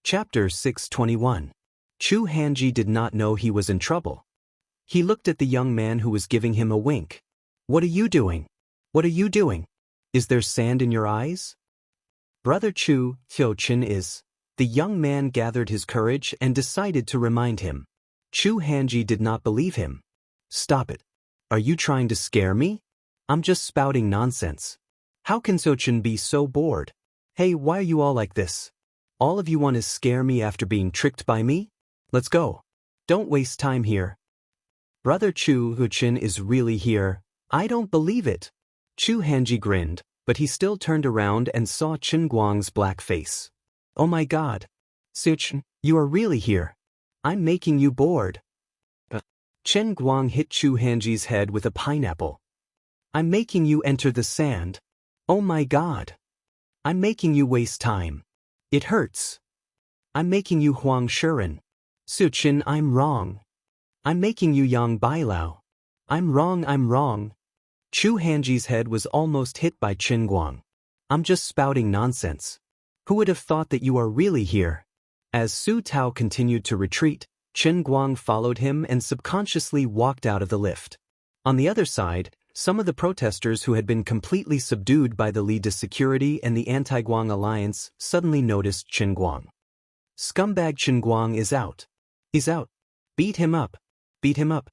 Chapter 621. Chu Hanji did not know he was in trouble. He looked at the young man who was giving him a wink. "What are you doing? What are you doing? Is there sand in your eyes?" "Brother Chu, Xiaoqin is." The young man gathered his courage and decided to remind him. Chu Hanji did not believe him. "Stop it. Are you trying to scare me? I'm just spouting nonsense. How can Xiaoqin be so bored? Hey, why are you all like this? All of you want to scare me after being tricked by me? Let's go. Don't waste time here." "Brother Chu, Xiaoqin is really here. I don't believe it." Chu Hanji grinned, but he still turned around and saw Chen Guang's black face. "Oh my god. Xiaoqin, you are really here. I'm making you bored." Chen Guang hit Chu Hanji's head with a pineapple. "I'm making you enter the sand. Oh my god. I'm making you waste time. It hurts. I'm making you Huang Shiren. Xiaoqin, I'm wrong. I'm making you Yang Bailao. I'm wrong. Chu Hanji's head was almost hit by Chen Guang. "I'm just spouting nonsense. Who would have thought that you are really here?" As Su Tao continued to retreat, Chen Guang followed him and subconsciously walked out of the lift. On the other side, some of the protesters who had been completely subdued by the Li de Security and the Anti-Guang Alliance suddenly noticed Chen Guang. "Scumbag Chen Guang is out. He's out. Beat him up. Beat him up.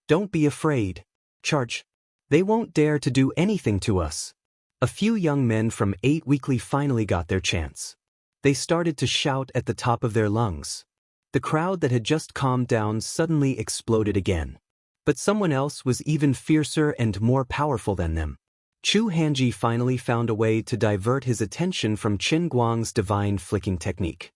Don't be afraid. Charge. They won't dare to do anything to us." A few young men from 8 Weekly finally got their chance. They started to shout at the top of their lungs. The crowd that had just calmed down suddenly exploded again. But someone else was even fiercer and more powerful than them. Chu Hanji finally found a way to divert his attention from Chen Guang's divine flicking technique.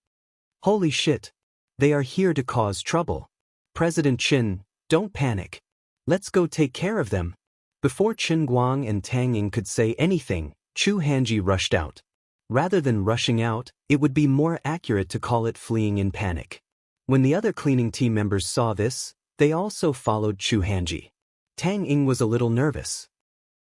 "Holy shit. They are here to cause trouble. President Chen, don't panic. Let's go take care of them." Before Chen Guang and Tang Ying could say anything, Chu Hanji rushed out. Rather than rushing out, it would be more accurate to call it fleeing in panic. When the other cleaning team members saw this, they also followed Chu Hanji. Tang Ying was a little nervous.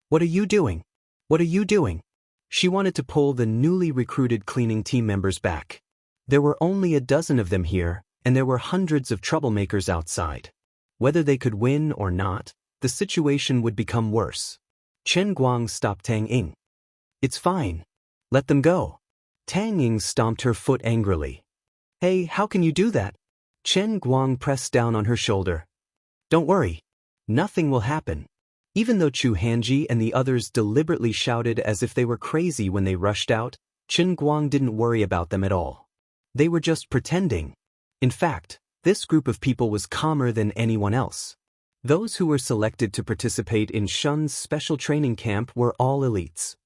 "What are you doing? What are you doing?" She wanted to pull the newly recruited cleaning team members back. There were only a dozen of them here, and there were hundreds of troublemakers outside. Whether they could win or not, the situation would become worse. Chen Guang stopped Tang Ying. "It's fine. Let them go." Tang Ying stomped her foot angrily. "Hey, how can you do that?" Chen Guang pressed down on her shoulder. "Don't worry. Nothing will happen." Even though Chu Hanji and the others deliberately shouted as if they were crazy when they rushed out, Chen Guang didn't worry about them at all. They were just pretending. In fact, this group of people was calmer than anyone else. Those who were selected to participate in Shun's special training camp were all elites.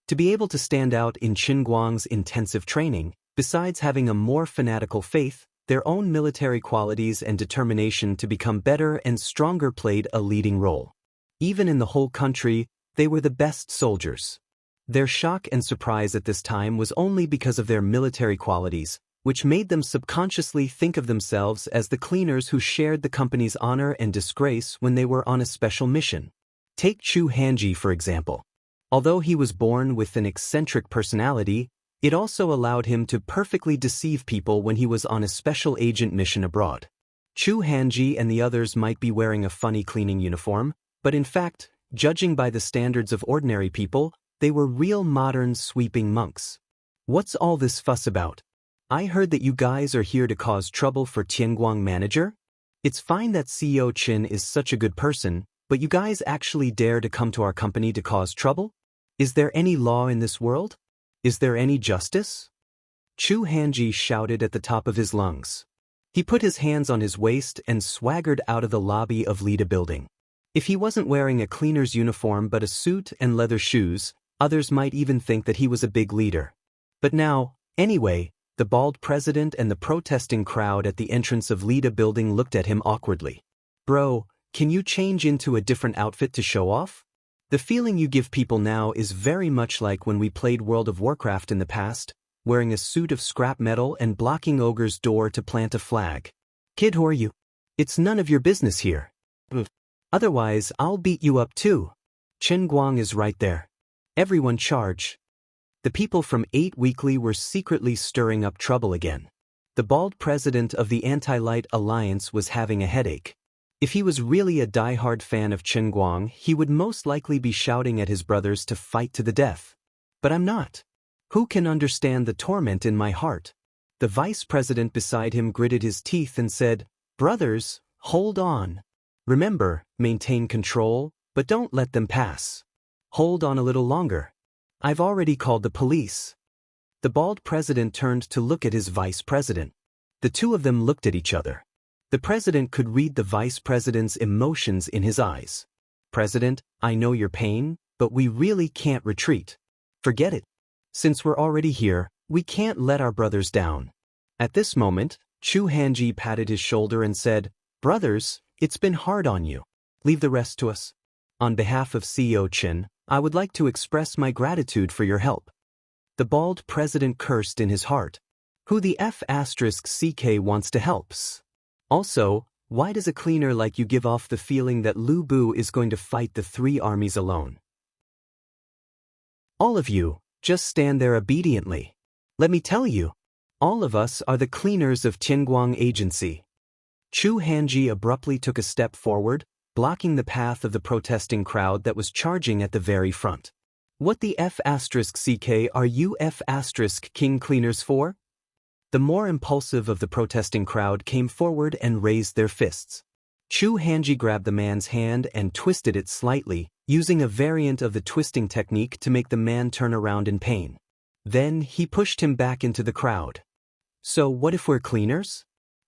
To be able to stand out in Chen Guang's intensive training, besides having a more fanatical faith, their own military qualities and determination to become better and stronger played a leading role. Even in the whole country, they were the best soldiers. Their shock and surprise at this time was only because of their military qualities, which made them subconsciously think of themselves as the cleaners who shared the company's honor and disgrace when they were on a special mission. Take Chu Hanji, for example. Although he was born with an eccentric personality, it also allowed him to perfectly deceive people when he was on a special agent mission abroad. Chu Hanji and the others might be wearing a funny cleaning uniform, but in fact, judging by the standards of ordinary people, they were real modern sweeping monks. "What's all this fuss about? I heard that you guys are here to cause trouble for Tianguang manager? It's fine that CEO Qin is such a good person, but you guys actually dare to come to our company to cause trouble? Is there any law in this world? Is there any justice?" Chu Hanji shouted at the top of his lungs. He put his hands on his waist and swaggered out of the lobby of Lida building. If he wasn't wearing a cleaner's uniform but a suit and leather shoes, others might even think that he was a big leader. But now, anyway, the bald president and the protesting crowd at the entrance of Lida building looked at him awkwardly. "Bro, can you change into a different outfit to show off? The feeling you give people now is very much like when we played World of Warcraft in the past, wearing a suit of scrap metal and blocking Ogre's door to plant a flag. Kid, who are you? It's none of your business here. Otherwise, I'll beat you up too. Chen Guang is right there. Everyone charge." The people from 8 Weekly were secretly stirring up trouble again. The bald president of the Anti-Light Alliance was having a headache. If he was really a die-hard fan of Chen Guang, he would most likely be shouting at his brothers to fight to the death. But I'm not. Who can understand the torment in my heart? The vice president beside him gritted his teeth and said, "Brothers, hold on. Remember, maintain control, but don't let them pass. Hold on a little longer. I've already called the police." The bald president turned to look at his vice president. The two of them looked at each other. The president could read the vice president's emotions in his eyes. "President, I know your pain, but we really can't retreat. Forget it. Since we're already here, we can't let our brothers down." At this moment, Chu Hanji patted his shoulder and said, "Brothers, it's been hard on you. Leave the rest to us. On behalf of CEO Chen, I would like to express my gratitude for your help." The bald president cursed in his heart. Who the F***CK wants to helps? Also, why does a cleaner like you give off the feeling that Lu Bu is going to fight the 3 armies alone? All of you, just stand there obediently. Let me tell you, all of us are the cleaners of Tianguang Agency. Chu Hanji abruptly took a step forward, blocking the path of the protesting crowd that was charging at the very front. "What the F***CK are you F***king cleaners for?" The more impulsive of the protesting crowd came forward and raised their fists. Chu Hanji grabbed the man's hand and twisted it slightly, using a variant of the twisting technique to make the man turn around in pain. Then he pushed him back into the crowd. "So what if we're cleaners?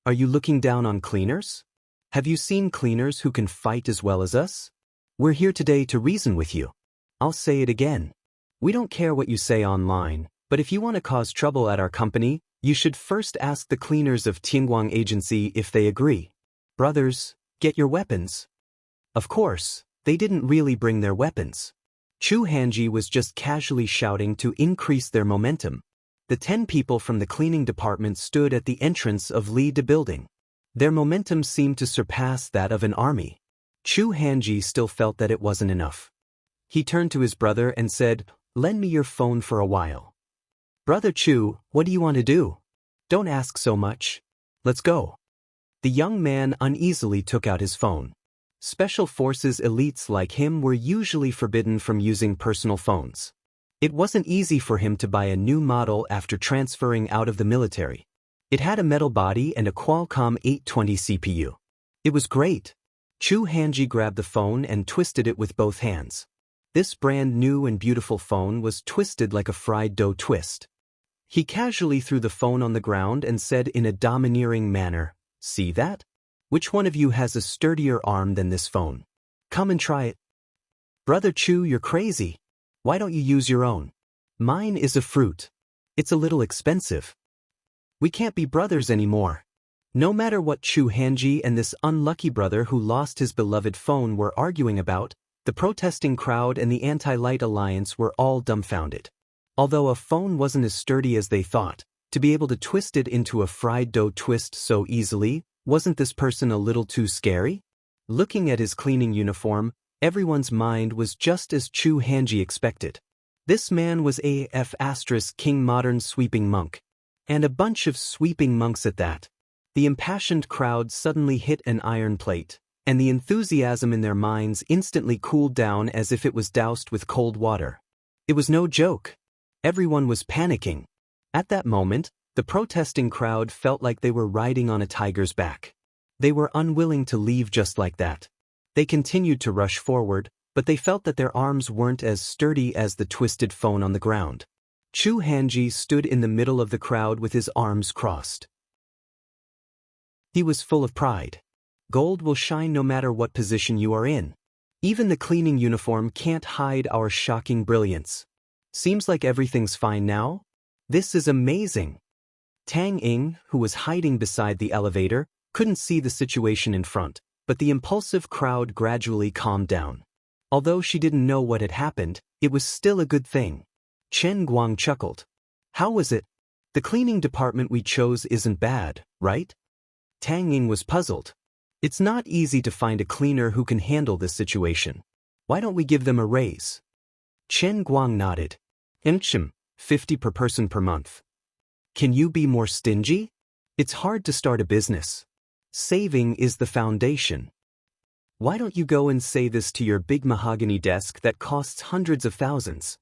Are you looking down on cleaners? Have you seen cleaners who can fight as well as us? We're here today to reason with you. I'll say it again. We don't care what you say online, but if you want to cause trouble at our company, you should first ask the cleaners of Tianguang Agency if they agree. Brothers, get your weapons." Of course, they didn't really bring their weapons. Chu Hanji was just casually shouting to increase their momentum. The 10 people from the cleaning department stood at the entrance of Li De building. Their momentum seemed to surpass that of an army. Chu Hanji still felt that it wasn't enough. He turned to his brother and said, "Lend me your phone for a while." "Brother Chu, what do you want to do? Don't ask so much. Let's go." The young man uneasily took out his phone. Special forces elites like him were usually forbidden from using personal phones. It wasn't easy for him to buy a new model after transferring out of the military. It had a metal body and a Qualcomm 820 CPU. It was great. Chu Hanji grabbed the phone and twisted it with both hands. This brand new and beautiful phone was twisted like a fried dough twist. He casually threw the phone on the ground and said in a domineering manner, "See that? Which one of you has a sturdier arm than this phone? Come and try it." "Brother Chu, you're crazy. Why don't you use your own? Mine is a fruit. It's a little expensive. We can't be brothers anymore." No matter what Chu Hanji and this unlucky brother who lost his beloved phone were arguing about, the protesting crowd and the Anti-Light Alliance were all dumbfounded. Although a phone wasn't as sturdy as they thought, to be able to twist it into a fried dough twist so easily, wasn't this person a little too scary? Looking at his cleaning uniform, everyone's mind was just as Chu Hanji expected. This man was King modern sweeping monk. And a bunch of sweeping monks at that. The impassioned crowd suddenly hit an iron plate, and the enthusiasm in their minds instantly cooled down as if it was doused with cold water. It was no joke. Everyone was panicking. At that moment, the protesting crowd felt like they were riding on a tiger's back. They were unwilling to leave just like that. They continued to rush forward, but they felt that their arms weren't as sturdy as the twisted phone on the ground. Chu Hanji stood in the middle of the crowd with his arms crossed. He was full of pride. Gold will shine no matter what position you are in. Even the cleaning uniform can't hide our shocking brilliance. Seems like everything's fine now? This is amazing. Tang Ying, who was hiding beside the elevator, couldn't see the situation in front, but the impulsive crowd gradually calmed down. Although she didn't know what had happened, it was still a good thing. Chen Guang chuckled. "How was it? The cleaning department we chose isn't bad, right?" Tang Ying was puzzled. "It's not easy to find a cleaner who can handle this situation. Why don't we give them a raise?" Chen Guang nodded. 50 per person per month. Can you be more stingy? It's hard to start a business. Saving is the foundation. Why don't you go and say this to your big mahogany desk that costs hundreds of thousands?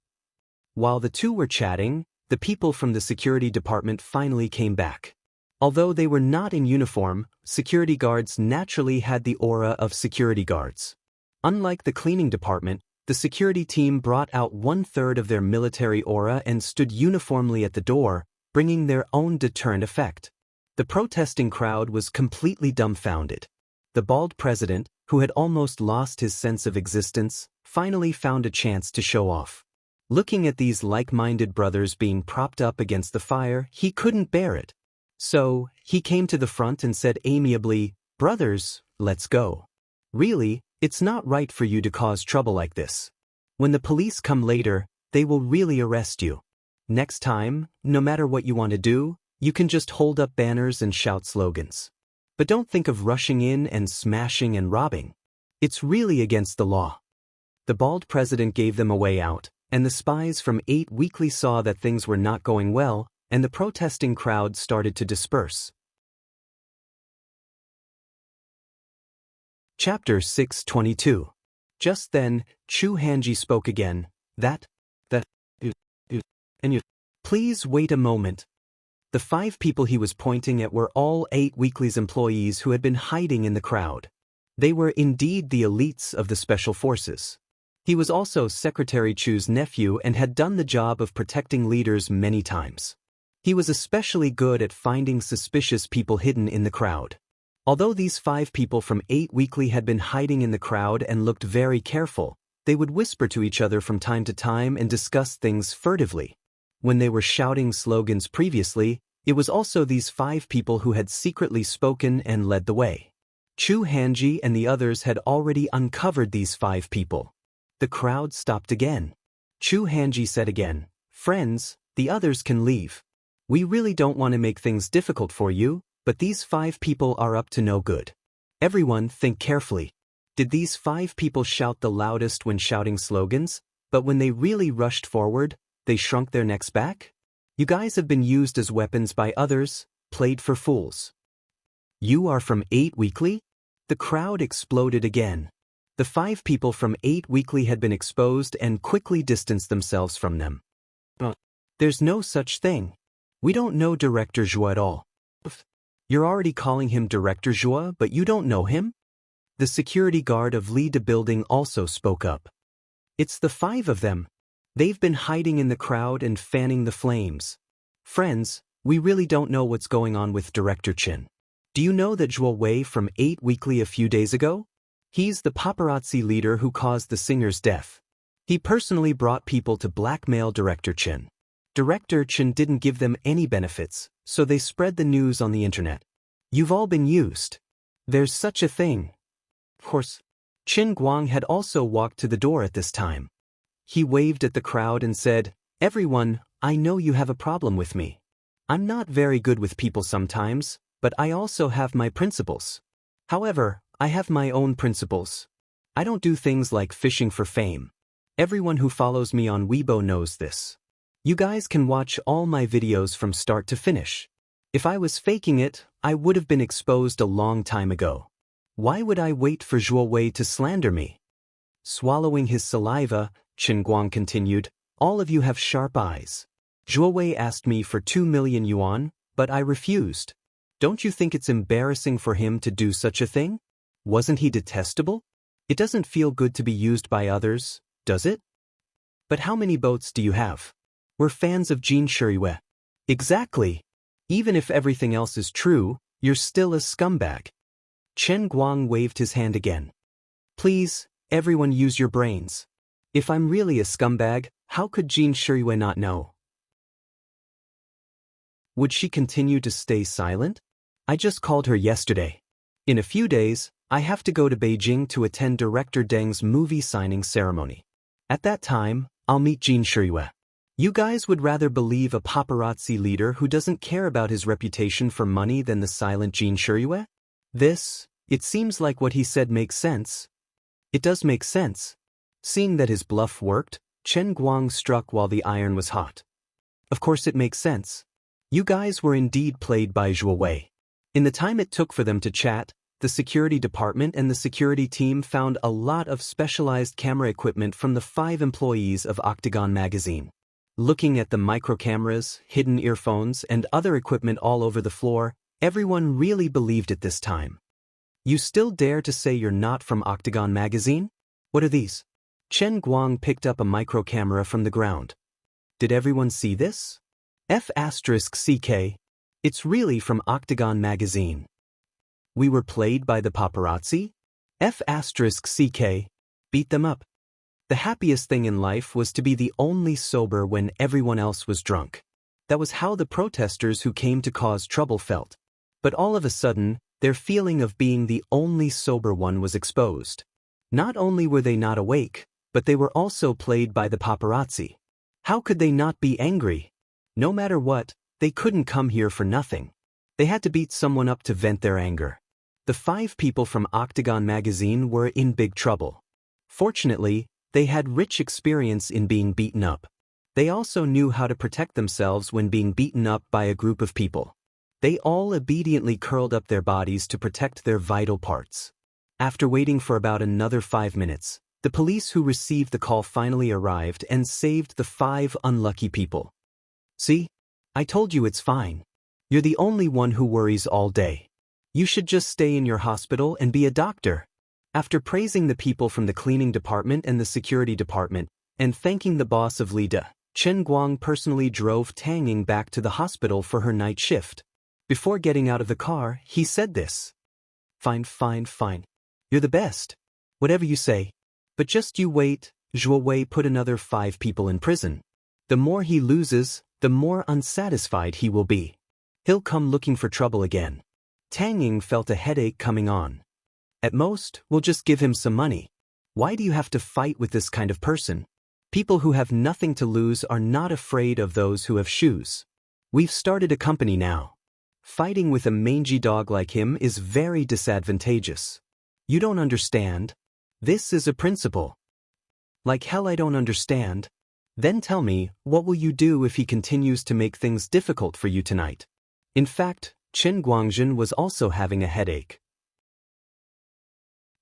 While the two were chatting, the people from the security department finally came back. Although they were not in uniform, security guards naturally had the aura of security guards. Unlike the cleaning department, the security team brought out 1/3 of their military aura and stood uniformly at the door, bringing their own deterrent effect. The protesting crowd was completely dumbfounded. The bald president, who had almost lost his sense of existence, finally found a chance to show off. Looking at these like-minded brothers being propped up against the fire, he couldn't bear it. So, he came to the front and said amiably, "Brothers, let's go. Really, it's not right for you to cause trouble like this. When the police come later, they will really arrest you. Next time, no matter what you want to do, you can just hold up banners and shout slogans. But don't think of rushing in and smashing and robbing. It's really against the law." The bald president gave them a way out, and the spies from 8 Weekly saw that things were not going well, and the protesting crowd started to disperse. Chapter 622. Just then, Xianxia spoke again. Please wait a moment. The 5 people he was pointing at were all 8 Weekly's employees who had been hiding in the crowd. They were indeed the elites of the special forces. He was also Secretary Chu's nephew and had done the job of protecting leaders many times. He was especially good at finding suspicious people hidden in the crowd. Although these 5 people from 8 Weekly had been hiding in the crowd and looked very careful, they would whisper to each other from time to time and discuss things furtively. When they were shouting slogans previously, it was also these 5 people who had secretly spoken and led the way. Xianxia and the others had already uncovered these 5 people. The crowd stopped again. Xianxia said again, "Friends, the others can leave. We really don't want to make things difficult for you, but these 5 people are up to no good. Everyone think carefully. Did these 5 people shout the loudest when shouting slogans, but when they really rushed forward, they shrunk their necks back? You guys have been used as weapons by others, played for fools." "You are from 8 Weekly?" The crowd exploded again. The 5 people from 8 Weekly had been exposed and quickly distanced themselves from them. "There's no such thing. We don't know Director Zhua at all." "You're already calling him Director Zhua, but you don't know him?" The security guard of Li De Building also spoke up. "It's the 5 of them. They've been hiding in the crowd and fanning the flames. Friends, we really don't know what's going on with Director Chen. Do you know that Zhuo Wei from 8 Weekly a few days ago? He's the paparazzi leader who caused the singer's death. He personally brought people to blackmail Director Chen. Director Chen didn't give them any benefits, so they spread the news on the internet. You've all been used. There's such a thing." Of course, Qin Guang had also walked to the door at this time. He waved at the crowd and said, "Everyone, I know you have a problem with me. I'm not very good with people sometimes, but I also have my principles. However, I have my own principles. I don't do things like fishing for fame. Everyone who follows me on Weibo knows this. You guys can watch all my videos from start to finish. If I was faking it, I would have been exposed a long time ago. Why would I wait for Zhuo Wei to slander me?" Swallowing his saliva, Qin Guang continued, "All of you have sharp eyes. Zhuo Wei asked me for 2 million yuan, but I refused. Don't you think it's embarrassing for him to do such a thing? Wasn't he detestable? It doesn't feel good to be used by others, does it? But how many boats do you have? We're fans of Jin Shiyue." "Exactly. Even if everything else is true, you're still a scumbag." Chen Guang waved his hand again. "Please, everyone use your brains. If I'm really a scumbag, how could Jin Shiyue not know? Would she continue to stay silent? I just called her yesterday. In a few days, I have to go to Beijing to attend Director Deng's movie signing ceremony. At that time, I'll meet Jin Shiyue. You guys would rather believe a paparazzi leader who doesn't care about his reputation for money than the silent Jin Shiyue? It seems like what he said makes sense. It does make sense. Seeing that his bluff worked, Chen Guang struck while the iron was hot. Of course it makes sense. You guys were indeed played by Zhuo Wei. In the time it took for them to chat, the security department and the security team found a lot of specialized camera equipment from the 5 employees of Octagon magazine. Looking at the microcameras, hidden earphones, and other equipment all over the floor, everyone really believed it this time. You still dare to say you're not from Octagon magazine? What are these? Chen Guang picked up a microcamera from the ground. Did everyone see this? F***CK. It's really from Octagon magazine. We were played by the paparazzi? F***CK. Beat them up. The happiest thing in life was to be the only sober when everyone else was drunk. That was how the protesters who came to cause trouble felt. But all of a sudden, their feeling of being the only sober one was exposed. Not only were they not awake, but they were also played by the paparazzi. How could they not be angry? No matter what, they couldn't come here for nothing. They had to beat someone up to vent their anger. The 5 people from Octagon magazine were in big trouble. Fortunately, they had rich experience in being beaten up. They also knew how to protect themselves when being beaten up by a group of people. They all obediently curled up their bodies to protect their vital parts. After waiting for about another 5 minutes, the police who received the call finally arrived and saved the 5 unlucky people. See? I told you it's fine. You're the only one who worries all day. You should just stay in your hospital and be a doctor. After praising the people from the cleaning department and the security department, and thanking the boss of Lida, Chen Guang personally drove Tang Ying back to the hospital for her night shift. Before getting out of the car, he said this. Fine. You're the best. Whatever you say. But just you wait, Zhuo Wei put another 5 people in prison. The more he loses, the more unsatisfied he will be. He'll come looking for trouble again. Tang Ying felt a headache coming on. At most, we'll just give him some money. Why do you have to fight with this kind of person? People who have nothing to lose are not afraid of those who have shoes. We've started a company now. Fighting with a mangy dog like him is very disadvantageous. You don't understand. This is a principle. Like hell I don't understand. Then tell me, what will you do if he continues to make things difficult for you tonight? In fact, Chen Guangzhen was also having a headache.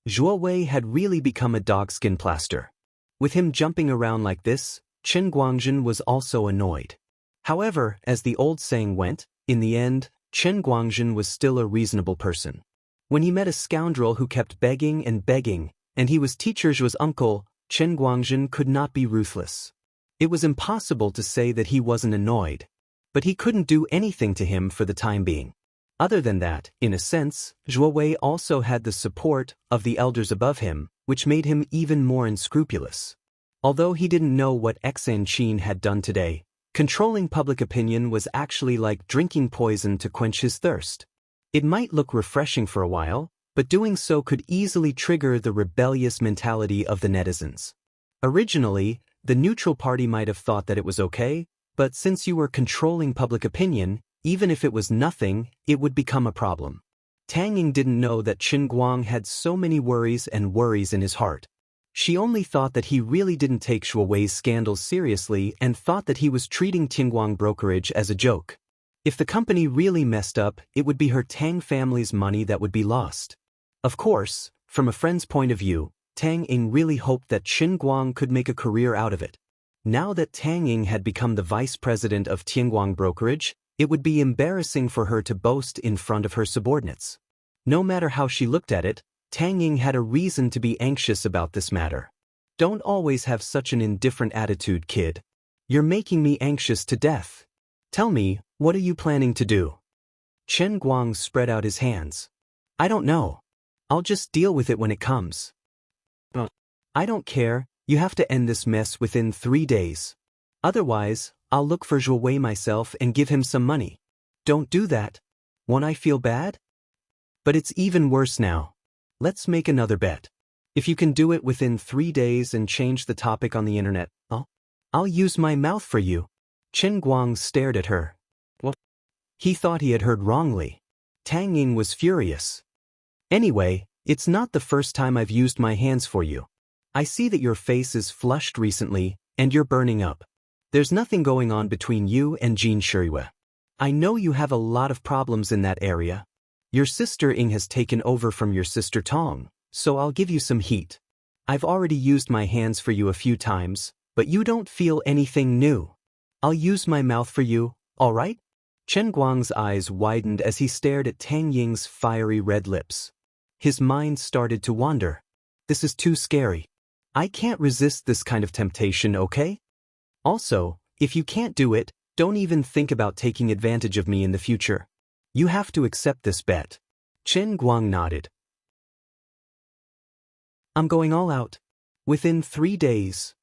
Zhuo Wei had really become a dogskin plaster. With him jumping around like this, Chen Guangzhen was also annoyed. However, as the old saying went, in the end, Chen Guangzhen was still a reasonable person. When he met a scoundrel who kept begging, and he was Teacher Zhuo's uncle, Chen Guangzhen could not be ruthless. It was impossible to say that he wasn't annoyed, but he couldn't do anything to him for the time being. Other than that, in a sense, Zhuo Wei also had the support of the elders above him, which made him even more unscrupulous. Although he didn't know what Xan Qin had done today, controlling public opinion was actually like drinking poison to quench his thirst. It might look refreshing for a while, but doing so could easily trigger the rebellious mentality of the netizens. Originally, the neutral party might have thought that it was okay, but since you were controlling public opinion, even if it was nothing, it would become a problem. Tang Ying didn't know that Chen Guang had so many worries in his heart. She only thought that he really didn't take Zhuo Wei's scandals seriously and thought that he was treating Tingguang brokerage as a joke. If the company really messed up, it would be her Tang family's money that would be lost. Of course, from a friend's point of view, Tang Ying really hoped that Chen Guang could make a career out of it. Now that Tang Ying had become the vice president of Tingguang brokerage, it would be embarrassing for her to boast in front of her subordinates. No matter how she looked at it, Tang Ying had a reason to be anxious about this matter. Don't always have such an indifferent attitude, kid. You're making me anxious to death. Tell me, what are you planning to do? Chen Guang spread out his hands. I don't know. I'll just deal with it when it comes. I don't care, you have to end this mess within 3 days. Otherwise, I'll look for Zhuo Wei myself and give him some money. Don't do that. Won't I feel bad? But it's even worse now. Let's make another bet. If you can do it within 3 days and change the topic on the internet, I'll use my mouth for you. Chen Guang stared at her. What? He thought he had heard wrongly. Tang Ying was furious. Anyway, it's not the first time I've used my hands for you. I see that your face is flushed recently, and you're burning up. There's nothing going on between you and Jean Shirue. I know you have a lot of problems in that area. Your sister Ing has taken over from your sister Tong, so I'll give you some heat. I've already used my hands for you a few times, but you don't feel anything new. I'll use my mouth for you, all right? Chen Guang's eyes widened as he stared at Tang Ying's fiery red lips. His mind started to wander. This is too scary. I can't resist this kind of temptation, okay? Also, if you can't do it, don't even think about taking advantage of me in the future. You have to accept this bet. Chen Guang nodded. I'm going all out. Within 3 days.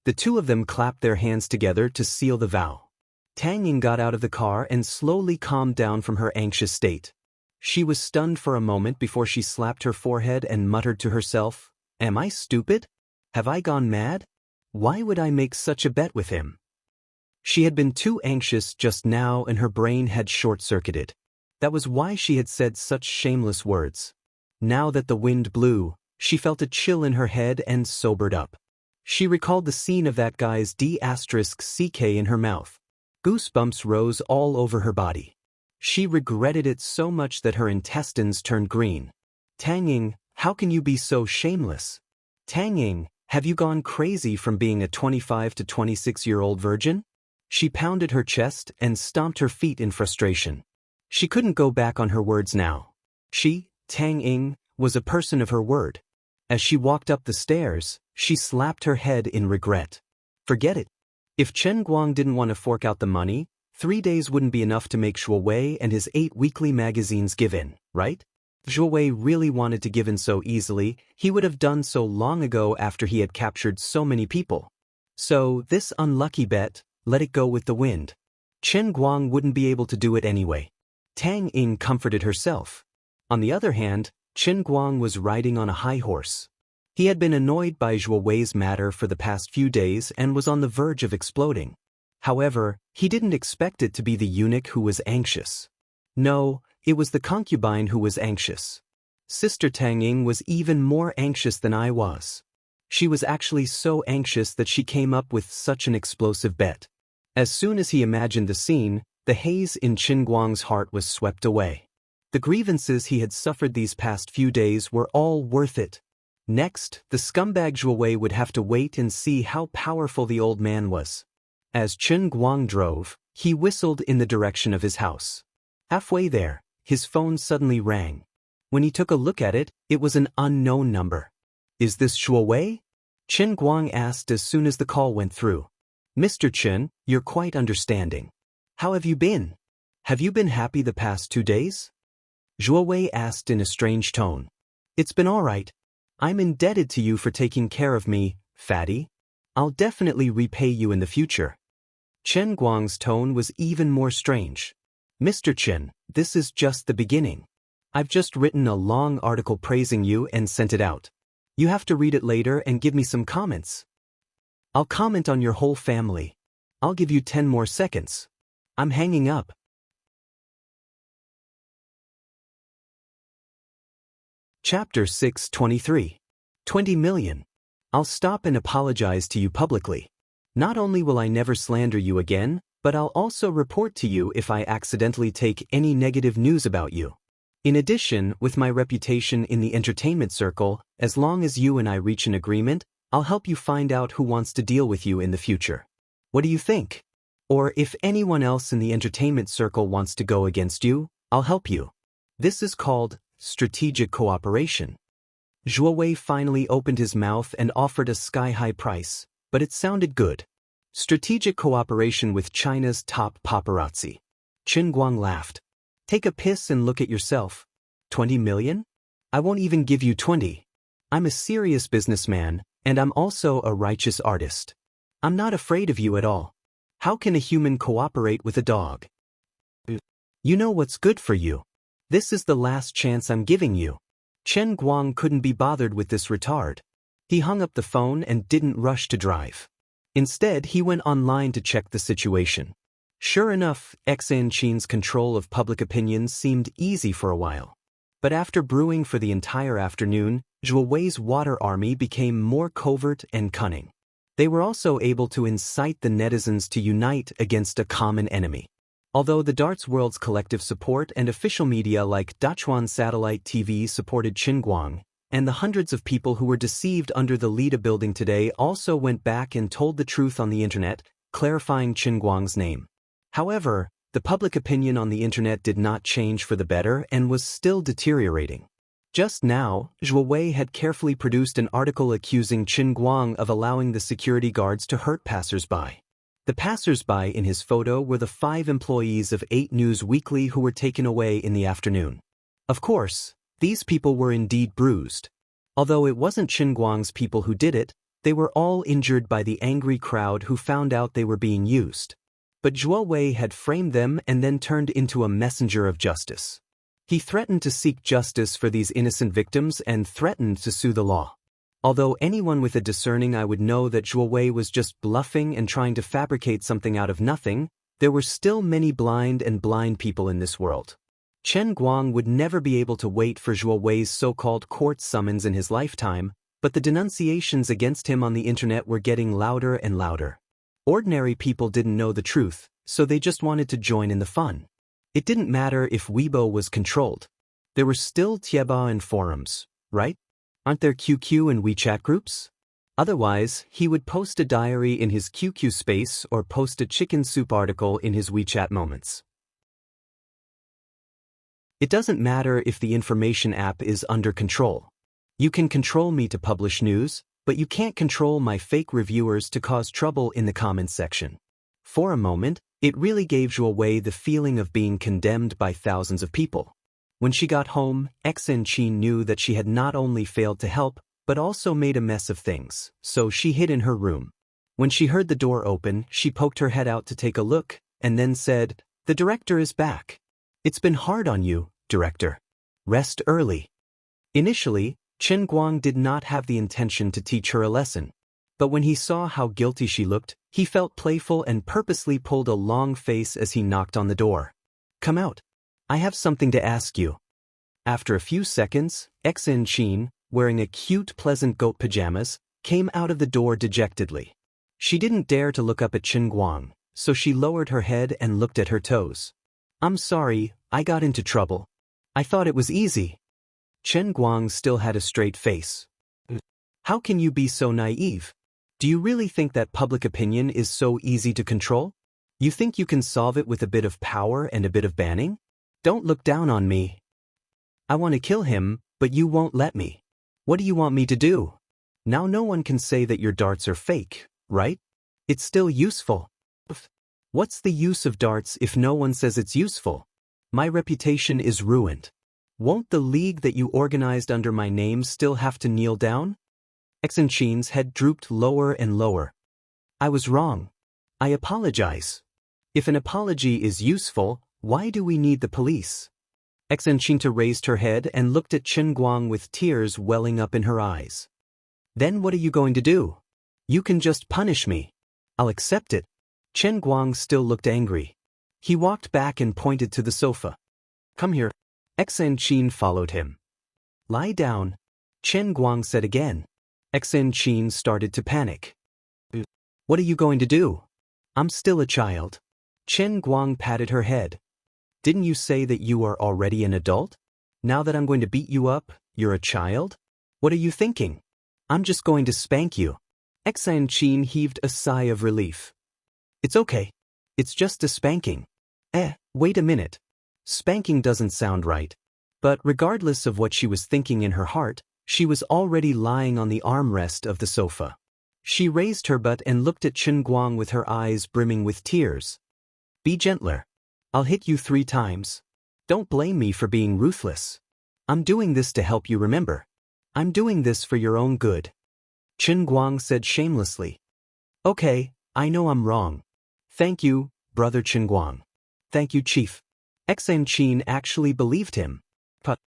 The two of them clapped their hands together to seal the vow. Tang Ying got out of the car and slowly calmed down from her anxious state. She was stunned for a moment before she slapped her forehead and muttered to herself, "Am I stupid? Have I gone mad? Why would I make such a bet with him?" She had been too anxious just now and her brain had short-circuited. That was why she had said such shameless words. Now that the wind blew, she felt a chill in her head and sobered up. She recalled the scene of that guy's D*CK in her mouth. Goosebumps rose all over her body. She regretted it so much that her intestines turned green. Tang Ying, how can you be so shameless? Tang Ying, have you gone crazy from being a 25 to 26-year-old virgin? She pounded her chest and stomped her feet in frustration. She couldn't go back on her words now. She, Tang Ying, was a person of her word. As she walked up the stairs, she slapped her head in regret. Forget it. If Chen Guang didn't want to fork out the money, 3 days wouldn't be enough to make Zhuo Wei and his 8 weekly magazines give in, right? If Zhuo Wei really wanted to give in so easily, he would have done so long ago after he had captured so many people. So, this unlucky bet, let it go with the wind. Chen Guang wouldn't be able to do it anyway. Tang Ying comforted herself. On the other hand, Chen Guang was riding on a high horse. He had been annoyed by Zhuo Wei's matter for the past few days and was on the verge of exploding. However, he didn't expect it to be the eunuch who was anxious. No, it was the concubine who was anxious. Sister Tang Ying was even more anxious than I was. She was actually so anxious that she came up with such an explosive bet. As soon as he imagined the scene, the haze in Chen Guang's heart was swept away. The grievances he had suffered these past few days were all worth it. Next, the scumbag Zhuo Wei would have to wait and see how powerful the old man was. As Chen Guang drove, he whistled in the direction of his house. Halfway there, his phone suddenly rang. When he took a look at it, it was an unknown number. "Is this Zhuo Wei?" Chen Guang asked as soon as the call went through. "Mr. Chen, you're quite understanding. How have you been? Have you been happy the past 2 days?" Zhuo Wei asked in a strange tone. "It's been all right. I'm indebted to you for taking care of me, fatty. I'll definitely repay you in the future." Chen Guang's tone was even more strange. "Mr. Chen, this is just the beginning. I've just written a long article praising you and sent it out. You have to read it later and give me some comments. I'll comment on your whole family. I'll give you 10 more seconds. I'm hanging up." Chapter 623. 20 million. I'll stop and apologize to you publicly. Not only will I never slander you again, but I'll also report to you if I accidentally take any negative news about you. In addition, with my reputation in the entertainment circle, as long as you and I reach an agreement, I'll help you find out who wants to deal with you in the future. What do you think? Or if anyone else in the entertainment circle wants to go against you, I'll help you. This is called strategic cooperation. Zhuo Wei finally opened his mouth and offered a sky-high price, but it sounded good. Strategic cooperation with China's top paparazzi. Chen Guang laughed. "Take a piss and look at yourself. 20 million? I won't even give you 20. I'm a serious businessman, and I'm also a righteous artist. I'm not afraid of you at all. How can a human cooperate with a dog? You know what's good for you. This is the last chance I'm giving you." Chen Guang couldn't be bothered with this retard. He hung up the phone and didn't rush to drive. Instead, he went online to check the situation. Sure enough, Xan Qin's control of public opinion seemed easy for a while. But after brewing for the entire afternoon, Zhuo Wei's water army became more covert and cunning. They were also able to incite the netizens to unite against a common enemy. Although the Darts World's collective support and official media like Dachuan Satellite TV supported Qin Guang, and the hundreds of people who were deceived under the Lida building today also went back and told the truth on the internet, clarifying Qin Guang's name. However, the public opinion on the internet did not change for the better and was still deteriorating. Just now, Zhuo Wei had carefully produced an article accusing Qin Guang of allowing the security guards to hurt passers-by. The passers-by in his photo were the 5 employees of 8 News Weekly who were taken away in the afternoon. Of course, these people were indeed bruised. Although it wasn't Qin Guang's people who did it, they were all injured by the angry crowd who found out they were being used. But Zhuo Wei had framed them and then turned into a messenger of justice. He threatened to seek justice for these innocent victims and threatened to sue the law. Although anyone with a discerning eye would know that Zhuo Wei was just bluffing and trying to fabricate something out of nothing, there were still many blind people in this world. Qin Guang would never be able to wait for Zhuo Wei's so-called court summons in his lifetime, but the denunciations against him on the internet were getting louder and louder. Ordinary people didn't know the truth, so they just wanted to join in the fun. It didn't matter if Weibo was controlled. There were still Tieba and forums, right? Aren't there QQ and WeChat groups? Otherwise, he would post a diary in his QQ space or post a chicken soup article in his WeChat moments. It doesn't matter if the information app is under control. You can control me to publish news, but you can't control my fake reviewers to cause trouble in the comments section. For a moment, it really gave Zhuo Wei the feeling of being condemned by thousands of people. When she got home, Xianxia knew that she had not only failed to help, but also made a mess of things, so she hid in her room. When she heard the door open, she poked her head out to take a look, and then said, "The director is back. It's been hard on you, director. Rest early." Initially, Qin Guang did not have the intention to teach her a lesson. But when he saw how guilty she looked, he felt playful and purposely pulled a long face as he knocked on the door. "Come out. I have something to ask you." After a few seconds, Xianxia, wearing a cute pleasant goat pajamas, came out of the door dejectedly. She didn't dare to look up at Qin Guang, so she lowered her head and looked at her toes. "I'm sorry, I got into trouble. I thought it was easy." Qin Guang still had a straight face. "How can you be so naive? Do you really think that public opinion is so easy to control? You think you can solve it with a bit of power and a bit of banning? Don't look down on me. I want to kill him, but you won't let me. What do you want me to do? Now no one can say that your darts are fake, right? It's still useful. What's the use of darts if no one says it's useful? My reputation is ruined. Won't the league that you organized under my name still have to kneel down?" Xianxia's head drooped lower and lower. "I was wrong. I apologize. If an apology is useful, why do we need the police?" Xianxia raised her head and looked at Qin Guang with tears welling up in her eyes. "Then what are you going to do? You can just punish me. I'll accept it." Qin Guang still looked angry. He walked back and pointed to the sofa. "Come here." Xianxia followed him. "Lie down," Qin Guang said again. Xianxia started to panic. "What are you going to do? I'm still a child." Qin Guang patted her head. "Didn't you say that you are already an adult? Now that I'm going to beat you up, you're a child? What are you thinking? I'm just going to spank you." Xianxia heaved a sigh of relief. "It's okay. It's just a spanking." Wait a minute. Spanking doesn't sound right. But regardless of what she was thinking in her heart, she was already lying on the armrest of the sofa. She raised her butt and looked at Qin Guang with her eyes brimming with tears. "Be gentler. I'll hit you 3 times. Don't blame me for being ruthless. I'm doing this to help you remember. I'm doing this for your own good." Qin Guang said shamelessly. "Okay, I know I'm wrong. Thank you, brother Qin Guang. Thank you, Chief." Xianxia actually believed him. But,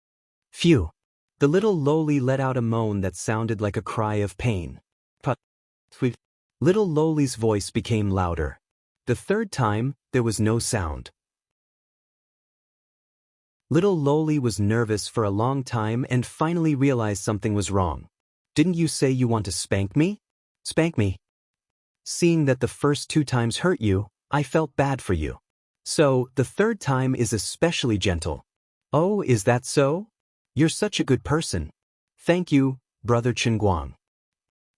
phew. The little loli let out a moan that sounded like a cry of pain. But, little loli's voice became louder. The 3rd time, there was no sound. Little loli was nervous for a long time and finally realized something was wrong. "Didn't you say you want to spank me?" "Spank me? Seeing that the first 2 times hurt you, I felt bad for you. So, the 3rd time is especially gentle. Oh, is that so? You're such a good person. Thank you, Brother Qinguang.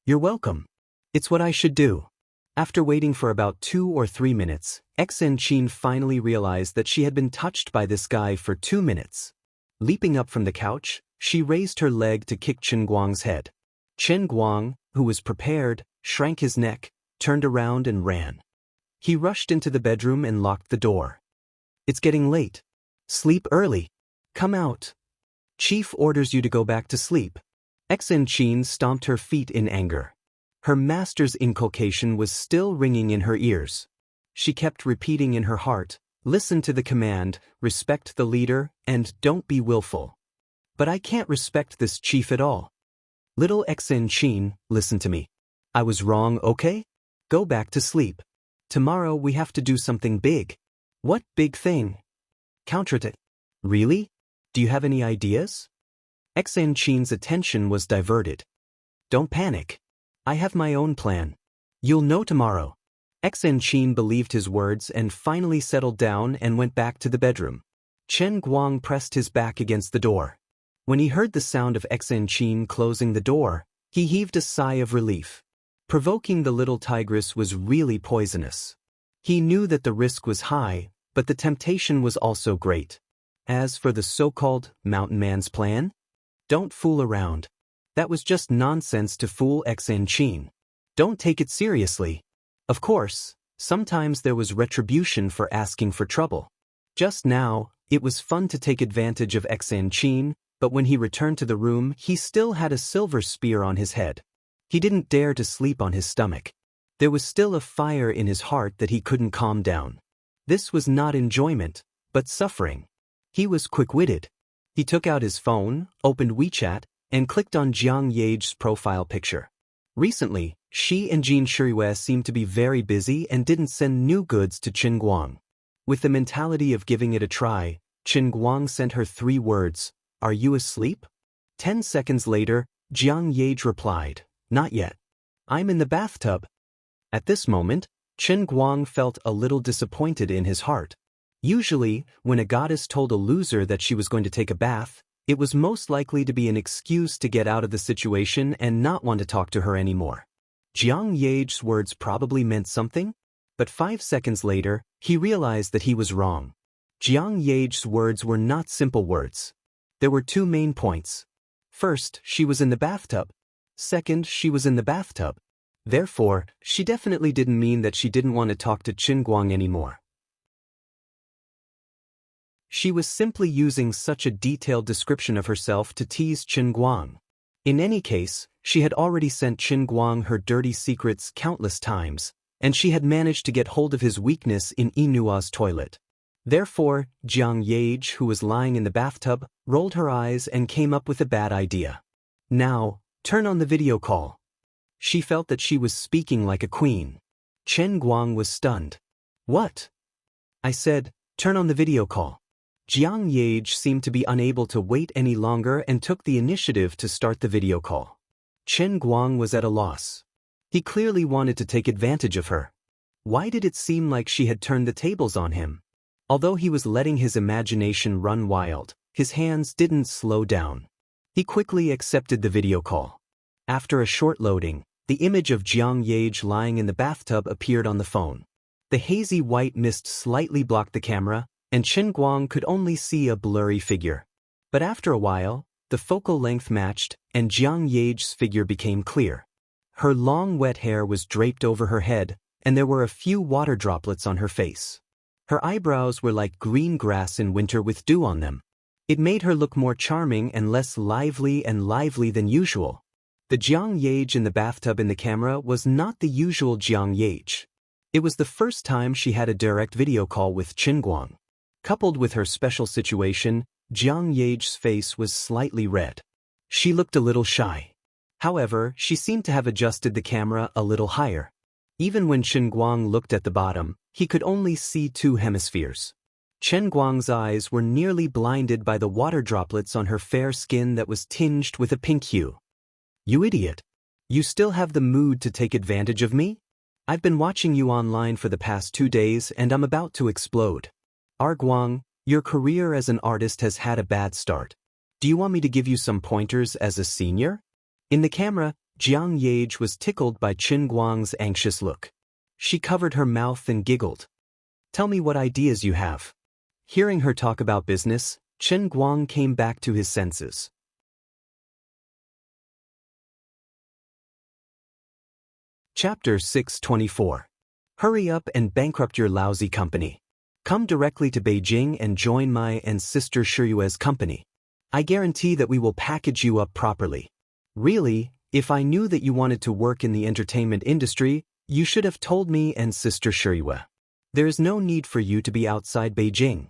You're welcome. It's what I should do. After waiting for about 2 or 3 minutes, Xianxia finally realized that she had been touched by this guy for 2 minutes. Leaping up from the couch, she raised her leg to kick Qinguang's head. Qinguang, who was prepared, shrank his neck, turned around and ran. He rushed into the bedroom and locked the door. It's getting late. Sleep early. Come out. Chief orders you to go back to sleep. Xianxia stomped her feet in anger. Her master's inculcation was still ringing in her ears. She kept repeating in her heart, listen to the command, respect the leader, and don't be willful. But I can't respect this chief at all. Little Xianxia, listen to me. I was wrong, okay? Go back to sleep. Tomorrow we have to do something big. What big thing? Counter it. Really? Do you have any ideas? Xianxia's attention was diverted. Don't panic. I have my own plan. You'll know tomorrow. Xianxia believed his words and finally settled down and went back to the bedroom. Qinguang pressed his back against the door. When he heard the sound of Xianxia closing the door, he heaved a sigh of relief. Provoking the little tigress was really poisonous. He knew that the risk was high, but the temptation was also great. As for the so-called mountain man's plan, don't fool around. That was just nonsense to fool Xianxia. Don't take it seriously. Of course, sometimes there was retribution for asking for trouble. Just now, it was fun to take advantage of Xianxia, but when he returned to the room, he still had a silver spear on his head. He didn't dare to sleep on his stomach. There was still a fire in his heart that he couldn't calm down. This was not enjoyment, but suffering. He was quick-witted. He took out his phone, opened WeChat, and clicked on Jiang Yage's profile picture. Recently, she and Jin Shirue seemed to be very busy and didn't send new goods to Qinguang. With the mentality of giving it a try, Qinguang sent her 3 words, "Are you asleep?" 10 seconds later, Jiang Yage replied, "Not yet. I'm in the bathtub." At this moment, Qinguang felt a little disappointed in his heart. Usually, when a goddess told a loser that she was going to take a bath, it was most likely to be an excuse to get out of the situation and not want to talk to her anymore. Jiang Yage's words probably meant something, but 5 seconds later, he realized that he was wrong. Jiang Yage's words were not simple words. There were 2 main points. First, she was in the bathtub. Second, she was in the bathtub. Therefore, she definitely didn't mean that she didn't want to talk to Qinguang anymore. She was simply using such a detailed description of herself to tease Qinguang. In any case, she had already sent Qinguang her dirty secrets countless times, and she had managed to get hold of his weakness in Inua's toilet. Therefore, Jiang Yage, who was lying in the bathtub, rolled her eyes and came up with a bad idea. Now, turn on the video call. She felt that she was speaking like a queen. Qinguang was stunned. What? I said, turn on the video call. Jiang Yage seemed to be unable to wait any longer and took the initiative to start the video call. Qinguang was at a loss. He clearly wanted to take advantage of her. Why did it seem like she had turned the tables on him? Although he was letting his imagination run wild, his hands didn't slow down. He quickly accepted the video call. After a short loading, the image of Jiang Yage lying in the bathtub appeared on the phone. The hazy white mist slightly blocked the camera, and Qinguang could only see a blurry figure. But after a while, the focal length matched, and Jiang Yage's figure became clear. Her long wet hair was draped over her head, and there were a few water droplets on her face. Her eyebrows were like green grass in winter with dew on them. It made her look more charming and less lively than usual. The Jiang Yage in the bathtub in the camera was not the usual Jiang Yage. It was the first time she had a direct video call with Qinguang. Coupled with her special situation, Jiang Yage's face was slightly red. She looked a little shy. However, she seemed to have adjusted the camera a little higher. Even when Qinguang looked at the bottom, he could only see 2 hemispheres. Qinguang's eyes were nearly blinded by the water droplets on her fair skin that was tinged with a pink hue. You idiot! You still have the mood to take advantage of me? I've been watching you online for the past 2 days and I'm about to explode. Guang, your career as an artist has had a bad start. Do you want me to give you some pointers as a senior? In the camera, Jiang Yage was tickled by Qin Guang's anxious look. She covered her mouth and giggled. Tell me what ideas you have. Hearing her talk about business, Qin Guang came back to his senses. Chapter 624. Hurry up and bankrupt your lousy company. Come directly to Beijing and join my and Sister Shiyue's company. I guarantee that we will package you up properly. Really, if I knew that you wanted to work in the entertainment industry, you should have told me and Sister Shiyue. There is no need for you to be outside Beijing.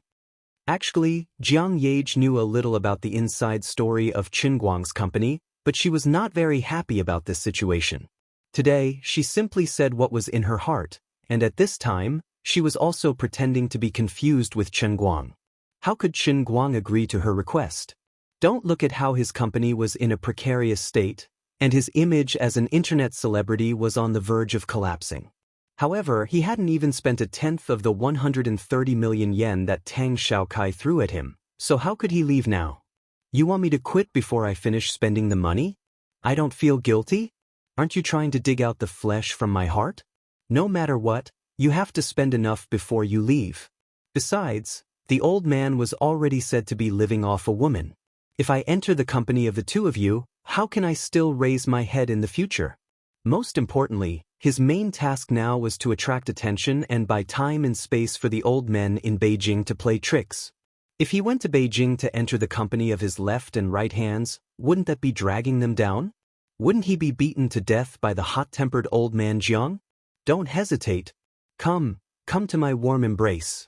Actually, Jiang Yage knew a little about the inside story of Qin Guang's company, but she was not very happy about this situation. Today, she simply said what was in her heart, and at this time, she was also pretending to be confused with Qin Guang. How could Qin Guang agree to her request? Don't look at how his company was in a precarious state, and his image as an internet celebrity was on the verge of collapsing. However, he hadn't even spent a tenth of the 130 million yen that Tang Xiaokai threw at him, so how could he leave now? You want me to quit before I finish spending the money? I don't feel guilty? Aren't you trying to dig out the flesh from my heart? No matter what, you have to spend enough before you leave. Besides, the old man was already said to be living off a woman. If I enter the company of the two of you, how can I still raise my head in the future? Most importantly, his main task now was to attract attention and buy time and space for the old men in Beijing to play tricks. If he went to Beijing to enter the company of his left and right hands, wouldn't that be dragging them down? Wouldn't he be beaten to death by the hot-tempered old man Jiang? Don't hesitate. Come to my warm embrace.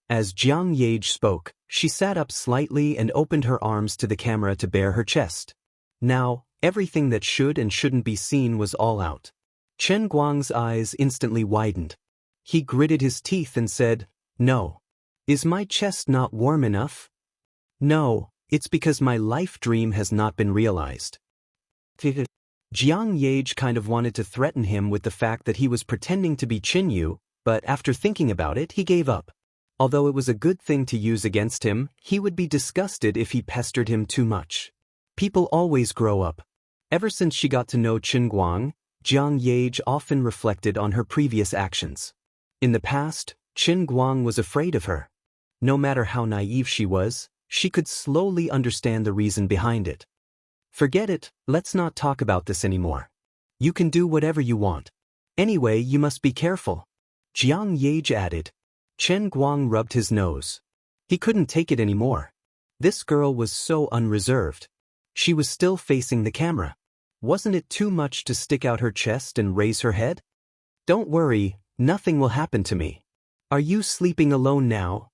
As Jiang Yage spoke, she sat up slightly and opened her arms to the camera to bare her chest. Now, everything that should and shouldn't be seen was all out. Qin Guang's eyes instantly widened. He gritted his teeth and said, "No. Is my chest not warm enough? No, it's because my life dream has not been realized." Jiang Yage kind of wanted to threaten him with the fact that he was pretending to be Qin Yu, but after thinking about it, he gave up. Although it was a good thing to use against him, he would be disgusted if he pestered him too much. People always grow up. Ever since she got to know Qin Guang, Jiang Yage often reflected on her previous actions. In the past, Qin Guang was afraid of her. No matter how naive she was, she could slowly understand the reason behind it. Forget it, let's not talk about this anymore. You can do whatever you want. Anyway, you must be careful. Jiang Yage added. Qin Guang rubbed his nose. He couldn't take it anymore. This girl was so unreserved. She was still facing the camera. Wasn't it too much to stick out her chest and raise her head? Don't worry, nothing will happen to me. Are you sleeping alone now?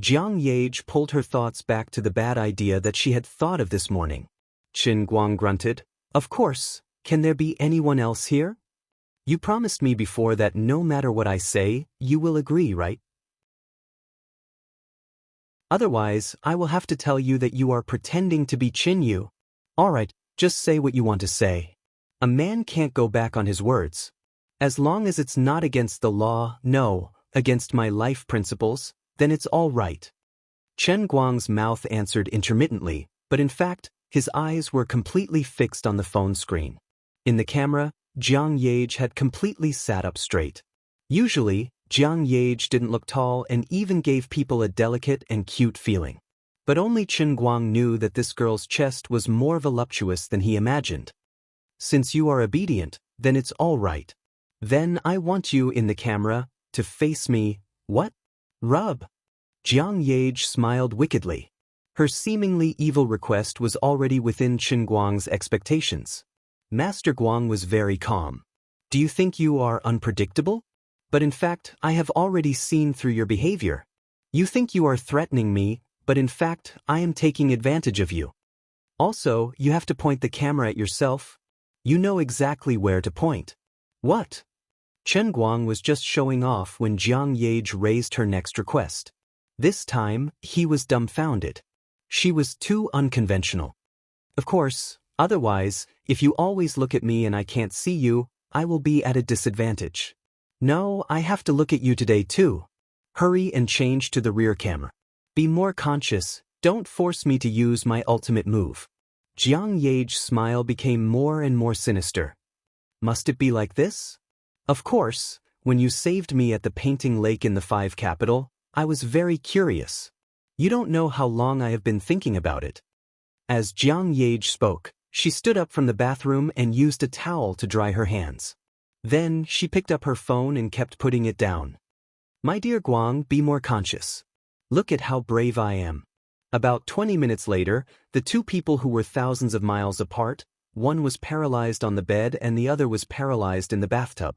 Jiang Yage pulled her thoughts back to the bad idea that she had thought of this morning. Qin Guang grunted. Of course, can there be anyone else here? You promised me before that no matter what I say, you will agree, right? Otherwise, I will have to tell you that you are pretending to be Qin Yu. Alright, just say what you want to say. A man can't go back on his words. As long as it's not against the law, no, against my life principles, then it's all right. Qin Guang's mouth answered intermittently, but in fact, his eyes were completely fixed on the phone screen. In the camera, Jiang Yage had completely sat up straight. Usually, Jiang Yage didn't look tall and even gave people a delicate and cute feeling. But only Qin Guang knew that this girl's chest was more voluptuous than he imagined. Since you are obedient, then it's all right. Then I want you in the camera to face me. What? Rub. Jiang Yage smiled wickedly. Her seemingly evil request was already within Qin Guang's expectations. Master Guang was very calm. Do you think you are unpredictable? But in fact, I have already seen through your behavior. You think you are threatening me, but in fact, I am taking advantage of you. Also, you have to point the camera at yourself. You know exactly where to point. What? Qin Guang was just showing off when Jiang Yage raised her next request. This time, he was dumbfounded. She was too unconventional. Of course, otherwise, if you always look at me and I can't see you, I will be at a disadvantage. No, I have to look at you today too. Hurry and change to the rear camera. Be more conscious, don't force me to use my ultimate move. Jiang Ye's smile became more and more sinister. Must it be like this? Of course, when you saved me at the painting lake in the 5 capital, I was very curious. You don't know how long I have been thinking about it. As Jiang Ye spoke, she stood up from the bathroom and used a towel to dry her hands. Then, she picked up her phone and kept putting it down. My dear Guang, be more conscious. Look at how brave I am. About 20 minutes later, the two people who were thousands of miles apart, one was paralyzed on the bed and the other was paralyzed in the bathtub.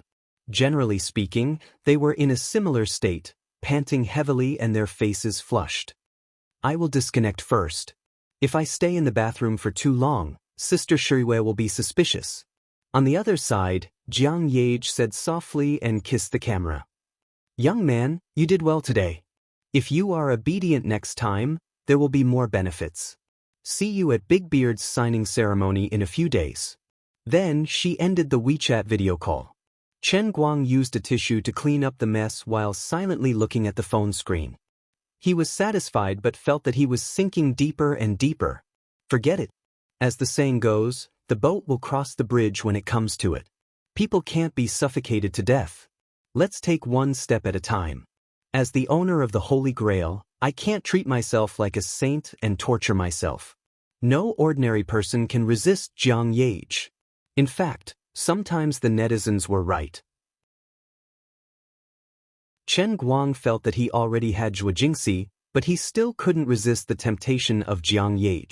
Generally speaking, they were in a similar state, panting heavily and their faces flushed. I will disconnect first. If I stay in the bathroom for too long, Sister Shuiwei will be suspicious. On the other side, Jiang Ye said softly and kissed the camera. Young man, you did well today. If you are obedient next time, there will be more benefits. See you at Big Beard's signing ceremony in a few days. Then she ended the WeChat video call. Chen Guang used a tissue to clean up the mess while silently looking at the phone screen. He was satisfied but felt that he was sinking deeper and deeper. Forget it. As the saying goes, the boat will cross the bridge when it comes to it. People can't be suffocated to death. Let's take one step at a time. As the owner of the Holy Grail, I can't treat myself like a saint and torture myself. No ordinary person can resist Jiang Ye. In fact, sometimes the netizens were right. Chen Guang felt that he already had Zhuo Jingxi, but he still couldn't resist the temptation of Jiang Ye.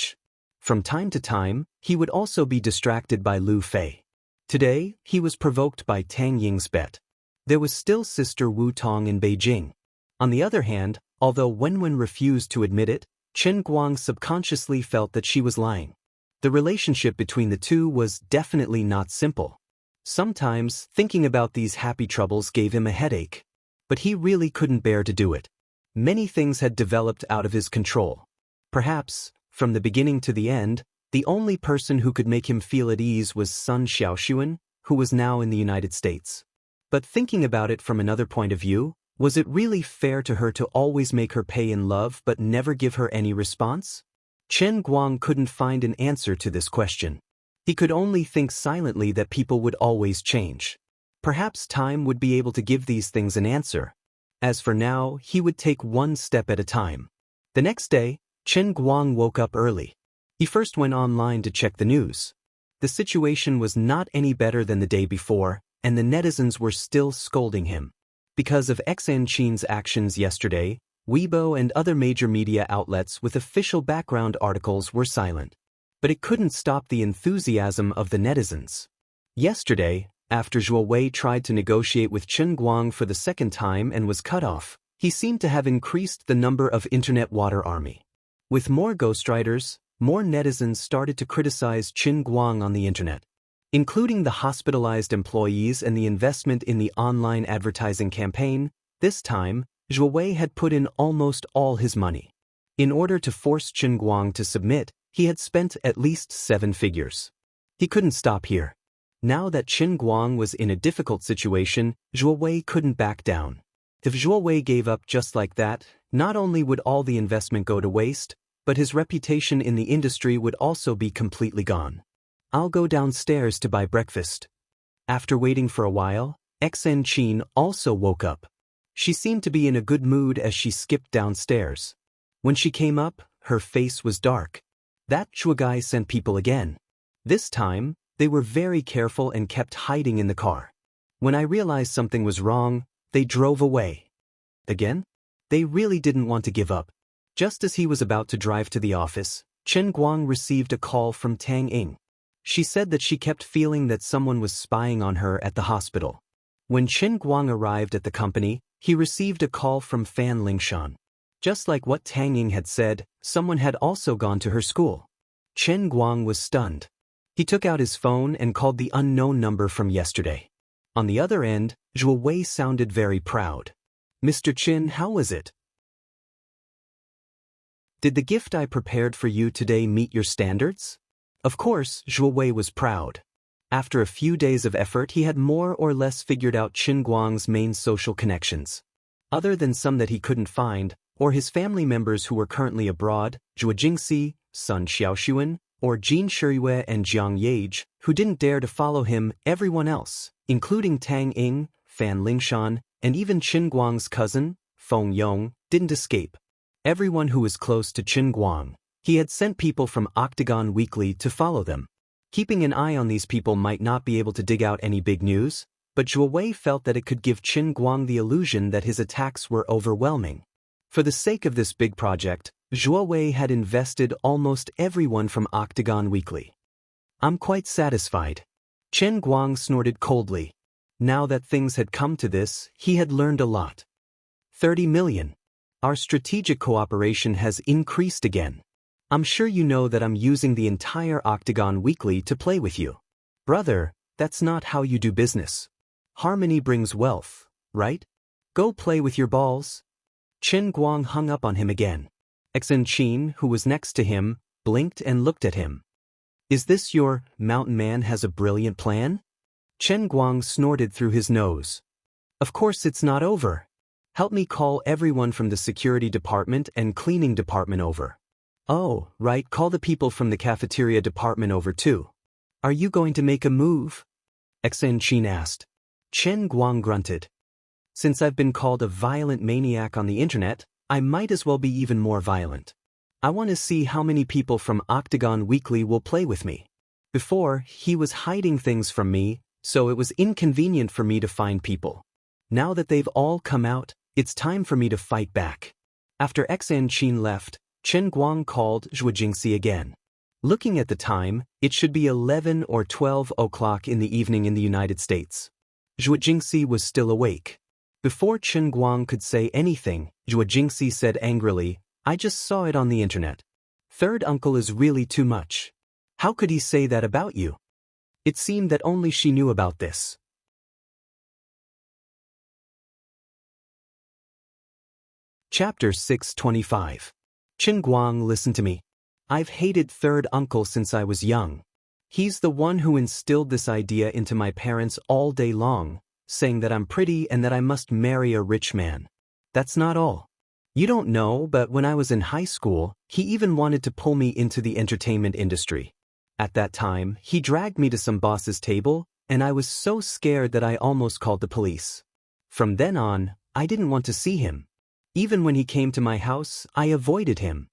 From time to time, he would also be distracted by Lu Fei. Today, he was provoked by Tang Ying's bet. There was still Sister Wu Tong in Beijing. On the other hand, although Wenwen refused to admit it, Chen Guang subconsciously felt that she was lying. The relationship between the two was definitely not simple. Sometimes, thinking about these happy troubles gave him a headache. But he really couldn't bear to do it. Many things had developed out of his control. Perhaps, from the beginning to the end, the only person who could make him feel at ease was Sun Xiaoxuan, who was now in the United States. But thinking about it from another point of view, was it really fair to her to always make her pay in love but never give her any response? Chen Guang couldn't find an answer to this question. He could only think silently that people would always change. Perhaps time would be able to give these things an answer. As for now, he would take one step at a time. The next day, Chen Guang woke up early. He first went online to check the news. The situation was not any better than the day before, and the netizens were still scolding him. Because of Xan Qin's actions yesterday, Weibo and other major media outlets with official background articles were silent. But it couldn't stop the enthusiasm of the netizens. Yesterday, after Zhuo Wei tried to negotiate with Chen Guang for the second time and was cut off, he seemed to have increased the number of internet water army. With more ghostwriters, more netizens started to criticize Chen Guang on the internet, including the hospitalized employees and the investment in the online advertising campaign. This time, Zhuo Wei had put in almost all his money. In order to force Chen Guang to submit, he had spent at least 7 figures. He couldn't stop here. Now that Chen Guang was in a difficult situation, Zhuo Wei couldn't back down. If Zhuo Wei gave up just like that, not only would all the investment go to waste, but his reputation in the industry would also be completely gone. I'll go downstairs to buy breakfast. After waiting for a while, Xan Qin also woke up. She seemed to be in a good mood as she skipped downstairs. When she came up, her face was dark. That Chuagai sent people again. This time, they were very careful and kept hiding in the car. When I realized something was wrong, they drove away. Again? They really didn't want to give up. Just as he was about to drive to the office, Chen Guang received a call from Tang Ying. She said that she kept feeling that someone was spying on her at the hospital. When Chen Guang arrived at the company, he received a call from Fan Lingshan. Just like what Tang Ying had said, someone had also gone to her school. Chen Guang was stunned. He took out his phone and called the unknown number from yesterday. On the other end, Zhuo Wei sounded very proud. Mr. Chen, how was it? Did the gift I prepared for you today meet your standards? Of course, Zhuo Wei was proud. After a few days of effort, he had more or less figured out Qin Guang's main social connections. Other than some that he couldn't find, or his family members who were currently abroad, Zhuo Jingxi, Sun Xiaoxuan, or Jin Shiyue and Jiang Yage, who didn't dare to follow him, everyone else, including Tang Ying, Fan Lingshan, and even Qin Guang's cousin, Feng Yong, didn't escape. Everyone who was close to Qin Guang, he had sent people from Octagon Weekly to follow them. Keeping an eye on these people might not be able to dig out any big news, but Zhuo Wei felt that it could give Qin Guang the illusion that his attacks were overwhelming. For the sake of this big project, Zhuo Wei had invested almost everyone from Octagon Weekly. I'm quite satisfied. Qin Guang snorted coldly. Now that things had come to this, he had learned a lot. 30 million. Our strategic cooperation has increased again. I'm sure you know that I'm using the entire Octagon Weekly to play with you. Brother, that's not how you do business. Harmony brings wealth, right? Go play with your balls. Qin Guang hung up on him again. Xen Qin, who was next to him, blinked and looked at him. Is this your mountain man has a brilliant plan? Qin Guang snorted through his nose. Of course it's not over. Help me call everyone from the security department and cleaning department over. Oh, right, call the people from the cafeteria department over too. Are you going to make a move? Xen Qin asked. Qin Guang grunted. Since I've been called a violent maniac on the internet, I might as well be even more violent. I want to see how many people from Octagon Weekly will play with me. Before, he was hiding things from me, so it was inconvenient for me to find people. Now that they've all come out, it's time for me to fight back. After Xen Qin left, Qin Guang called Zhuo Jingxi again. Looking at the time, it should be 11 or 12 o'clock in the evening in the United States. Zhuo Jingxi was still awake. Before Qin Guang could say anything, Zhuo Jingxi said angrily, I just saw it on the internet. Third uncle is really too much. How could he say that about you? It seemed that only she knew about this. Chapter 625. Qin Guang, listen to me. I've hated third uncle since I was young. He's the one who instilled this idea into my parents all day long, saying that I'm pretty and that I must marry a rich man. That's not all. You don't know, but when I was in high school, he even wanted to pull me into the entertainment industry. At that time, he dragged me to some boss's table, and I was so scared that I almost called the police. From then on, I didn't want to see him. Even when he came to my house, I avoided him.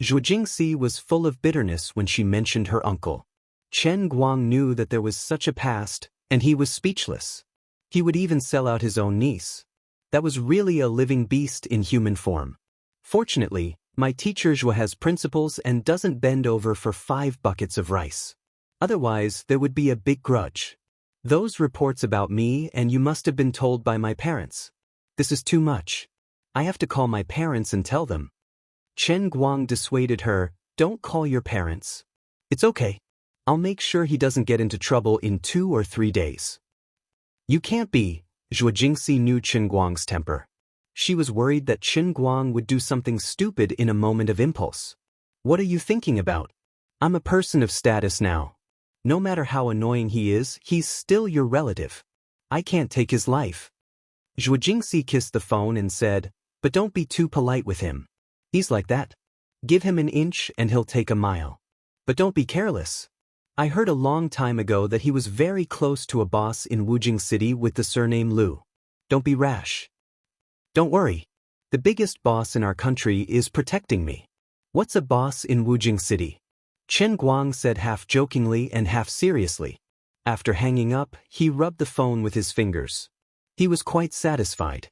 Zhuo Jingxi was full of bitterness when she mentioned her uncle. Qin Guang knew that there was such a past, and he was speechless. He would even sell out his own niece. That was really a living beast in human form. Fortunately, my teacher Zhuo has principles and doesn't bend over for 5 buckets of rice. Otherwise, there would be a big grudge. Those reports about me and you must have been told by my parents. This is too much. I have to call my parents and tell them. Qin Guang dissuaded her, don't call your parents. It's okay. I'll make sure he doesn't get into trouble in 2 or 3 days. You can't be. Zhuo Jingxi knew Qin Guang's temper. She was worried that Qin Guang would do something stupid in a moment of impulse. What are you thinking about? I'm a person of status now. No matter how annoying he is, he's still your relative. I can't take his life. Zhuo Jingxi kissed the phone and said, but don't be too polite with him. He's like that. Give him an inch and he'll take a mile. But don't be careless. I heard a long time ago that he was very close to a boss in Wujing City with the surname Lu. Don't be rash. Don't worry. The biggest boss in our country is protecting me. What's a boss in Wujing City? Qin Guang said half jokingly and half seriously. After hanging up, he rubbed the phone with his fingers. He was quite satisfied.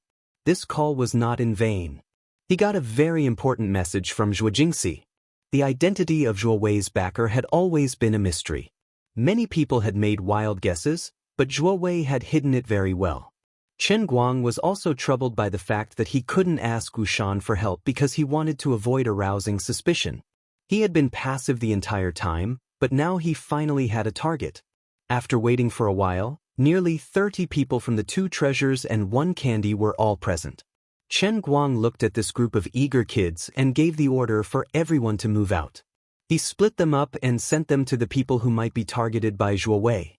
This call was not in vain. He got a very important message from Zhuo Jingxi. The identity of Zhuo Wei's backer had always been a mystery. Many people had made wild guesses, but Zhuo Wei had hidden it very well. Qin Guang was also troubled by the fact that he couldn't ask Wu Shan for help because he wanted to avoid arousing suspicion. He had been passive the entire time, but now he finally had a target. After waiting for a while, nearly 30 people from the 2 treasures and 1 candy were all present. Qin Guang looked at this group of eager kids and gave the order for everyone to move out. He split them up and sent them to the people who might be targeted by Zhuo Wei.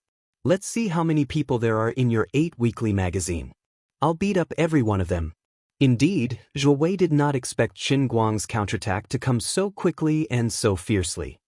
Let's see how many people there are in your 8-weekly magazine. I'll beat up every one of them. Indeed, Zhuo Wei did not expect Qin Guang's counterattack to come so quickly and so fiercely.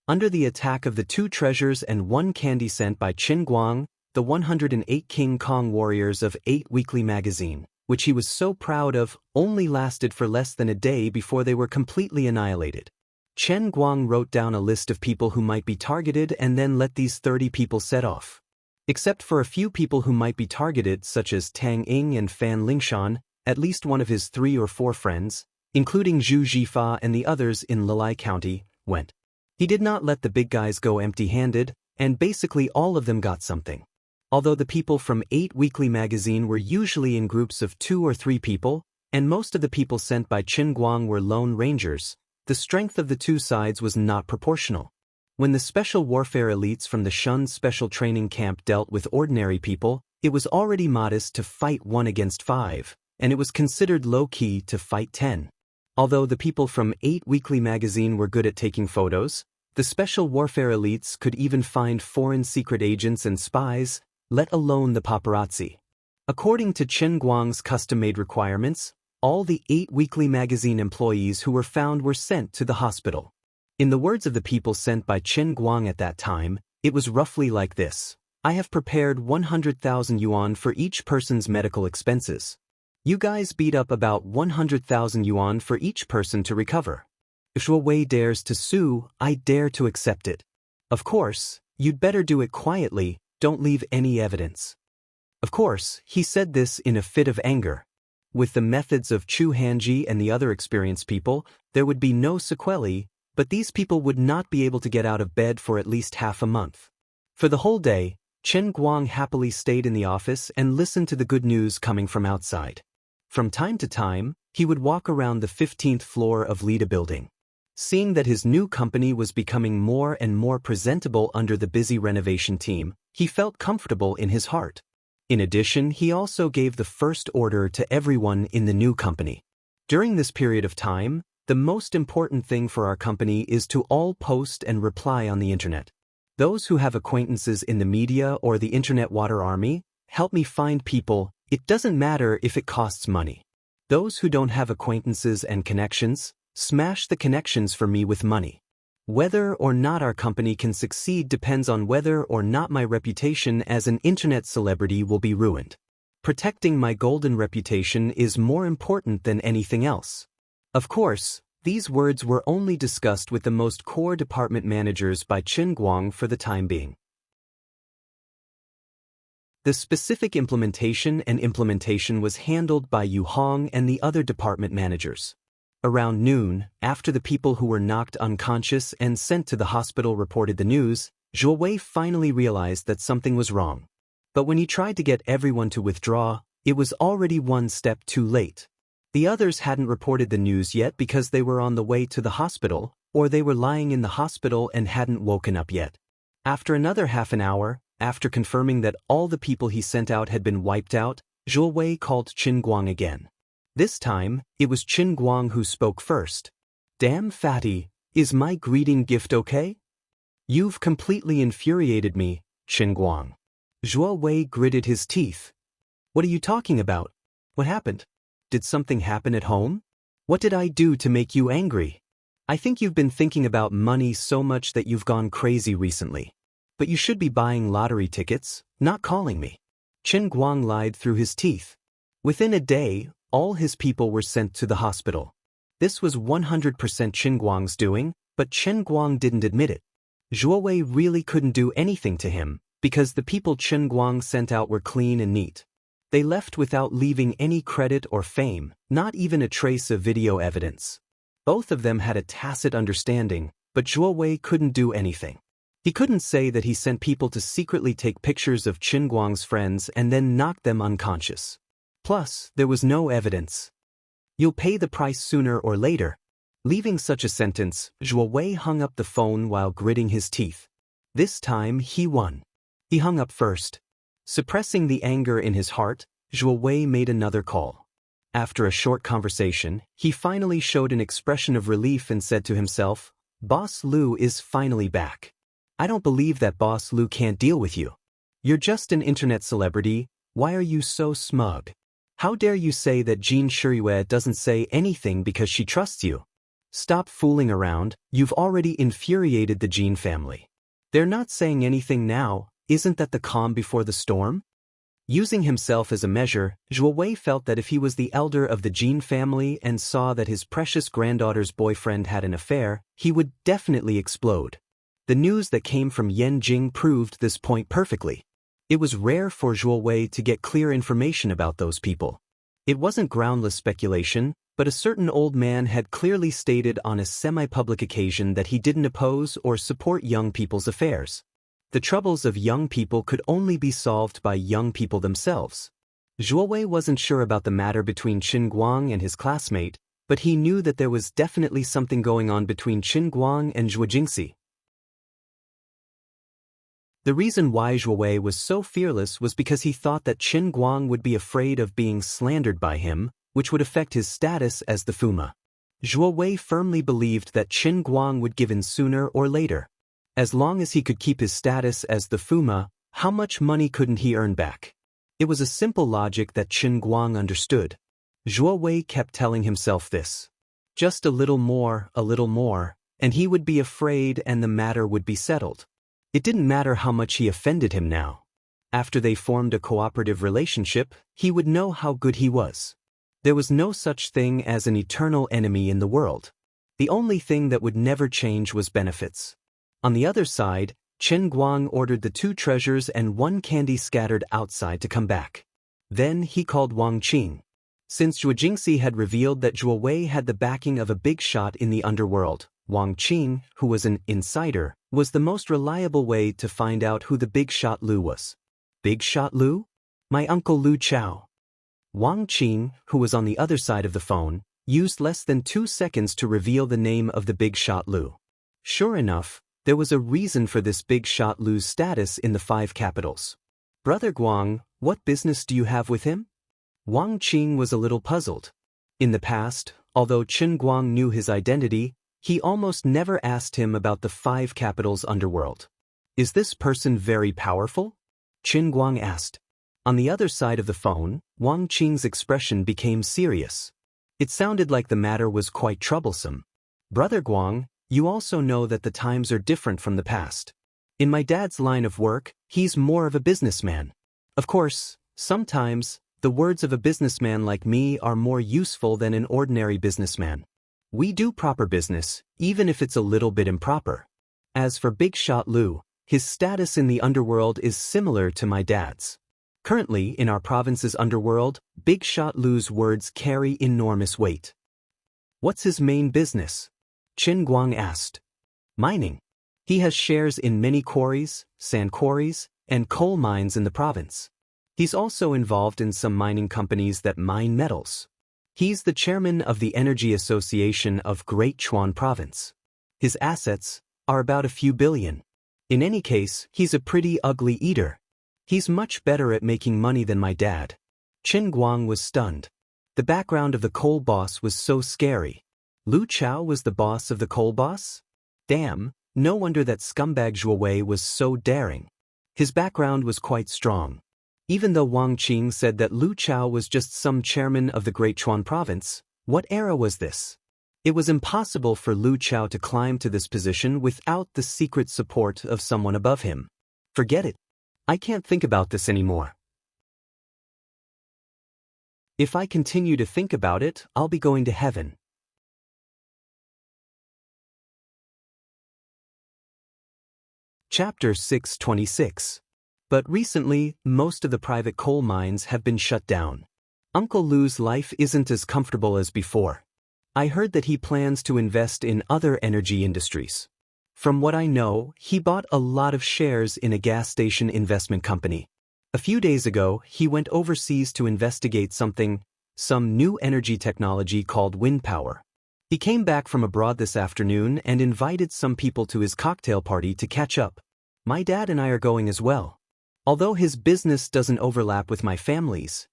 Under the attack of the 2 treasures and 1 candy sent by Qin Guang, the 108 King Kong warriors of 8 Weekly magazine, which he was so proud of, only lasted for less than a day before they were completely annihilated. Qin Guang wrote down a list of people who might be targeted and then let these 30 people set off. Except for a few people who might be targeted, such as Tang Ying and Fan Lingshan, at least one of his 3 or 4 friends, including Zhu Jifa and the others in Lilai County, went. He did not let the big guys go empty-handed, and basically all of them got something. Although the people from 8 Weekly magazine were usually in groups of 2 or 3 people, and most of the people sent by Qin Guang were lone rangers, the strength of the 2 sides was not proportional. When the special warfare elites from the Shun special training camp dealt with ordinary people, it was already modest to fight 1 against 5, and it was considered low-key to fight 10. Although the people from 8 Weekly magazine were good at taking photos, the special warfare elites could even find foreign secret agents and spies, let alone the paparazzi. According to Qin Guang's custom-made requirements, all the 8 Weekly magazine employees who were found were sent to the hospital. In the words of the people sent by Qin Guang at that time, it was roughly like this: I have prepared 100,000 yuan for each person's medical expenses. You guys beat up about 100,000 yuan for each person to recover. If Zhuo Wei dares to sue, I dare to accept it. Of course, you'd better do it quietly, don't leave any evidence. Of course, he said this in a fit of anger. With the methods of Chu Hanji and the other experienced people, there would be no sequelae, but these people would not be able to get out of bed for at least half a month. For the whole day, Qin Guang happily stayed in the office and listened to the good news coming from outside. From time to time, he would walk around the 15th floor of Lida building. Seeing that his new company was becoming more and more presentable under the busy renovation team, he felt comfortable in his heart. In addition, he also gave the first order to everyone in the new company. During this period of time, the most important thing for our company is to all post and reply on the internet. Those who have acquaintances in the media or the internet water army, help me find people, it doesn't matter if it costs money. Those who don't have acquaintances and connections, smash the connections for me with money. Whether or not our company can succeed depends on whether or not my reputation as an internet celebrity will be ruined. Protecting my golden reputation is more important than anything else. Of course, these words were only discussed with the most core department managers by Qin Guang for the time being. The specific implementation was handled by Yu Hong and the other department managers. Around noon, after the people who were knocked unconscious and sent to the hospital reported the news, Zhuo Wei finally realized that something was wrong. But when he tried to get everyone to withdraw, it was already one step too late. The others hadn't reported the news yet because they were on the way to the hospital, or they were lying in the hospital and hadn't woken up yet. After another half an hour, after confirming that all the people he sent out had been wiped out, Zhuo Wei called Qin Guang again. This time, it was Qin Guang who spoke first. Damn fatty, is my greeting gift okay? You've completely infuriated me, Qin Guang. Zhuo Wei gritted his teeth. What are you talking about? What happened? Did something happen at home? What did I do to make you angry? I think you've been thinking about money so much that you've gone crazy recently. But you should be buying lottery tickets, not calling me. Qin Guang lied through his teeth. Within a day, all his people were sent to the hospital. This was 100% Qin Guang's doing, but Qin Guang didn't admit it. Zhuo Wei really couldn't do anything to him, because the people Qin Guang sent out were clean and neat. They left without leaving any credit or fame, not even a trace of video evidence. Both of them had a tacit understanding, but Zhuo Wei couldn't do anything. He couldn't say that he sent people to secretly take pictures of Qin Guang's friends and then knock them unconscious. Plus, there was no evidence. You'll pay the price sooner or later. Leaving such a sentence, Zhuo Wei hung up the phone while gritting his teeth. This time, he won. He hung up first. Suppressing the anger in his heart, Zhuo Wei made another call. After a short conversation, he finally showed an expression of relief and said to himself, Boss Liu is finally back. I don't believe that Boss Lu can't deal with you. You're just an internet celebrity, why are you so smug? How dare you say that Jean Shirue doesn't say anything because she trusts you? Stop fooling around, you've already infuriated the Jean family. They're not saying anything now, isn't that the calm before the storm? Using himself as a measure, Zhuo Wei felt that if he was the elder of the Jean family and saw that his precious granddaughter's boyfriend had an affair, he would definitely explode. The news that came from Yan Jing proved this point perfectly. It was rare for Zhuo Wei to get clear information about those people. It wasn't groundless speculation, but a certain old man had clearly stated on a semi-public occasion that he didn't oppose or support young people's affairs. The troubles of young people could only be solved by young people themselves. Zhuo Wei wasn't sure about the matter between Qin Guang and his classmate, but he knew that there was definitely something going on between Qin Guang and Zhuo Jingxi. The reason why Zhuo Wei was so fearless was because he thought that Qin Guang would be afraid of being slandered by him, which would affect his status as the Fuma. Zhuo Wei firmly believed that Qin Guang would give in sooner or later. As long as he could keep his status as the Fuma, how much money couldn't he earn back? It was a simple logic that Qin Guang understood. Zhuo Wei kept telling himself this. Just a little more, and he would be afraid and the matter would be settled. It didn't matter how much he offended him now. After they formed a cooperative relationship, he would know how good he was. There was no such thing as an eternal enemy in the world. The only thing that would never change was benefits. On the other side, Qin Guang ordered the 2 treasures and 1 candy scattered outside to come back. Then he called Wang Qing. Since Zhuo Jingxi had revealed that Zhuo Wei had the backing of a big shot in the underworld, Wang Qing, who was an insider, was the most reliable way to find out who the big shot Lu was. Big shot Lu? My uncle Lu Chao. Wang Qing, who was on the other side of the phone, used less than 2 seconds to reveal the name of the big shot Lu. Sure enough, there was a reason for this big shot Lu's status in the 5 capitals. Brother Guang, what business do you have with him? Wang Qing was a little puzzled. In the past, although Qin Guang knew his identity, he almost never asked him about the 5 capitals underworld. Is this person very powerful? Qin Guang asked. On the other side of the phone, Wang Qing's expression became serious. It sounded like the matter was quite troublesome. Brother Guang, you also know that the times are different from the past. In my dad's line of work, he's more of a businessman. Of course, sometimes, the words of a businessman like me are more useful than an ordinary businessman. We do proper business, even if it's a little bit improper. As for Big Shot Lu, his status in the underworld is similar to my dad's. Currently, in our province's underworld, Big Shot Lu's words carry enormous weight. What's his main business? Qin Guang asked. Mining. He has shares in many quarries, sand quarries, and coal mines in the province. He's also involved in some mining companies that mine metals. He's the chairman of the Energy Association of Great Chuan Province. His assets are about a few billion. In any case, he's a pretty ugly eater. He's much better at making money than my dad. Qin Guang was stunned. The background of the coal boss was so scary. Lu Chao was the boss of the coal boss? Damn, no wonder that scumbag Zhuo Wei was so daring. His background was quite strong. Even though Wang Qing said that Lu Chao was just some chairman of the Great Chuan Province, what era was this? It was impossible for Lu Chao to climb to this position without the secret support of someone above him. Forget it. I can't think about this anymore. If I continue to think about it, I'll be going to heaven. Chapter 626. But recently, most of the private coal mines have been shut down. Uncle Lu's life isn't as comfortable as before. I heard that he plans to invest in other energy industries. From what I know, he bought a lot of shares in a gas station investment company. A few days ago, he went overseas to investigate some new energy technology called wind power. He came back from abroad this afternoon and invited some people to his cocktail party to catch up. My dad and I are going as well. Although his business doesn't overlap with my family's,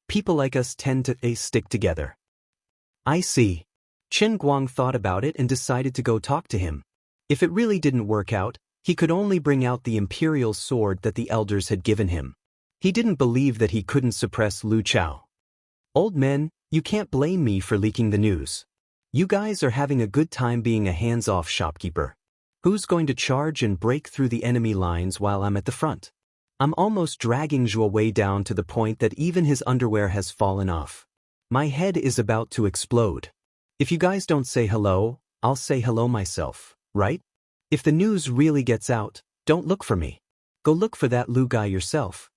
people like us tend to stick together. I see. Qin Guang thought about it and decided to go talk to him. If it really didn't work out, He could only bring out the imperial sword that the elders had given him. He didn't believe that he couldn't suppress Lu Chao. Old men, you can't blame me for leaking the news. You guys are having a good time being a hands-off shopkeeper. Who's going to charge and break through the enemy lines while I'm at the front? I'm almost dragging Zhuo Wei down to the point that even his underwear has fallen off. My head is about to explode. If you guys don't say hello, I'll say hello myself, right? If the news really gets out, don't look for me. Go look for that Lu guy yourself.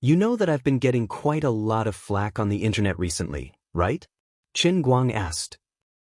You know that I've been getting quite a lot of flack on the internet recently, right? Qin Guang asked.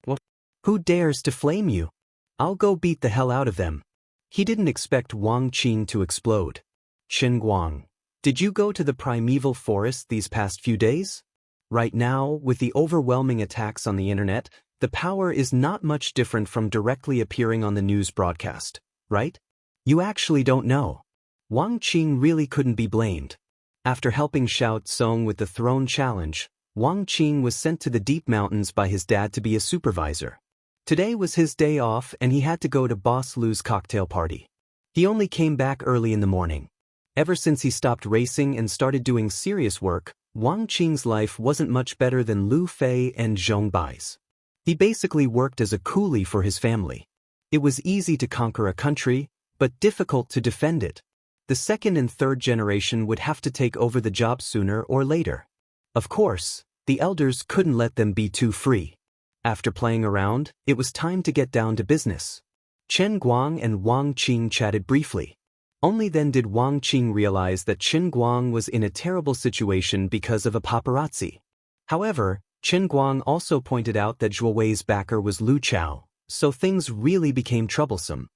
What? Who dares to flame you? I'll go beat the hell out of them. He didn't expect Wang Qing to explode. Qin Guang, did you go to the primeval forest these past few days? Right now, with the overwhelming attacks on the internet, the power is not much different from directly appearing on the news broadcast, right? You actually don't know. Wang Qing really couldn't be blamed. After helping Xiao Tsong with the throne challenge, Wang Qing was sent to the deep mountains by his dad to be a supervisor. Today was his day off and he had to go to Boss Lu's cocktail party. He only came back early in the morning. Ever since he stopped racing and started doing serious work, Wang Qing's life wasn't much better than Lu Fei and Zhong Bai's. He basically worked as a coolie for his family. It was easy to conquer a country, but difficult to defend it. The second and third generation would have to take over the job sooner or later. Of course, the elders couldn't let them be too free. After playing around, it was time to get down to business. Chen Guang and Wang Qing chatted briefly. Only then did Wang Qing realize that Chen Guang was in a terrible situation because of a paparazzi. However, Chen Guang also pointed out that Zhuo Wei's backer was Lu Chao, so things really became troublesome.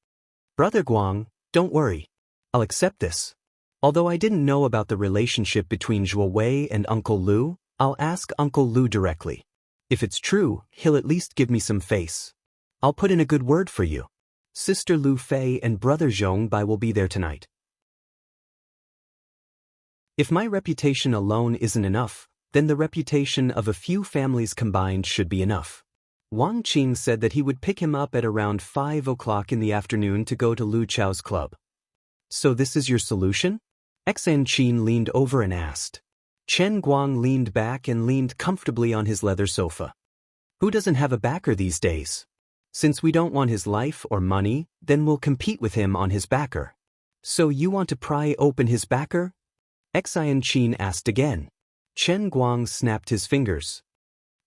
Brother Guang, don't worry. I'll accept this. Although I didn't know about the relationship between Zhuo Wei and Uncle Lu, I'll ask Uncle Lu directly. If it's true, he'll at least give me some face. I'll put in a good word for you. Sister Lu Fei and brother Zhong Bai will be there tonight. If my reputation alone isn't enough, then the reputation of a few families combined should be enough. Wang Qing said that he would pick him up at around 5 o'clock in the afternoon to go to Lu Chao's club. So this is your solution? Xan Qin leaned over and asked. Chen Guang leaned back and leaned comfortably on his leather sofa. Who doesn't have a backer these days? Since we don't want his life or money, then we'll compete with him on his backer. So you want to pry open his backer? Xan Qin asked again. Chen Guang snapped his fingers.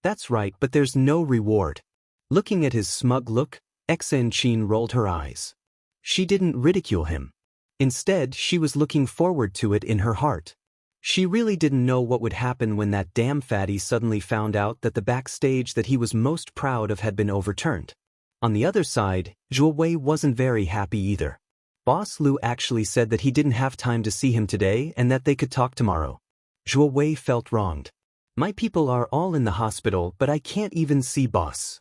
That's right, but there's no reward. Looking at his smug look, Xan Qin rolled her eyes. She didn't ridicule him. Instead, she was looking forward to it in her heart. She really didn't know what would happen when that damn fatty suddenly found out that the backstage that he was most proud of had been overturned. On the other side, Zhuo Wei wasn't very happy either. Boss Lu actually said that he didn't have time to see him today and that they could talk tomorrow. Zhuo Wei felt wronged. My people are all in the hospital, but I can't even see boss.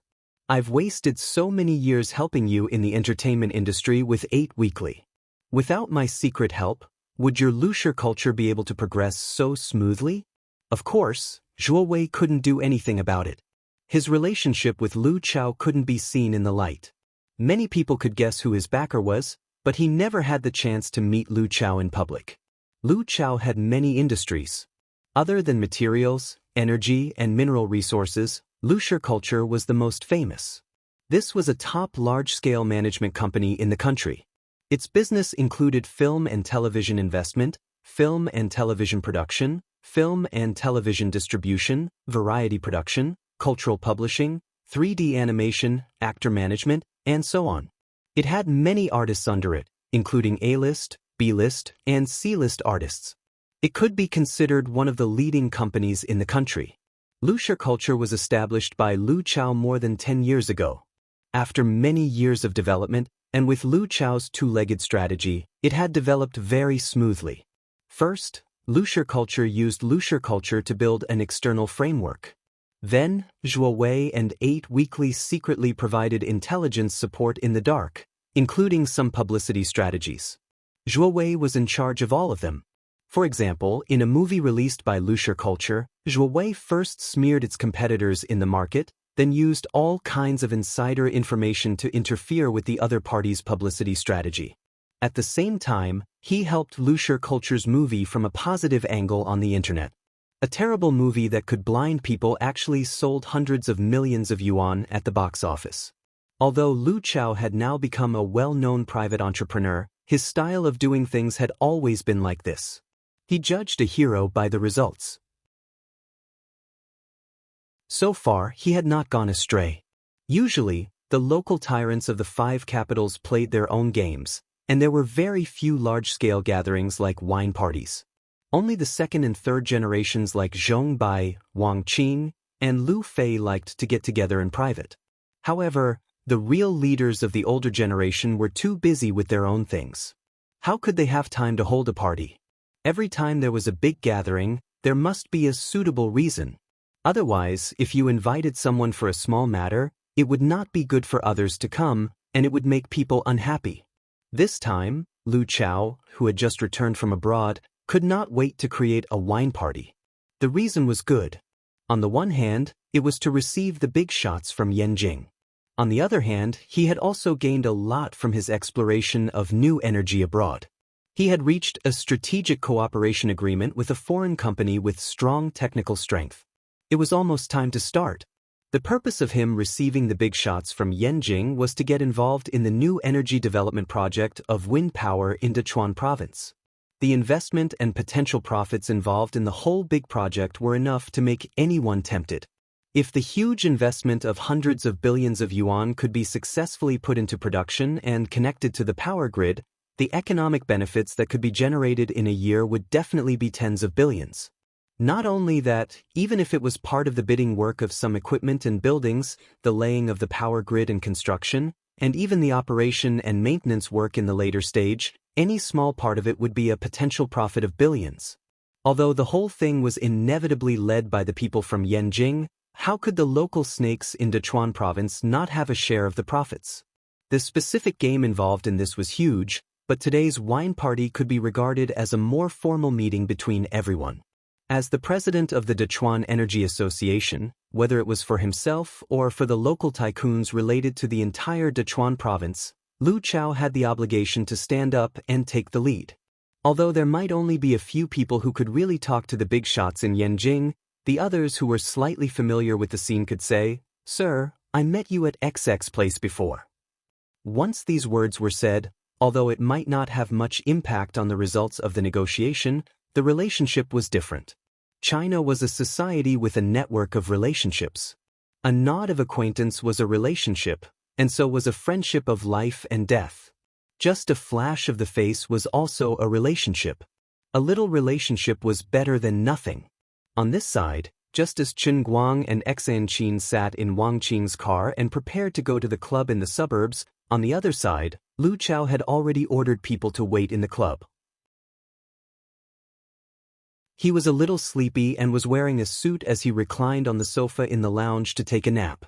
I've wasted so many years helping you in the entertainment industry with 8 weekly. Without my secret help, would your Luxia culture be able to progress so smoothly? Of course, Zhuo Wei couldn't do anything about it. His relationship with Lu Chao couldn't be seen in the light. Many people could guess who his backer was, but he never had the chance to meet Lu Chao in public. Lu Chao had many industries. Other than materials, energy, and mineral resources, Luxia culture was the most famous. This was a top large-scale management company in the country. Its business included film and television investment, film and television production, film and television distribution, variety production, cultural publishing, 3D animation, actor management, and so on. It had many artists under it, including A-list, B-list, and C-list artists. It could be considered one of the leading companies in the country. Luxia culture was established by Lu Chao more than 10 years ago. After many years of development, and with Lu Chao's two-legged strategy, it had developed very smoothly. First, Luxia culture used Luxia culture to build an external framework. Then, Zhuo Wei and 8 weekly secretly provided intelligence support in the dark, including some publicity strategies. Zhuo Wei was in charge of all of them. For example, in a movie released by Luxia culture, Zhuo Wei first smeared its competitors in the market, then used all kinds of insider information to interfere with the other party's publicity strategy. At the same time, he helped Wuxia culture's movie from a positive angle on the internet. A terrible movie that could blind people actually sold hundreds of millions of yuan at the box office. Although Lu Chao had now become a well-known private entrepreneur, his style of doing things had always been like this. He judged a hero by the results. So far, he had not gone astray. Usually, the local tyrants of the 5 capitals played their own games, and there were very few large-scale gatherings like wine parties. Only the second and third generations like Zhong Bai, Wang Qing, and Lu Fei liked to get together in private. However, the real leaders of the older generation were too busy with their own things. How could they have time to hold a party? Every time there was a big gathering, there must be a suitable reason. Otherwise, if you invited someone for a small matter, it would not be good for others to come, and it would make people unhappy. This time, Lu Chao, who had just returned from abroad, could not wait to create a wine party. The reason was good. On the one hand, it was to receive the big shots from Yanjing. On the other hand, he had also gained a lot from his exploration of new energy abroad. He had reached a strategic cooperation agreement with a foreign company with strong technical strength. It was almost time to start. The purpose of him receiving the big shots from Yanjing was to get involved in the new energy development project of wind power in Sichuan province. The investment and potential profits involved in the whole big project were enough to make anyone tempted. If the huge investment of hundreds of billions of yuan could be successfully put into production and connected to the power grid, the economic benefits that could be generated in a year would definitely be tens of billions. Not only that, even if it was part of the bidding work of some equipment and buildings, the laying of the power grid and construction, and even the operation and maintenance work in the later stage, any small part of it would be a potential profit of billions. Although the whole thing was inevitably led by the people from Yanjing, how could the local snakes in Sichuan province not have a share of the profits? The specific game involved in this was huge, but today's wine party could be regarded as a more formal meeting between everyone. As the president of the Sichuan Energy Association, whether it was for himself or for the local tycoons related to the entire Sichuan province, Lu Chao had the obligation to stand up and take the lead. Although there might only be a few people who could really talk to the big shots in Yanjing, the others who were slightly familiar with the scene could say, "Sir, I met you at XX place before." Once these words were said, although it might not have much impact on the results of the negotiation, the relationship was different. China was a society with a network of relationships. A nod of acquaintance was a relationship, and so was a friendship of life and death. Just a flash of the face was also a relationship. A little relationship was better than nothing. On this side, just as Chen Guang and Xan Qin sat in Wang Qing's car and prepared to go to the club in the suburbs, on the other side, Lu Chao had already ordered people to wait in the club. He was a little sleepy and was wearing a suit as he reclined on the sofa in the lounge to take a nap.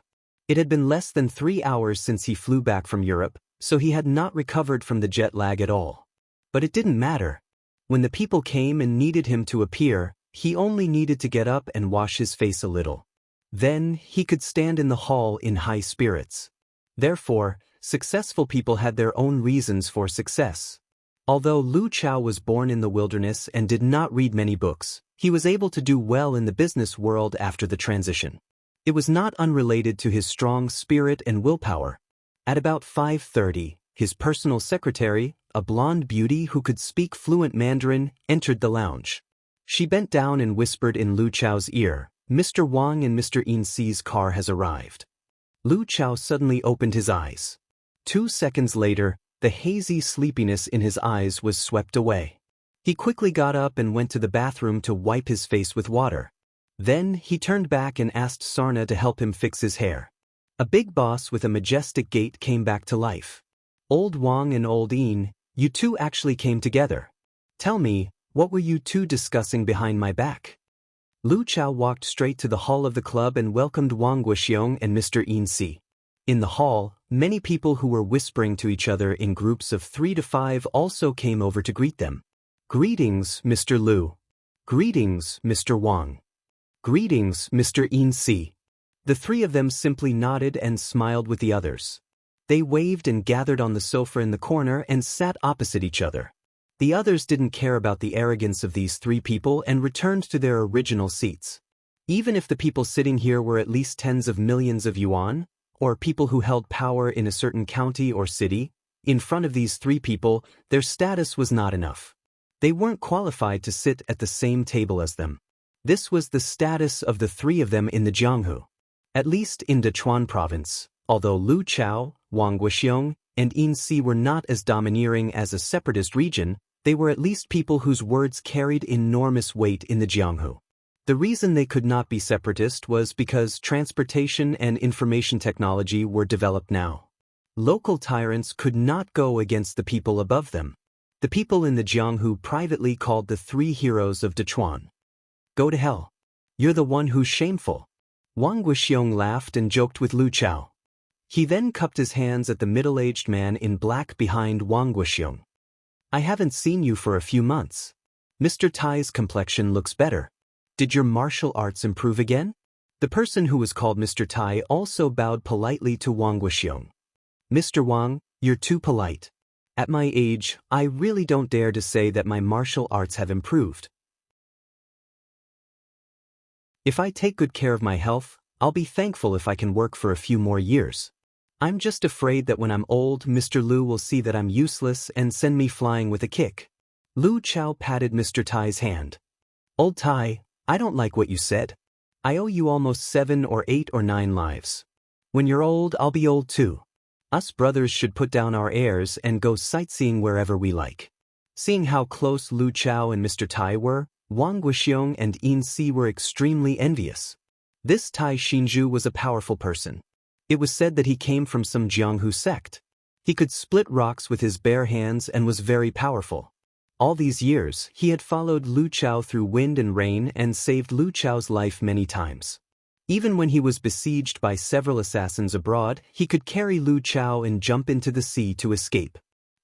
It had been less than 3 hours since he flew back from Europe, so he had not recovered from the jet lag at all. But it didn't matter. When the people came and needed him to appear, he only needed to get up and wash his face a little. Then, he could stand in the hall in high spirits. Therefore, successful people had their own reasons for success. Although Lu Chao was born in the wilderness and did not read many books, he was able to do well in the business world after the transition. It was not unrelated to his strong spirit and willpower. At about 5:30, his personal secretary, a blonde beauty who could speak fluent Mandarin, entered the lounge. She bent down and whispered in Lu Chao's ear, "Mr. Wang and Mr. Xi's car has arrived." Lu Chao suddenly opened his eyes. 2 seconds later, the hazy sleepiness in his eyes was swept away. He quickly got up and went to the bathroom to wipe his face with water. Then, he turned back and asked Sarna to help him fix his hair. A big boss with a majestic gait came back to life. "Old Wang and Old Yin, you two actually came together. Tell me, what were you two discussing behind my back?" Lu Chao walked straight to the hall of the club and welcomed Wang Guxiong and Mr. Yin. In the hall, many people who were whispering to each other in groups of 3 to 5 also came over to greet them. "Greetings, Mr. Lu. Greetings, Mr. Wang. Greetings, Mr. Yin. The 3 of them simply nodded and smiled with the others. They waved and gathered on the sofa in the corner and sat opposite each other. The others didn't care about the arrogance of these three people and returned to their original seats. Even if the people sitting here were at least tens of millions of yuan, or people who held power in a certain county or city, in front of these three people, their status was not enough. They weren't qualified to sit at the same table as them. This was the status of the three of them in the Jianghu. At least in Dechuan province, although Lu Chao, Wang Guxiong, and Yin Si were not as domineering as a separatist region, they were at least people whose words carried enormous weight in the Jianghu. The reason they could not be separatist was because transportation and information technology were developed now. Local tyrants could not go against the people above them. The people in the Jianghu privately called the three heroes of Dechuan. Go to hell. You're the one who's shameful. Wang Guxiong laughed and joked with Lu Chao. He then cupped his hands at the middle-aged man in black behind Wang Guxiong. I haven't seen you for a few months. Mr. Tai's complexion looks better. Did your martial arts improve again? The person who was called Mr. Tai also bowed politely to Wang Guxiong. Mr. Wang, you're too polite. At my age, I really don't dare to say that my martial arts have improved. If I take good care of my health, I'll be thankful if I can work for a few more years. I'm just afraid that when I'm old, Mr. Lu will see that I'm useless and send me flying with a kick. Lu Chao patted Mr. Tai's hand. Old Tai, I don't like what you said. I owe you almost 7 or 8 or 9 lives. When you're old, I'll be old too. Us brothers should put down our airs and go sightseeing wherever we like. Seeing how close Lu Chao and Mr. Tai were, Wang Guxiong and Yin Si were extremely envious. This Tai Xinzhu was a powerful person. It was said that he came from some Jianghu sect. He could split rocks with his bare hands and was very powerful. All these years, he had followed Lu Chao through wind and rain and saved Lu Chao's life many times. Even when he was besieged by several assassins abroad, he could carry Lu Chao and jump into the sea to escape.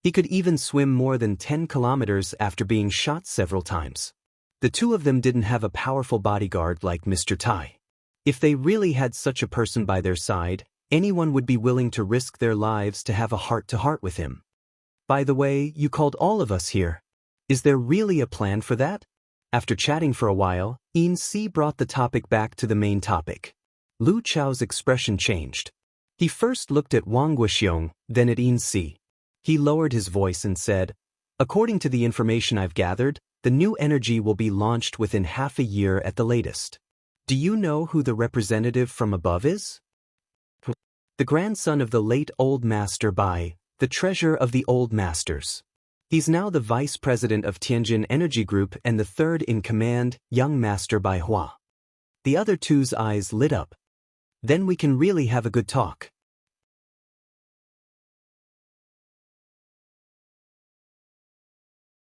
He could even swim more than 10 kilometers after being shot several times. The two of them didn't have a powerful bodyguard like Mr. Tai. If they really had such a person by their side, anyone would be willing to risk their lives to have a heart-to-heart with him. By the way, you called all of us here. Is there really a plan for that? After chatting for a while, Yin Si brought the topic back to the main topic. Lu Chao's expression changed. He first looked at Wang Guxiong, then at Yin Si. He lowered his voice and said, according to the information I've gathered, the new energy will be launched within half a year at the latest. Do you know who the representative from above is? The grandson of the late Old Master Bai, the treasurer of the Old Masters. He's now the vice president of Tianjin Energy Group and the third in command, young Master Bai Hua. The other two's eyes lit up. Then we can really have a good talk.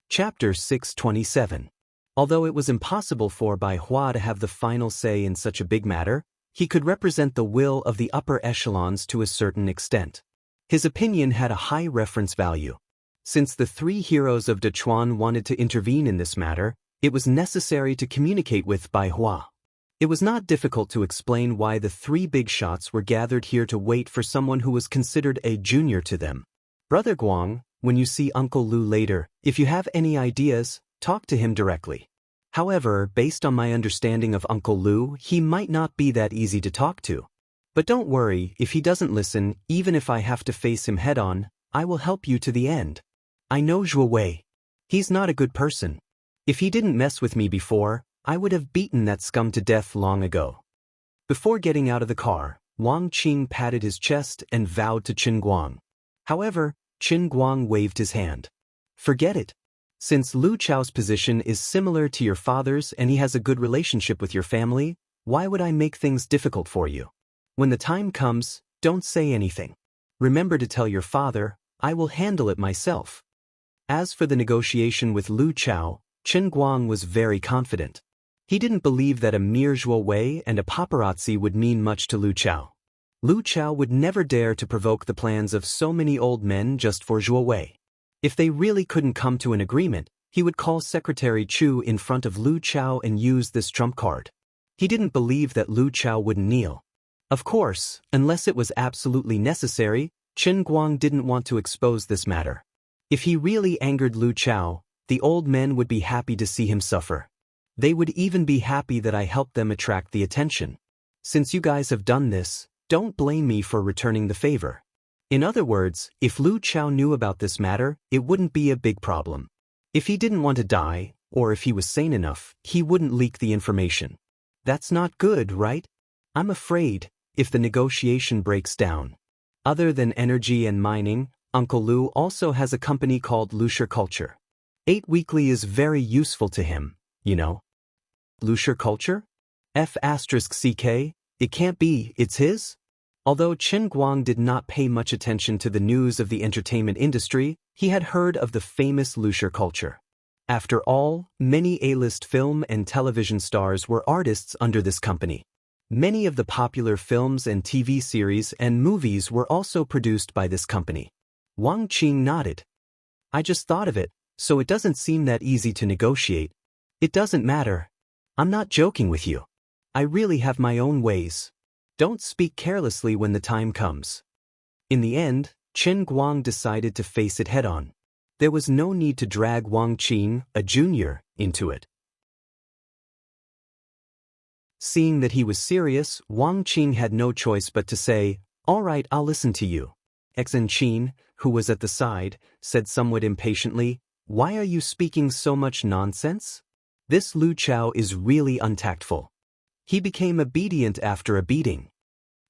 Chapter 627. Although it was impossible for Bai Hua to have the final say in such a big matter, he could represent the will of the upper echelons to a certain extent. His opinion had a high reference value. Since the three heroes of Dechuan wanted to intervene in this matter, it was necessary to communicate with Bai Hua. It was not difficult to explain why the three big shots were gathered here to wait for someone who was considered a junior to them. Brother Guang, when you see Uncle Lu later, if you have any ideas, talk to him directly. However, based on my understanding of Uncle Lu, he might not be that easy to talk to. But don't worry, if he doesn't listen, even if I have to face him head-on, I will help you to the end. I know Zhuo Wei. He's not a good person. If he didn't mess with me before, I would have beaten that scum to death long ago. Before getting out of the car, Wang Qing patted his chest and vowed to Qin Guang. However, Qin Guang waved his hand. Forget it. Since Lu Chao's position is similar to your father's and he has a good relationship with your family, why would I make things difficult for you? When the time comes, don't say anything. Remember to tell your father, I will handle it myself. As for the negotiation with Lu Chao, Qin Guang was very confident. He didn't believe that a mere Zhuo Wei and a paparazzi would mean much to Lu Chao. Lu Chao would never dare to provoke the plans of so many old men just for Zhuo Wei. If they really couldn't come to an agreement, he would call Secretary Chu in front of Lu Chao and use this trump card. He didn't believe that Lu Chao wouldn't kneel. Of course, unless it was absolutely necessary, Chen Guang didn't want to expose this matter. If he really angered Lu Chao, the old men would be happy to see him suffer. They would even be happy that I helped them attract the attention. Since you guys have done this, don't blame me for returning the favor. In other words, if Lu Chao knew about this matter, it wouldn't be a big problem. If he didn't want to die, or if he was sane enough, he wouldn't leak the information. That's not good, right? I'm afraid, if the negotiation breaks down. Other than energy and mining, Uncle Lu also has a company called Lucier Culture. 8 Weekly is very useful to him, you know. Lucier Culture? F***CK? It can't be, it's his? Although Chen Guang did not pay much attention to the news of the entertainment industry, he had heard of the famous Lucier Culture. After all, many A-list film and television stars were artists under this company. Many of the popular films and TV series and movies were also produced by this company. Wang Qing nodded. I just thought of it, so it doesn't seem that easy to negotiate. It doesn't matter. I'm not joking with you. I really have my own ways. Don't speak carelessly when the time comes. In the end, Chen Guang decided to face it head-on. There was no need to drag Wang Qing, a junior, into it. Seeing that he was serious, Wang Qing had no choice but to say, "All right, I'll listen to you." Xen Qin, who was at the side, said somewhat impatiently, "Why are you speaking so much nonsense? This Lu Chao is really untactful." He became obedient after a beating.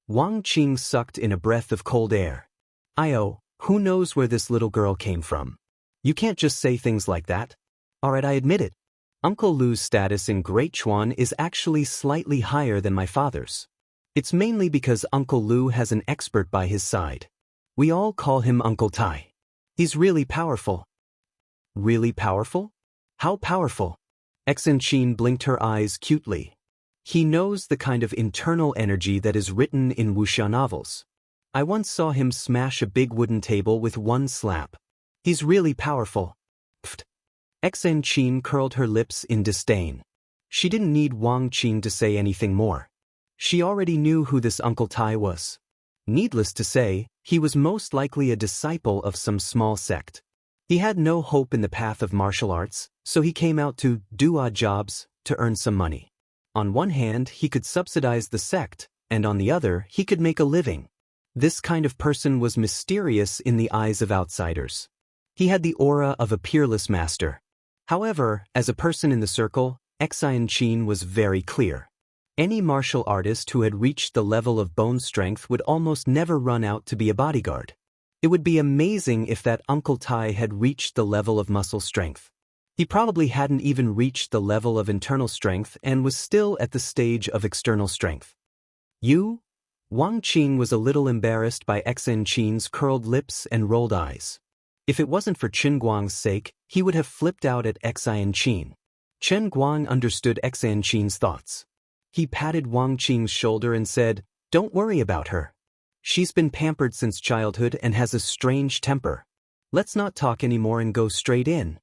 Wang Qing sucked in a breath of cold air. Who knows where this little girl came from? You can't just say things like that. Alright, I admit it. Uncle Lu's status in Great Chuan is actually slightly higher than my father's. It's mainly because Uncle Lu has an expert by his side. We all call him Uncle Tai. He's really powerful. Really powerful? How powerful? Xen Qin blinked her eyes cutely. He knows the kind of internal energy that is written in wuxia novels. I once saw him smash a big wooden table with one slap. He's really powerful. Pfft. Xen Qin curled her lips in disdain. She didn't need Wang Qing to say anything more. She already knew who this Uncle Tai was. Needless to say, he was most likely a disciple of some small sect. He had no hope in the path of martial arts, so he came out to do odd jobs to earn some money. On one hand, he could subsidize the sect, and on the other, he could make a living. This kind of person was mysterious in the eyes of outsiders. He had the aura of a peerless master. However, as a person in the circle, Xen Qin was very clear. Any martial artist who had reached the level of bone strength would almost never run out to be a bodyguard. It would be amazing if that Uncle Tai had reached the level of muscle strength. He probably hadn't even reached the level of internal strength and was still at the stage of external strength. You? Wang Qing was a little embarrassed by Xen Qin's curled lips and rolled eyes. If it wasn't for Chen Guang's sake, he would have flipped out at Xen Qin. Chen Guang understood Xen Qin's thoughts. He patted Wang Qing's shoulder and said, "Don't worry about her. She's been pampered since childhood and has a strange temper. Let's not talk anymore and go straight in."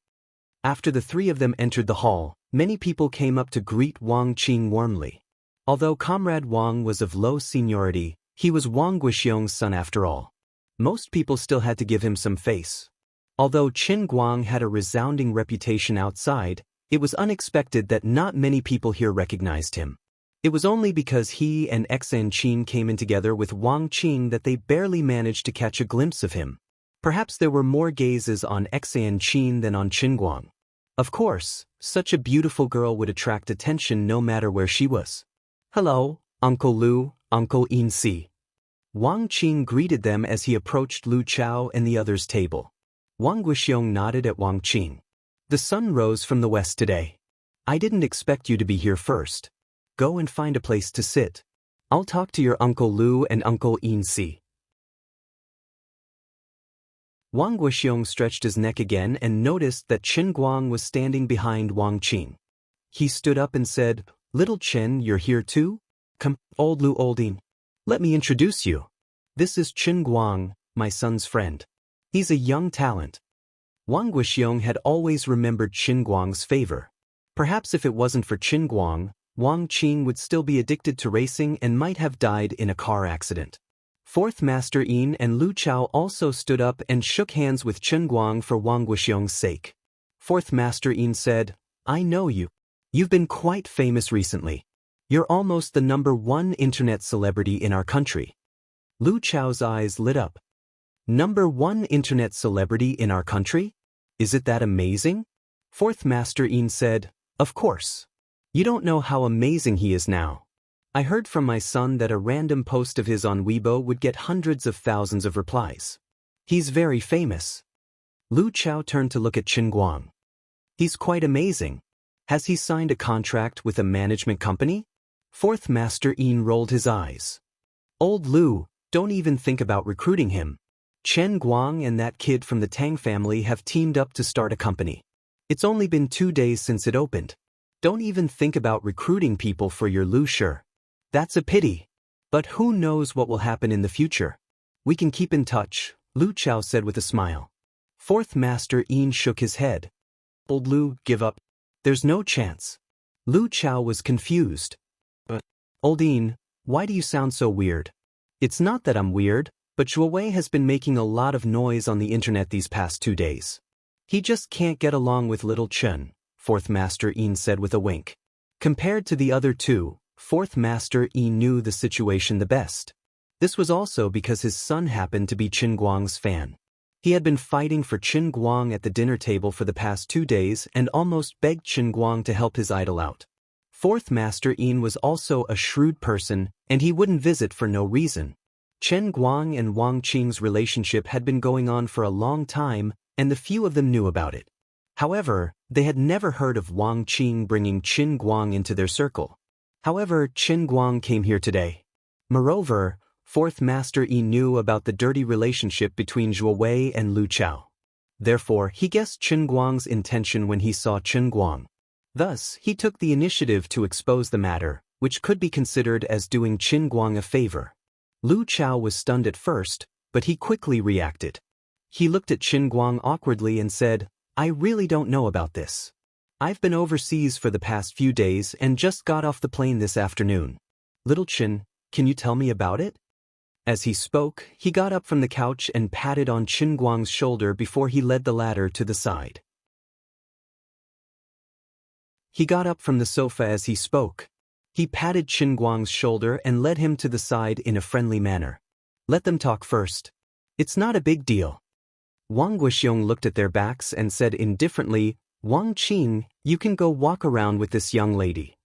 After the three of them entered the hall, many people came up to greet Wang Qing warmly. Although Comrade Wang was of low seniority, he was Wang Guxiong's son after all. Most people still had to give him some face. Although Chen Guang had a resounding reputation outside, it was unexpected that not many people here recognized him. It was only because he and Xen Qin came in together with Wang Qing that they barely managed to catch a glimpse of him. Perhaps there were more gazes on Xen Qin than on Chen Guang. Of course, such a beautiful girl would attract attention no matter where she was. "Hello, Uncle Lu, Uncle Xianxia." Wang Qing greeted them as he approached Lu Chao and the others' table. Wang Guxiong nodded at Wang Qing. "The sun rose from the west today. I didn't expect you to be here first. Go and find a place to sit. I'll talk to your Uncle Lu and Uncle Xianxia." Wang Guxiong stretched his neck again and noticed that Chen Guang was standing behind Wang Qing. He stood up and said, "Little Chen, you're here too? Come, old Lu Olding. Let me introduce you. This is Chen Guang, my son's friend. He's a young talent." Wang Guxiong had always remembered Chen Guang's favor. Perhaps if it wasn't for Chen Guang, Wang Qing would still be addicted to racing and might have died in a car accident. Fourth Master Yin and Lu Chao also stood up and shook hands with Chen Guang for Wang Wuxiang's sake. Fourth Master Yin said, I know you. You've been quite famous recently. You're almost the #1 internet celebrity in our country. Lu Chao's eyes lit up. #1 internet celebrity in our country? Is it that amazing? Fourth Master Yin said, Of course. You don't know how amazing he is now. I heard from my son that a random post of his on Weibo would get hundreds of thousands of replies. He's very famous. Lu Chao turned to look at Chen Guang. He's quite amazing. Has he signed a contract with a management company? Fourth Master Yin rolled his eyes. Old Lu, don't even think about recruiting him. Chen Guang and that kid from the Tang family have teamed up to start a company. It's only been 2 days since it opened. Don't even think about recruiting people for your Lu Shi. That's a pity. But who knows what will happen in the future? We can keep in touch, Lu Chao said with a smile. Fourth Master Yin shook his head. Old Lu, give up. There's no chance. Lu Chao was confused. But, Old Yin, why do you sound so weird? It's not that I'm weird, but Zhuowei has been making a lot of noise on the internet these past 2 days. He just can't get along with little Chen, Fourth Master Yin said with a wink. Compared to the other two, Fourth Master Yin knew the situation the best. This was also because his son happened to be Chen Guang's fan. He had been fighting for Chen Guang at the dinner table for the past 2 days and almost begged Chen Guang to help his idol out. Fourth Master Yin was also a shrewd person, and he wouldn't visit for no reason. Chen Guang and Wang Qing's relationship had been going on for a long time, and the few of them knew about it. However, they had never heard of Wang Qing bringing Chen Guang into their circle. However, Chen Guang came here today. Moreover, Fourth Master Yi knew about the dirty relationship between Zhuowei and Lu Chao. Therefore, he guessed Chen Guang's intention when he saw Chen Guang. Thus, he took the initiative to expose the matter, which could be considered as doing Chen Guang a favor. Lu Chao was stunned at first, but he quickly reacted. He looked at Chen Guang awkwardly and said, I really don't know about this. I've been overseas for the past few days and just got off the plane this afternoon. Little Chen, can you tell me about it? As he spoke, he got up from the couch and patted on Chen Guang's shoulder before he led the latter to the side. He got up from the sofa as he spoke. He patted Chen Guang's shoulder and led him to the side in a friendly manner. Let them talk first. It's not a big deal. Wang Guxiong looked at their backs and said indifferently, Wang Qing, you can go walk around with this young lady.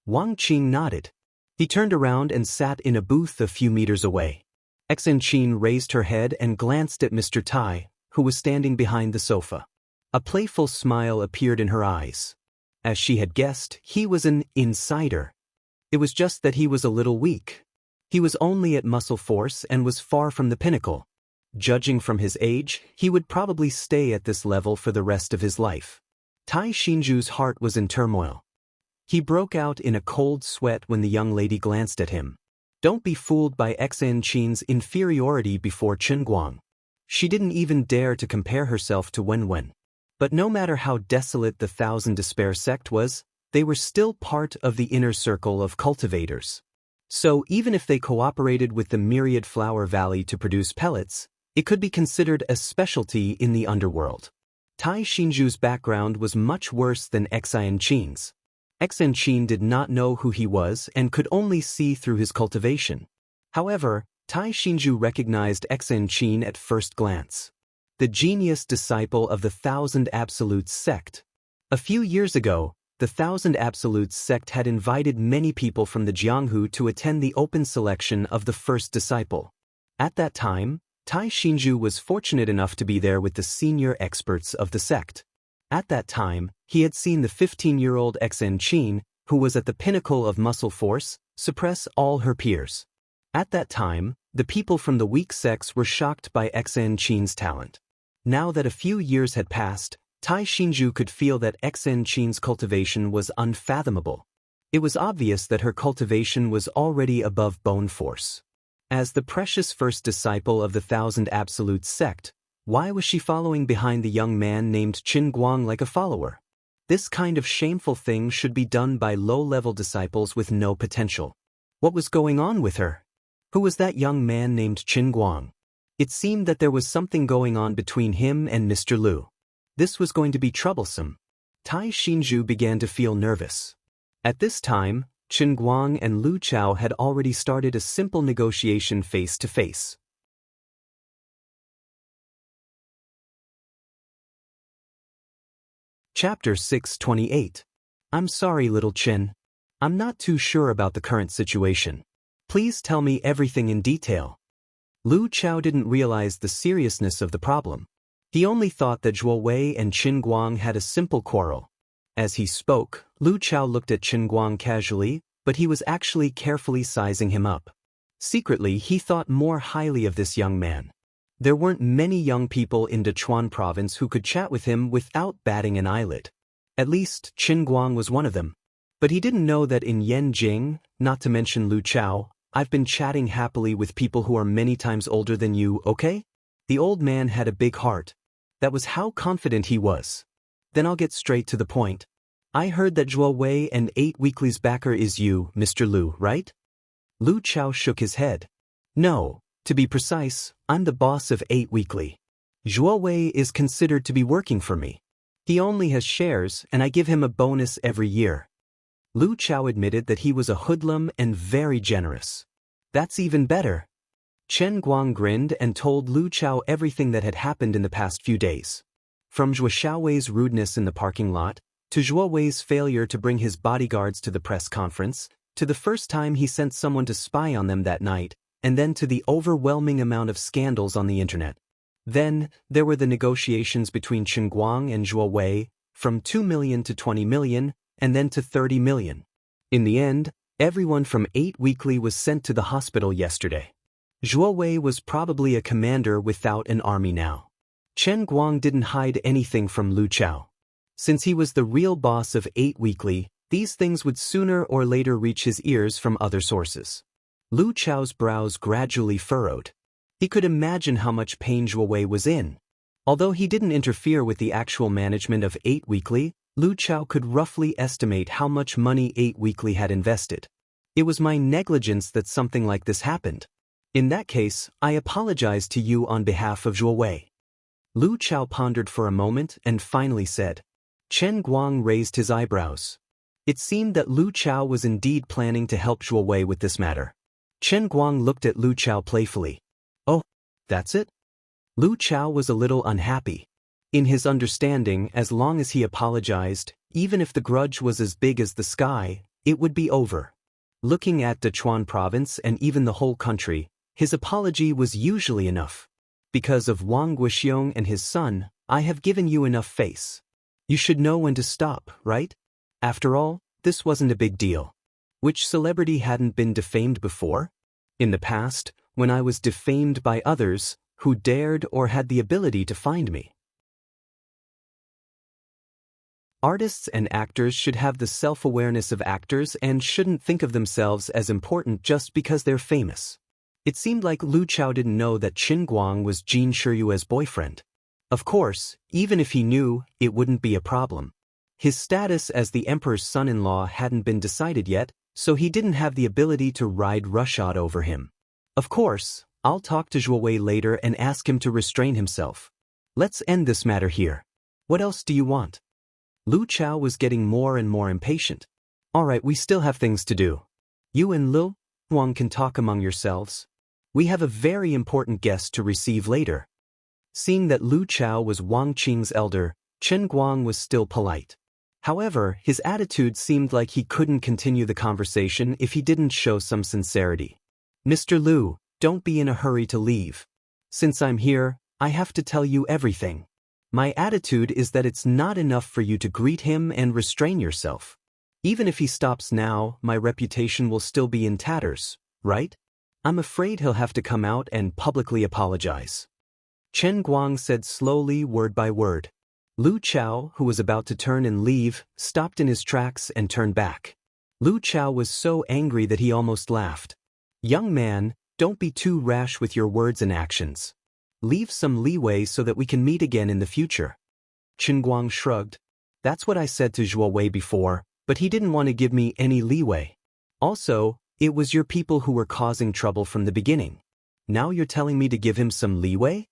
Wang Qing nodded. He turned around and sat in a booth a few meters away. Xen Qin raised her head and glanced at Mr. Tai, who was standing behind the sofa. A playful smile appeared in her eyes. As she had guessed, he was an insider. It was just that he was a little weak. He was only at muscle force and was far from the pinnacle. Judging from his age, he would probably stay at this level for the rest of his life. Tai Xinju's heart was in turmoil. He broke out in a cold sweat when the young lady glanced at him. Don't be fooled by Xen Qin's inferiority before Chen Guang. She didn't even dare to compare herself to Wen. But no matter how desolate the Thousand Despair sect was, they were still part of the inner circle of cultivators. So even if they cooperated with the Myriad Flower Valley to produce pellets, it could be considered a specialty in the underworld. Tai Xinju's background was much worse than Xen Qin's. Xen Qin did not know who he was and could only see through his cultivation. However, Tai Xinju recognized Xen Qin at first glance. The genius disciple of the Thousand Absolutes sect. A few years ago, the Thousand Absolutes sect had invited many people from the Jianghu to attend the open selection of the first disciple. At that time, Tai Xinju was fortunate enough to be there with the senior experts of the sect. At that time, he had seen the 15-year-old Xen Qin, who was at the pinnacle of muscle force, suppress all her peers. At that time, the people from the weak sects were shocked by Xen Qin's talent. Now that a few years had passed, Tai Xinju could feel that Xen Qin's cultivation was unfathomable. It was obvious that her cultivation was already above bone force. As the precious first disciple of the Thousand Absolutes sect, why was she following behind the young man named Chen Guang like a follower? This kind of shameful thing should be done by low-level disciples with no potential. What was going on with her? Who was that young man named Qin Guang? It seemed that there was something going on between him and Mr. Lu. This was going to be troublesome. Tai Xinzhu began to feel nervous. At this time, Qin Guang and Lu Chao had already started a simple negotiation face-to-face. Chapter 628. I'm sorry, little Qin. I'm not too sure about the current situation. Please tell me everything in detail. Lu Chao didn't realize the seriousness of the problem. He only thought that Zhuo Wei and Qin Guang had a simple quarrel. As he spoke, Lu Chao looked at Qin Guang casually, but he was actually carefully sizing him up. Secretly, he thought more highly of this young man. There weren't many young people in Dechuan province who could chat with him without batting an eyelid. At least, Qin Guang was one of them. But he didn't know that in Yanjing, not to mention Lu Chao, I've been chatting happily with people who are many times older than you, okay? The old man had a big heart. That was how confident he was. Then I'll get straight to the point. I heard that Zhuo Wei and 8 Weekly's backer is you, Mr. Lu, right? Lu Chao shook his head. No, to be precise, I'm the boss of 8 Weekly. Zhuo Wei is considered to be working for me. He only has shares and I give him a bonus every year. Lu Chao admitted that he was a hoodlum and very generous. That's even better. Chen Guang grinned and told Lu Chao everything that had happened in the past few days. From Zhuo Xiaowei's rudeness in the parking lot, to Zhuo Wei's failure to bring his bodyguards to the press conference, to the first time he sent someone to spy on them that night, and then to the overwhelming amount of scandals on the internet. Then, there were the negotiations between Qin Guang and Zhuo Wei, from 2 million to 20 million, and then to 30 million. In the end, everyone from 8 Weekly was sent to the hospital yesterday. Zhuo Wei was probably a commander without an army now. Chen Guang didn't hide anything from Lu Chao. Since he was the real boss of 8 Weekly, these things would sooner or later reach his ears from other sources. Lu Chao's brows gradually furrowed. He could imagine how much pain Zhuo Wei was in. Although he didn't interfere with the actual management of 8 Weekly, Lu Chao could roughly estimate how much money 8 Weekly had invested. It was my negligence that something like this happened. In that case, I apologize to you on behalf of Zhuo Wei. Lu Chao pondered for a moment and finally said. Chen Guang raised his eyebrows. It seemed that Lu Chao was indeed planning to help Zhuo Wei with this matter. Chen Guang looked at Lu Chao playfully. Oh, that's it? Lu Chao was a little unhappy. In his understanding, as long as he apologized, even if the grudge was as big as the sky, it would be over. Looking at Dechuan province and even the whole country, his apology was usually enough. Because of Wang Guixiong and his son, I have given you enough face. You should know when to stop, right? After all, this wasn't a big deal. Which celebrity hadn't been defamed before? In the past, when I was defamed by others, who dared or had the ability to find me. Artists and actors should have the self-awareness of actors and shouldn't think of themselves as important just because they're famous. It seemed like Lu Chao didn't know that Qin Guang was Jin Shiyue's boyfriend. Of course, even if he knew, it wouldn't be a problem. His status as the emperor's son-in-law hadn't been decided yet, so he didn't have the ability to ride roughshod over him. Of course, I'll talk to Zhuo Wei later and ask him to restrain himself. Let's end this matter here. What else do you want? Lu Chao was getting more and more impatient. All right, we still have things to do. You and Lu Guang can talk among yourselves. We have a very important guest to receive later. Seeing that Lu Chao was Wang Qing's elder, Chen Guang was still polite. However, his attitude seemed like he couldn't continue the conversation if he didn't show some sincerity. Mr. Lu, don't be in a hurry to leave. Since I'm here, I have to tell you everything. My attitude is that it's not enough for you to greet him and restrain yourself. Even if he stops now, my reputation will still be in tatters, right? I'm afraid he'll have to come out and publicly apologize. Chen Guang said slowly, word by word. Lu Chao, who was about to turn and leave, stopped in his tracks and turned back. Lu Chao was so angry that he almost laughed. Young man, don't be too rash with your words and actions. Leave some leeway so that we can meet again in the future. Chen Guang shrugged. That's what I said to Zhuo Wei before, but he didn't want to give me any leeway. Also, It was your people who were causing trouble from the beginning. Now you're telling me to give him some leeway?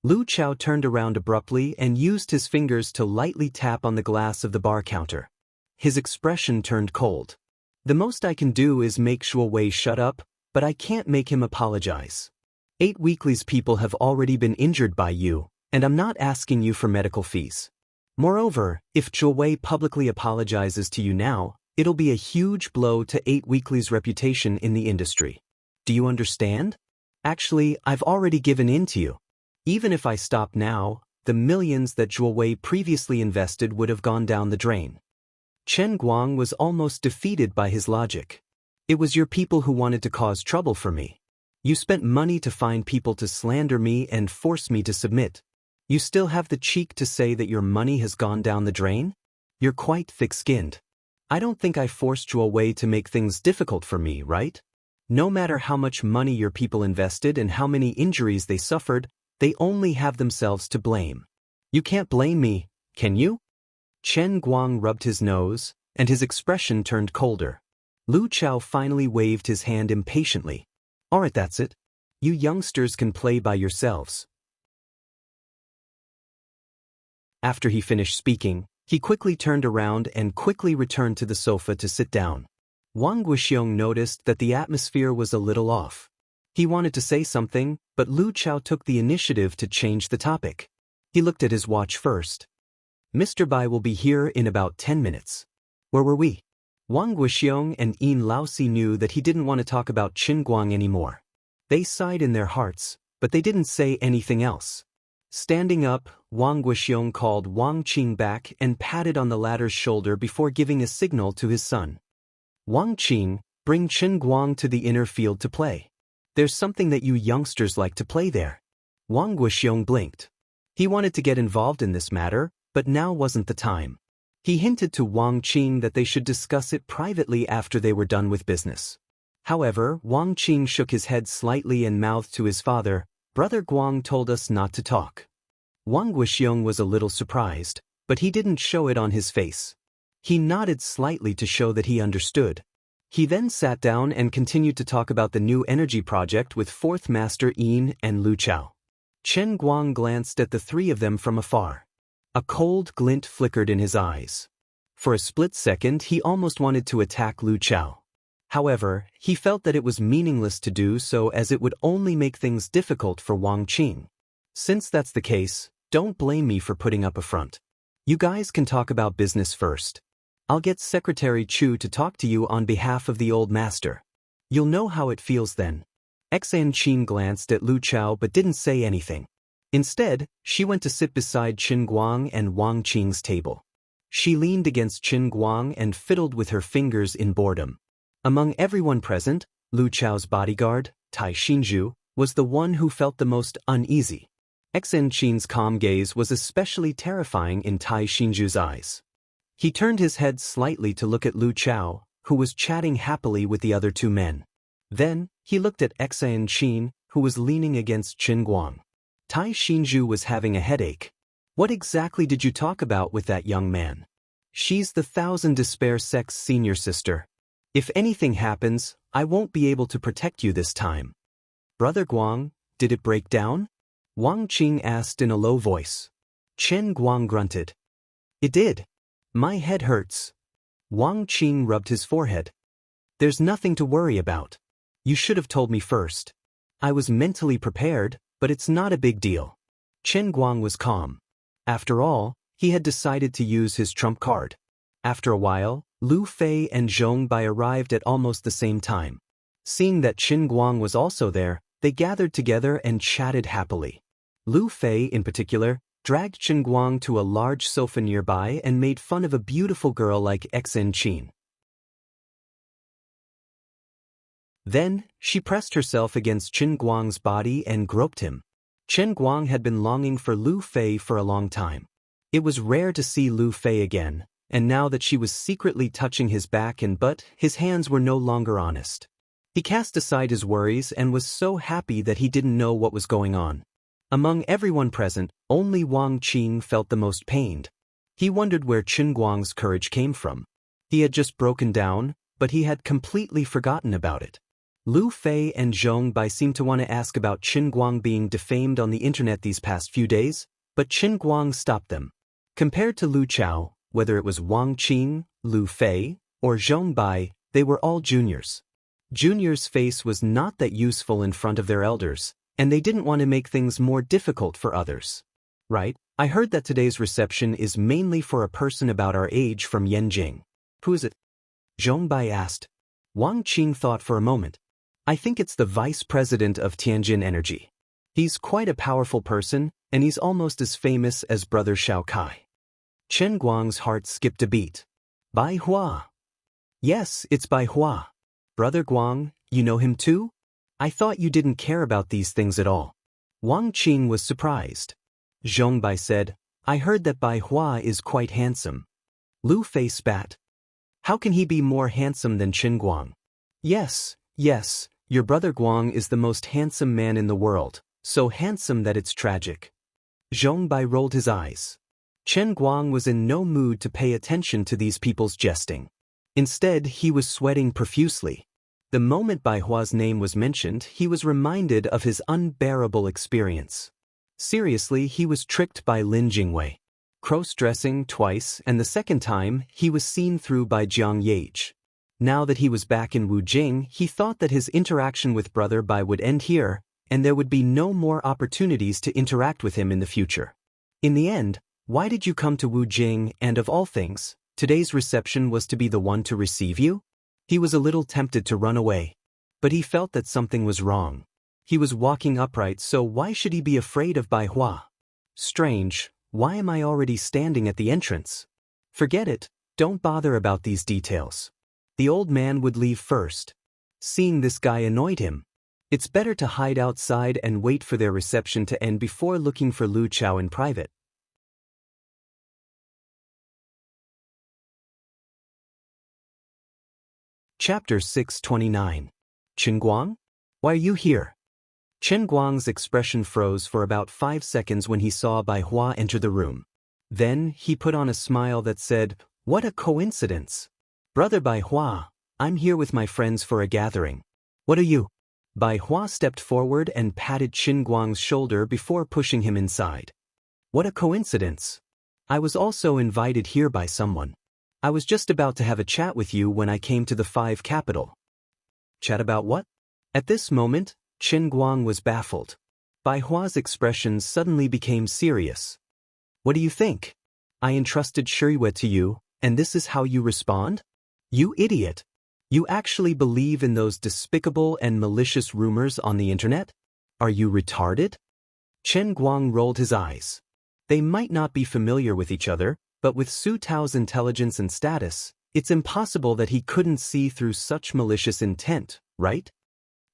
Lu Chao turned around abruptly and used his fingers to lightly tap on the glass of the bar counter. His expression turned cold. The most I can do is make Shuo Wei shut up, but I can't make him apologize. 8 weeklies people have already been injured by you, and I'm not asking you for medical fees. Moreover, if Shuo Wei publicly apologizes to you now, it'll be a huge blow to 8 weeklies' reputation in the industry. Do you understand? Actually, I've already given in to you. Even if I stop now, the millions that Shuo Wei previously invested would have gone down the drain. Chen Guang was almost defeated by his logic. It was your people who wanted to cause trouble for me. You spent money to find people to slander me and force me to submit. You still have the cheek to say that your money has gone down the drain? You're quite thick-skinned. I don't think I forced Shuo Wei to make things difficult for me, right? No matter how much money your people invested and how many injuries they suffered, they only have themselves to blame. You can't blame me, can you? Chen Guang rubbed his nose, and his expression turned colder. Lu Chao finally waved his hand impatiently. Alright, that's it. You youngsters can play by yourselves. After he finished speaking, he quickly turned around and quickly returned to the sofa to sit down. Wang Guixiong noticed that the atmosphere was a little off. He wanted to say something, but Lu Chao took the initiative to change the topic. He looked at his watch first. Mr. Bai will be here in about 10 minutes. Where were we? Wang Guixiong and Yin Laosi knew that he didn't want to talk about Qin Guang anymore. They sighed in their hearts, but they didn't say anything else. Standing up, Wang Guixiong called Wang Qing back and patted on the latter's shoulder before giving a signal to his son. Wang Qing, bring Qin Guang to the inner field to play. There's something that you youngsters like to play there. Wang Guixiong blinked. He wanted to get involved in this matter, but now wasn't the time. He hinted to Wang Qing that they should discuss it privately after they were done with business. However, Wang Qing shook his head slightly and mouthed to his father, Brother Guang told us not to talk. Wang Guixiong was a little surprised, but he didn't show it on his face. He nodded slightly to show that he understood. He then sat down and continued to talk about the new energy project with Fourth Master Yin and Lu Chao. Chen Guang glanced at the three of them from afar. A cold glint flickered in his eyes. For a split second he almost wanted to attack Lu Chao. However, he felt that it was meaningless to do so as it would only make things difficult for Wang Qing. Since that's the case, don't blame me for putting up a front. You guys can talk about business first. I'll get Secretary Chu to talk to you on behalf of the old master. You'll know how it feels then. Xan Qin glanced at Lu Chao but didn't say anything. Instead, she went to sit beside Qin Guang and Wang Qing's table. She leaned against Qin Guang and fiddled with her fingers in boredom. Among everyone present, Lu Chao's bodyguard, Tai Xinju, was the one who felt the most uneasy. Xan Qin's calm gaze was especially terrifying in Tai Xinju's eyes. He turned his head slightly to look at Lu Chao, who was chatting happily with the other two men. Then, he looked at Xan Qin, who was leaning against Qin Guang. Tai Xinju was having a headache. What exactly did you talk about with that young man? She's the Thousand Despair sect's senior sister. If anything happens, I won't be able to protect you this time. Brother Guang, did it break down? Wang Qing asked in a low voice. Chen Guang grunted. It did. My head hurts. Wang Qing rubbed his forehead. There's nothing to worry about. You should have told me first. I was mentally prepared, but it's not a big deal. Chen Guang was calm. After all, he had decided to use his trump card. After a while, Lu Fei and Zhong Bai arrived at almost the same time. Seeing that Qin Guang was also there, they gathered together and chatted happily. Lu Fei, in particular, dragged Qin Guang to a large sofa nearby and made fun of a beautiful girl like Xen Qin. Then, she pressed herself against Qin Guang's body and groped him. Qin Guang had been longing for Lu Fei for a long time. It was rare to see Lu Fei again, and now that she was secretly touching his back and butt, his hands were no longer honest. He cast aside his worries and was so happy that he didn't know what was going on. Among everyone present, only Wang Qing felt the most pained. He wondered where Qin Guang's courage came from. He had just broken down, but he had completely forgotten about it. Lu Fei and Zhong Bai seemed to want to ask about Qin Guang being defamed on the internet these past few days, but Qin Guang stopped them. Compared to Lu Chao, whether it was Wang Qing, Lu Fei, or Zhong Bai, they were all juniors. Juniors' face was not that useful in front of their elders, and they didn't want to make things more difficult for others. Right? I heard that today's reception is mainly for a person about our age from Yanjing. Who is it? Zhong Bai asked. Wang Qing thought for a moment. I think it's the vice president of Tianjin Energy. He's quite a powerful person, and he's almost as famous as Brother Shao Kai. Chen Guang's heart skipped a beat. Bai Hua. Yes, it's Bai Hua. Brother Guang, you know him too? I thought you didn't care about these things at all. Wang Qing was surprised. Zhong Bai said, I heard that Bai Hua is quite handsome. Lu Fei spat. How can he be more handsome than Qin Guang? Yes, your brother Guang is the most handsome man in the world, so handsome that it's tragic. Zhong Bai rolled his eyes. Chen Guang was in no mood to pay attention to these people's jesting. Instead, he was sweating profusely. The moment Bai Hua's name was mentioned, he was reminded of his unbearable experience. Seriously, he was tricked by Lin Jingwei. Cross-dressing twice, and the second time, he was seen through by Jiang Yage. Now that he was back in Wujing, he thought that his interaction with Brother Bai would end here, and there would be no more opportunities to interact with him in the future. In the end, why did you come to Wujing, and of all things, today's reception was to be the one to receive you? He was a little tempted to run away. But he felt that something was wrong. He was walking upright, so why should he be afraid of Bai Hua? Strange, why am I already standing at the entrance? Forget it, don't bother about these details. The old man would leave first. Seeing this guy annoyed him. It's better to hide outside and wait for their reception to end before looking for Lu Chao in private. Chapter 629. Qin Guang? Why are you here? Qin Guang's expression froze for about 5 seconds when he saw Bai Hua enter the room. Then, he put on a smile that said, What a coincidence! Brother Bai Hua, I'm here with my friends for a gathering. What are you? Bai Hua stepped forward and patted Qin Guang's shoulder before pushing him inside. What a coincidence! I was also invited here by someone. I was just about to have a chat with you when I came to the 5 capital. Chat about what? At this moment, Qin Guang was baffled. Bai Hua's expression suddenly became serious. What do you think? I entrusted Shiyue to you, and this is how you respond? You idiot! You actually believe in those despicable and malicious rumors on the internet? Are you retarded? Qin Guang rolled his eyes. They might not be familiar with each other, but with Su Tao's intelligence and status, it's impossible that he couldn't see through such malicious intent, right?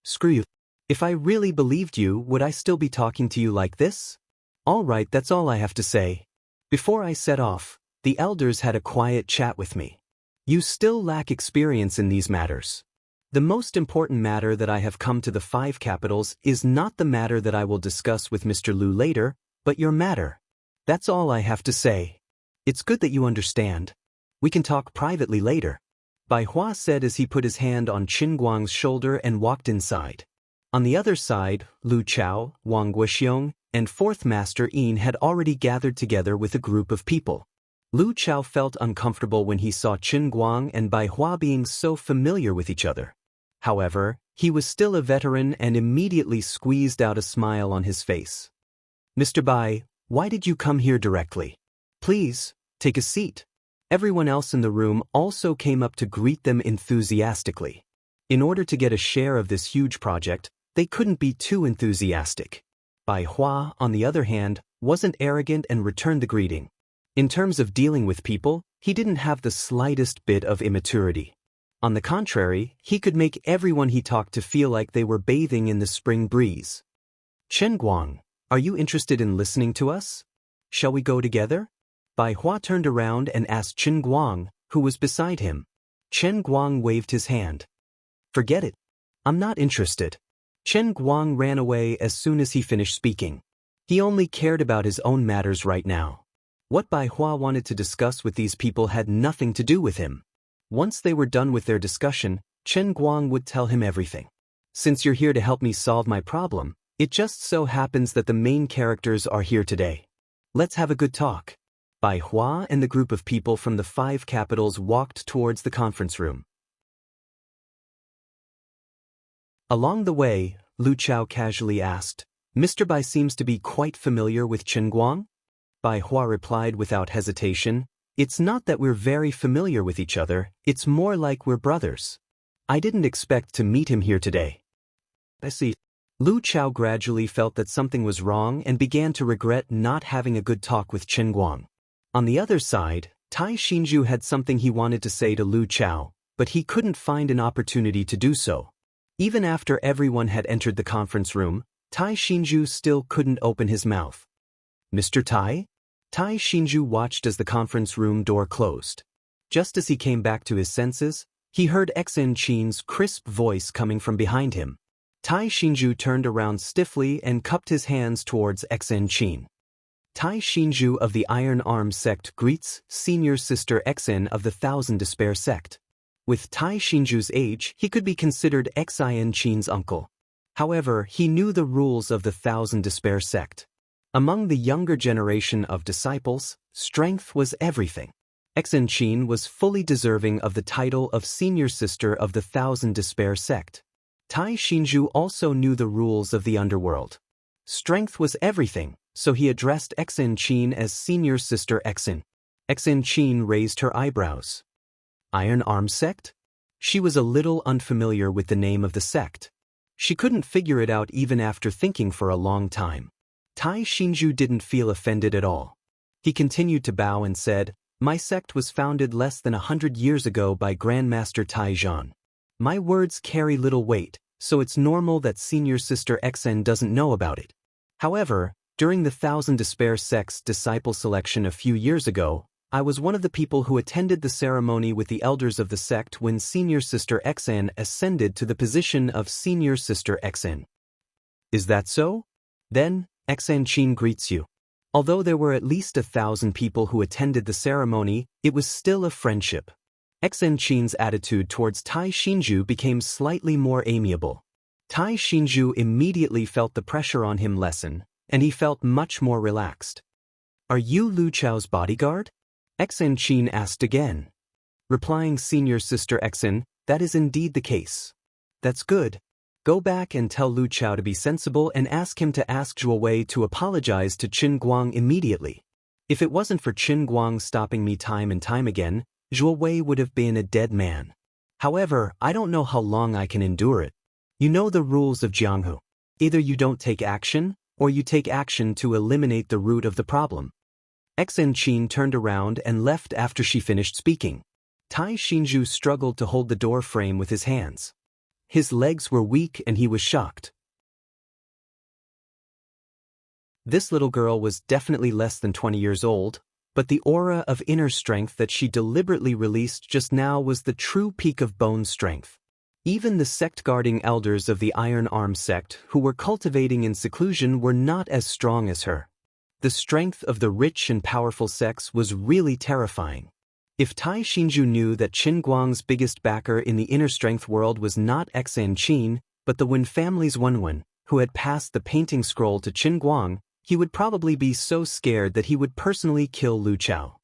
Screw you. If I really believed you, would I still be talking to you like this? All right, that's all I have to say. Before I set off, the elders had a quiet chat with me. You still lack experience in these matters. The most important matter that I have come to the 5 capitals is not the matter that I will discuss with Mr. Lu later, but your matter. That's all I have to say. It's good that you understand. We can talk privately later. Bai Hua said as he put his hand on Qin Guang's shoulder and walked inside. On the other side, Lu Chao, Wang Guoxiong, and 4th Master Yin had already gathered together with a group of people. Lu Chao felt uncomfortable when he saw Qin Guang and Bai Hua being so familiar with each other. However, he was still a veteran and immediately squeezed out a smile on his face. Mr. Bai, why did you come here directly? Please, take a seat. Everyone else in the room also came up to greet them enthusiastically. In order to get a share of this huge project, they couldn't be too enthusiastic. Bai Hua, on the other hand, wasn't arrogant and returned the greeting. In terms of dealing with people, he didn't have the slightest bit of immaturity. On the contrary, he could make everyone he talked to feel like they were bathing in the spring breeze. Qin Guang, are you interested in listening to us? Shall we go together? Bai Hua turned around and asked Qin Guang, who was beside him. Qin Guang waved his hand. Forget it. I'm not interested. Qin Guang ran away as soon as he finished speaking. He only cared about his own matters right now. What Bai Hua wanted to discuss with these people had nothing to do with him. Once they were done with their discussion, Chen Guang would tell him everything. Since you're here to help me solve my problem, it just so happens that the main characters are here today. Let's have a good talk. Bai Hua and the group of people from the 5 capitals walked towards the conference room. Along the way, Lu Chao casually asked, Mr. Bai seems to be quite familiar with Chen Guang? Bai Hua replied without hesitation, It's not that we're very familiar with each other, it's more like we're brothers. I didn't expect to meet him here today. I see. Lu Chao gradually felt that something was wrong and began to regret not having a good talk with Chen Guang. On the other side, Tai Xinju had something he wanted to say to Lu Chao, but he couldn't find an opportunity to do so. Even after everyone had entered the conference room, Tai Xinju still couldn't open his mouth. Mr. Tai? Tai Xinju watched as the conference room door closed. Just as he came back to his senses, he heard Xen Qin's crisp voice coming from behind him. Tai Xinju turned around stiffly and cupped his hands towards Xen Qin. Tai Xinju of the Iron Arm sect greets senior sister Xen of the Thousand Despair sect. With Tai Xinju's age, he could be considered Xen Qin's uncle. However, he knew the rules of the Thousand Despair sect. Among the younger generation of disciples, strength was everything. Xen Qin was fully deserving of the title of senior sister of the Thousand Despair sect. Tai Xinju also knew the rules of the underworld. Strength was everything, so he addressed Xen Qin as senior sister Xen. Xen Qin raised her eyebrows. Iron Arm sect? She was a little unfamiliar with the name of the sect. She couldn't figure it out even after thinking for a long time. Tai Xinju didn't feel offended at all. He continued to bow and said, My sect was founded less than 100 years ago by Grandmaster Tai Zhan. My words carry little weight, so it's normal that senior sister Xen doesn't know about it. However, during the Thousand Despair sect's disciple selection a few years ago, I was one of the people who attended the ceremony with the elders of the sect when senior sister Xen ascended to the position of senior sister Xen. Is that so? Then, Xen Qin greets you. Although there were at least 1,000 people who attended the ceremony, it was still a friendship. Xen Qin's attitude towards Tai Xinju became slightly more amiable. Tai Xinju immediately felt the pressure on him lessen, and he felt much more relaxed. Are you Lu Chao's bodyguard? Xen Qin asked again. Replying senior sister Xen, that is indeed the case. That's good. Go back and tell Lu Chao to be sensible and ask him to ask Zhuo Wei to apologize to Qin Guang immediately. If it wasn't for Qin Guang stopping me time and time again, Zhuo Wei would have been a dead man. However, I don't know how long I can endure it. You know the rules of Jianghu. Either you don't take action, or you take action to eliminate the root of the problem. Xen Qin turned around and left after she finished speaking. Tai Xinju struggled to hold the door frame with his hands. His legs were weak and he was shocked. This little girl was definitely less than 20 years old, but the aura of inner strength that she deliberately released just now was the true peak of bone strength. Even the sect-guarding elders of the Iron Arm sect who were cultivating in seclusion were not as strong as her. The strength of the rich and powerful sects was really terrifying. If Tai Xinju knew that Qin Guang's biggest backer in the inner strength world was not Xen Qin, but the Wen family's Wenwen, who had passed the painting scroll to Qin Guang, he would probably be so scared that he would personally kill Lu Chao.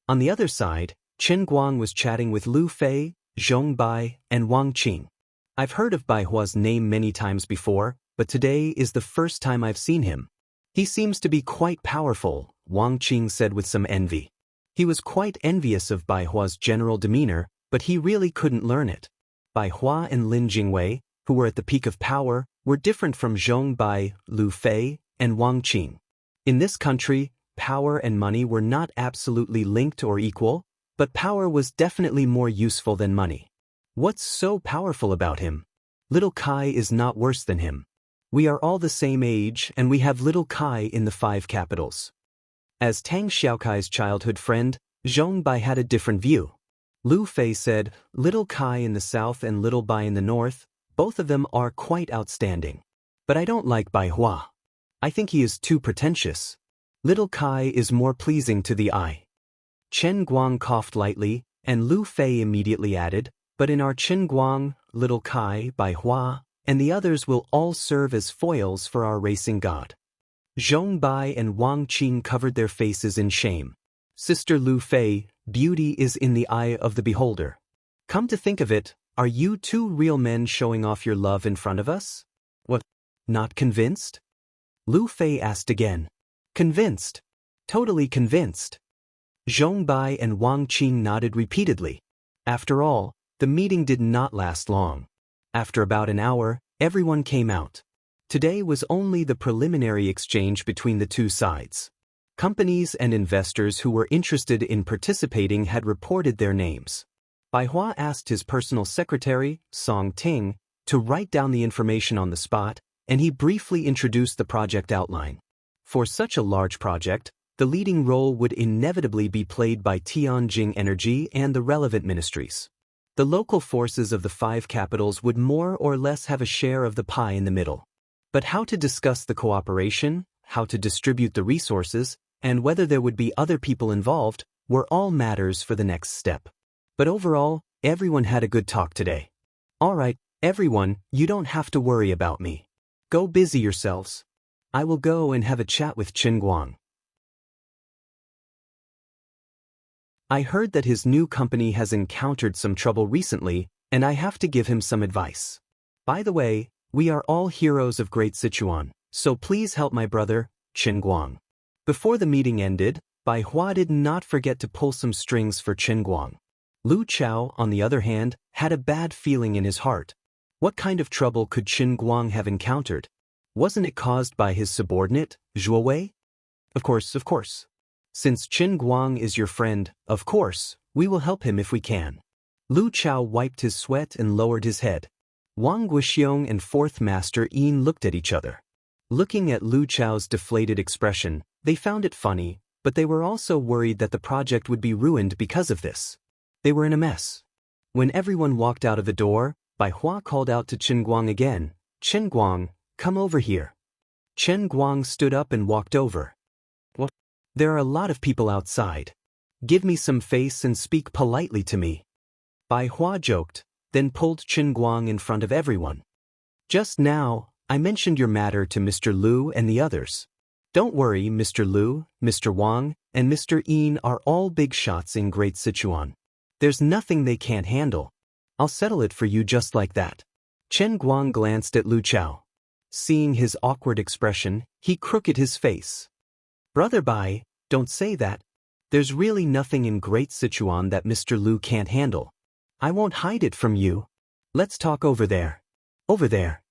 On the other side, Qin Guang was chatting with Lu Fei, Zhong Bai, and Wang Qing. I've heard of Bai Hua's name many times before, but today is the first time I've seen him. He seems to be quite powerful, Wang Qing said with some envy. He was quite envious of Bai Hua's general demeanor, but he really couldn't learn it. Bai Hua and Lin Jingwei, who were at the peak of power, were different from Zhong Bai, Lu Fei, and Wang Qing. In this country, power and money were not absolutely linked or equal, but power was definitely more useful than money. What's so powerful about him? Little Kai is not worse than him. We are all the same age and we have little Kai in the 5 capitals. As Tang Xiaokai's childhood friend, Zhong Bai had a different view. Lu Fei said, Little Kai in the south and Little Bai in the north, both of them are quite outstanding. But I don't like Bai Hua. I think he is too pretentious. Little Kai is more pleasing to the eye. Chen Guang coughed lightly, And Lu Fei immediately added, but in our Qin Guang, Little Kai, Bai Hua, and the others will all serve as foils for our racing god. Zhong Bai and Wang Qing covered their faces in shame. Sister Lu Fei, beauty is in the eye of the beholder. Come to think of it, are you two real men showing off your love in front of us? What? Not convinced? Lu Fei asked again. Convinced. Totally convinced. Zhong Bai and Wang Qing nodded repeatedly. After all, the meeting did not last long. After about an hour, everyone came out. Today was only the preliminary exchange between the two sides. Companies and investors who were interested in participating had reported their names. Bai Hua asked his personal secretary, Song Ting, to write down the information on the spot, and he briefly introduced the project outline. For such a large project, the leading role would inevitably be played by Tianjin Energy and the relevant ministries. The local forces of the 5 capitals would more or less have a share of the pie in the middle. But how to discuss the cooperation, how to distribute the resources, and whether there would be other people involved, were all matters for the next step. But overall, everyone had a good talk today. All right, everyone, you don't have to worry about me. Go busy yourselves. I will go and have a chat with Qin Guang. I heard that his new company has encountered some trouble recently, and I have to give him some advice. By the way, we are all heroes of Great Sichuan, so please help my brother, Qin Guang. Before the meeting ended, Bai Hua did not forget to pull some strings for Qin Guang. Lu Chao, on the other hand, had a bad feeling in his heart. What kind of trouble could Qin Guang have encountered? Wasn't it caused by his subordinate, Zhuo Wei? Of course. Since Qin Guang is your friend, of course, we will help him if we can. Lu Chao wiped his sweat and lowered his head. Wang Guxiong and Fourth Master Yin looked at each other. Looking at Lu Chao's deflated expression, they found it funny, but they were also worried that the project would be ruined because of this. They were in a mess. When everyone walked out of the door, Bai Hua called out to Qin Guang again, Qin Guang, come over here. Qin Guang stood up and walked over. What? There are a lot of people outside. Give me some face and speak politely to me. Bai Hua joked, then pulled Qin Guang in front of everyone. Just now, I mentioned your matter to Mr. Lu and the others. Don't worry, Mr. Lu, Mr. Wang, and Mr. Yin are all big shots in Great Sichuan. There's nothing they can't handle. I'll settle it for you just like that. Qin Guang glanced at Lu Chao. Seeing his awkward expression, he crooked his face. Brother Bai, don't say that. There's really nothing in Great Sichuan that Mr. Lu can't handle. I won't hide it from you. Let's talk over there. Over there.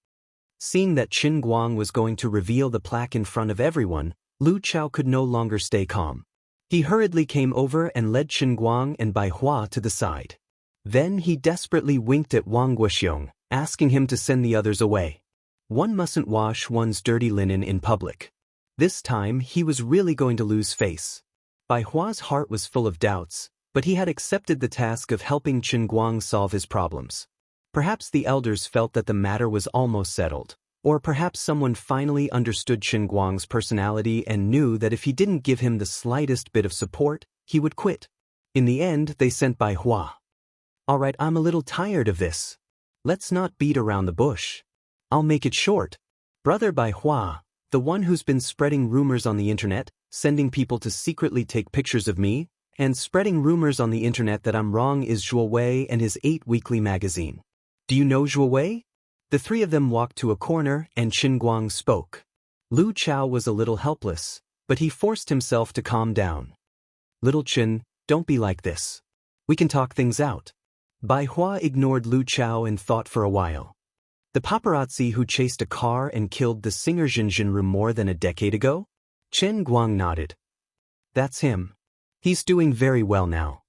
Seeing that Qin Guang was going to reveal the plaque in front of everyone, Lu Chao could no longer stay calm. He hurriedly came over and led Qin Guang and Bai Hua to the side. Then he desperately winked at Wang Guxiong, asking him to send the others away. One mustn't wash one's dirty linen in public. This time he was really going to lose face. Bai Hua's heart was full of doubts, but he had accepted the task of helping Qin Guang solve his problems. Perhaps the elders felt that the matter was almost settled, or perhaps someone finally understood Qin Guang's personality and knew that if he didn't give him the slightest bit of support, he would quit. In the end, they sent Bai Hua. All right, I'm a little tired of this. Let's not beat around the bush. I'll make it short. Brother Bai Hua, the one who's been spreading rumors on the internet, sending people to secretly take pictures of me, and spreading rumors on the internet that I'm wrong is Zhuo Wei and his 8 weekly magazine. Do you know Zhuo Wei? The three of them walked to a corner and Qin Guang spoke. Lu Chao was a little helpless, but he forced himself to calm down. Little Qin, don't be like this. We can talk things out. Bai Hua ignored Lu Chao and thought for a while. The paparazzi who chased a car and killed the singer Zhenru more than a decade ago? Qin Guang nodded. That's him. He's doing very well now.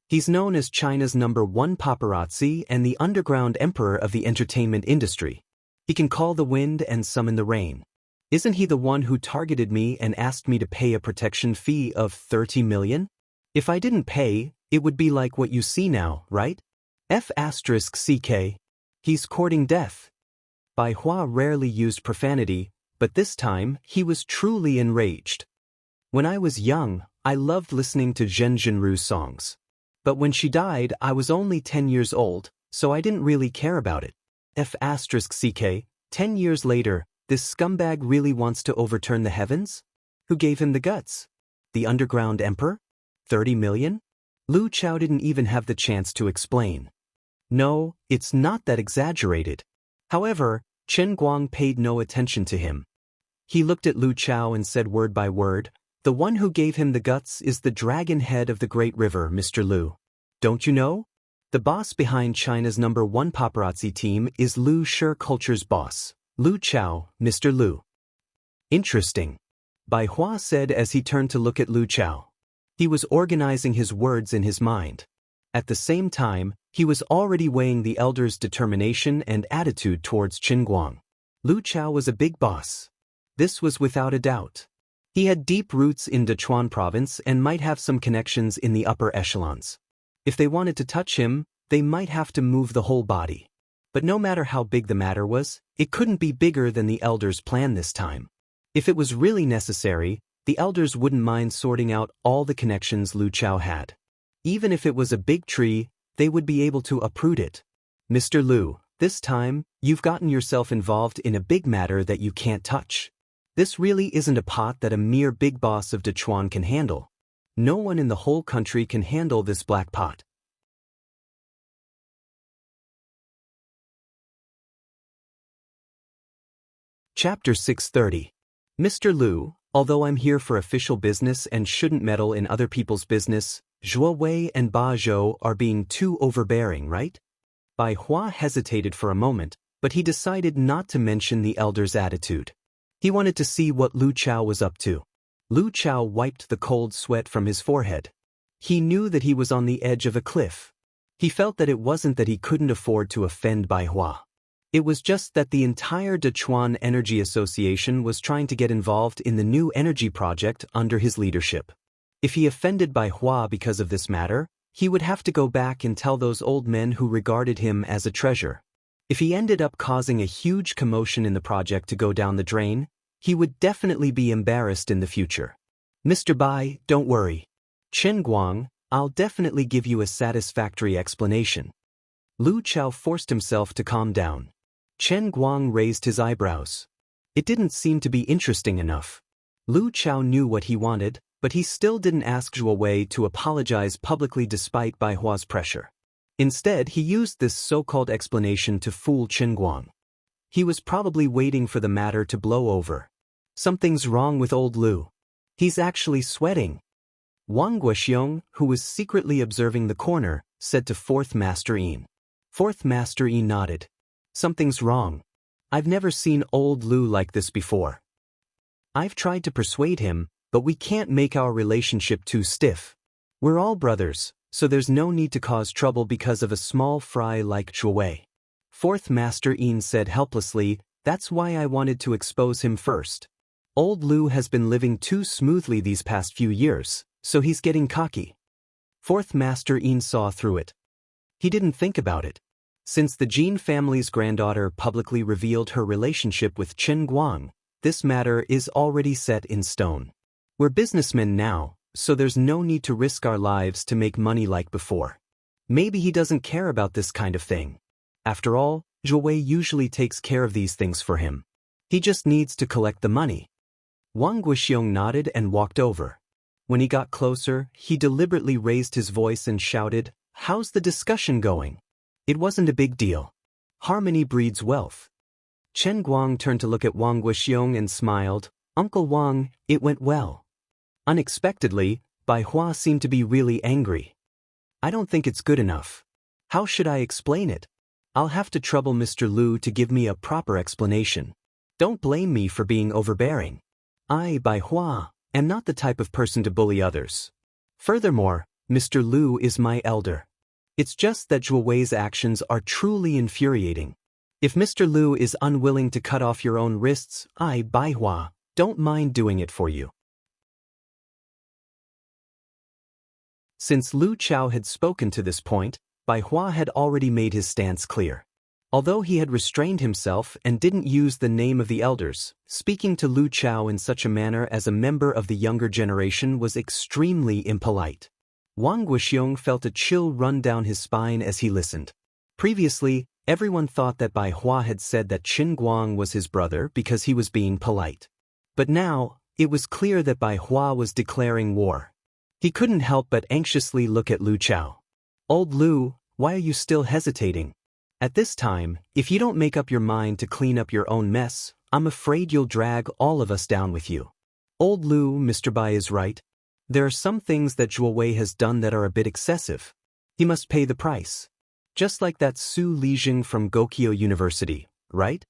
He's known as China's #1 paparazzi and the underground emperor of the entertainment industry. He can call the wind and summon the rain. Isn't he the one who targeted me and asked me to pay a protection fee of 30 million? If I didn't pay, it would be like what you see now, right? F***CK. He's courting death. Bai Hua rarely used profanity, but this time he was truly enraged. When I was young, I loved listening to Zhen Zhenru's songs. But when she died, I was only 10 years old, so I didn't really care about it. F***ck, 10 years later, this scumbag really wants to overturn the heavens? Who gave him the guts? The underground emperor? 30 million? Lu Chao didn't even have the chance to explain. No, it's not that exaggerated. However, Chen Guang paid no attention to him. He looked at Lu Chao and said word by word, "The one who gave him the guts is the dragon head of the Great River, Mr. Lu. Don't you know? The boss behind China's #1 paparazzi team is Lu Shi Culture's boss, Lu Chao, Mr. Lu." Interesting. Bai Hua said as he turned to look at Lu Chao. He was organizing his words in his mind. At the same time, he was already weighing the elder's determination and attitude towards Qin Guang. Lu Chao was a big boss. This was without a doubt. He had deep roots in Dechuan province and might have some connections in the upper echelons. If they wanted to touch him, they might have to move the whole body. But no matter how big the matter was, it couldn't be bigger than the elders' plan this time. If it was really necessary, the elders wouldn't mind sorting out all the connections Lu Chao had. Even if it was a big tree, they would be able to uproot it. Mr. Lu, this time, you've gotten yourself involved in a big matter that you can't touch. This really isn't a pot that a mere big boss of Dechuan can handle. No one in the whole country can handle this black pot. Chapter 630. Mr. Lu, although I'm here for official business and shouldn't meddle in other people's business, Zhuo Wei and Ba Zhou are being too overbearing, right? Bai Hua hesitated for a moment, but he decided not to mention the elder's attitude. He wanted to see what Lu Chao was up to. Lu Chao wiped the cold sweat from his forehead. He knew that he was on the edge of a cliff. He felt that it wasn't that he couldn't afford to offend Bai Hua. It was just that the entire Dechuan Energy Association was trying to get involved in the new energy project under his leadership. If he offended Bai Hua because of this matter, he would have to go back and tell those old men who regarded him as a treasure. If he ended up causing a huge commotion in the project to go down the drain, he would definitely be embarrassed in the future. Mr. Bai, don't worry. Chen Guang, I'll definitely give you a satisfactory explanation. Lu Chao forced himself to calm down. Chen Guang raised his eyebrows. It didn't seem to be interesting enough. Lu Chao knew what he wanted, but he still didn't ask Zhuo Wei to apologize publicly despite Bai Hua's pressure. Instead, he used this so-called explanation to fool Chen Guang. He was probably waiting for the matter to blow over. Something's wrong with old Lu. He's actually sweating. Wang Guoxiong, who was secretly observing the corner, said to Fourth Master Yin. Fourth Master Yin nodded. Something's wrong. I've never seen old Lu like this before. I've tried to persuade him, but we can't make our relationship too stiff. We're all brothers, so there's no need to cause trouble because of a small fry like Zhuo Wei. Fourth Master Yin said helplessly, that's why I wanted to expose him first. Old Lu has been living too smoothly these past few years, so he's getting cocky. Fourth Master Yin saw through it. He didn't think about it. Since the Jin family's granddaughter publicly revealed her relationship with Chen Guang, this matter is already set in stone. We're businessmen now, so there's no need to risk our lives to make money like before. Maybe he doesn't care about this kind of thing. After all, Zhuo Wei usually takes care of these things for him. He just needs to collect the money. Wang Guoxiong nodded and walked over. When he got closer, he deliberately raised his voice and shouted, "How's the discussion going?" It wasn't a big deal. Harmony breeds wealth. Chen Guang turned to look at Wang Guoxiong and smiled. Uncle Wang, it went well. Unexpectedly, Bai Hua seemed to be really angry. I don't think it's good enough. How should I explain it? I'll have to trouble Mr. Lu to give me a proper explanation. Don't blame me for being overbearing. I, Bai Hua, am not the type of person to bully others. Furthermore, Mr. Lu is my elder. It's just that Zhuo Wei's actions are truly infuriating. If Mr. Lu is unwilling to cut off your own wrists, I, Bai Hua, don't mind doing it for you. Since Lu Chao had spoken to this point, Bai Hua had already made his stance clear. Although he had restrained himself and didn't use the name of the elders, speaking to Lu Chao in such a manner as a member of the younger generation was extremely impolite. Wang Guxiong felt a chill run down his spine as he listened. Previously, everyone thought that Bai Hua had said that Qin Guang was his brother because he was being polite. But now, it was clear that Bai Hua was declaring war. He couldn't help but anxiously look at Lu Chao. "Old Lu, why are you still hesitating? At this time, if you don't make up your mind to clean up your own mess, I'm afraid you'll drag all of us down with you." "Old Lu, Mr. Bai is right. There are some things that Zhuo Wei has done that are a bit excessive. He must pay the price. Just like that Su Lijing from Gokyo University, right?"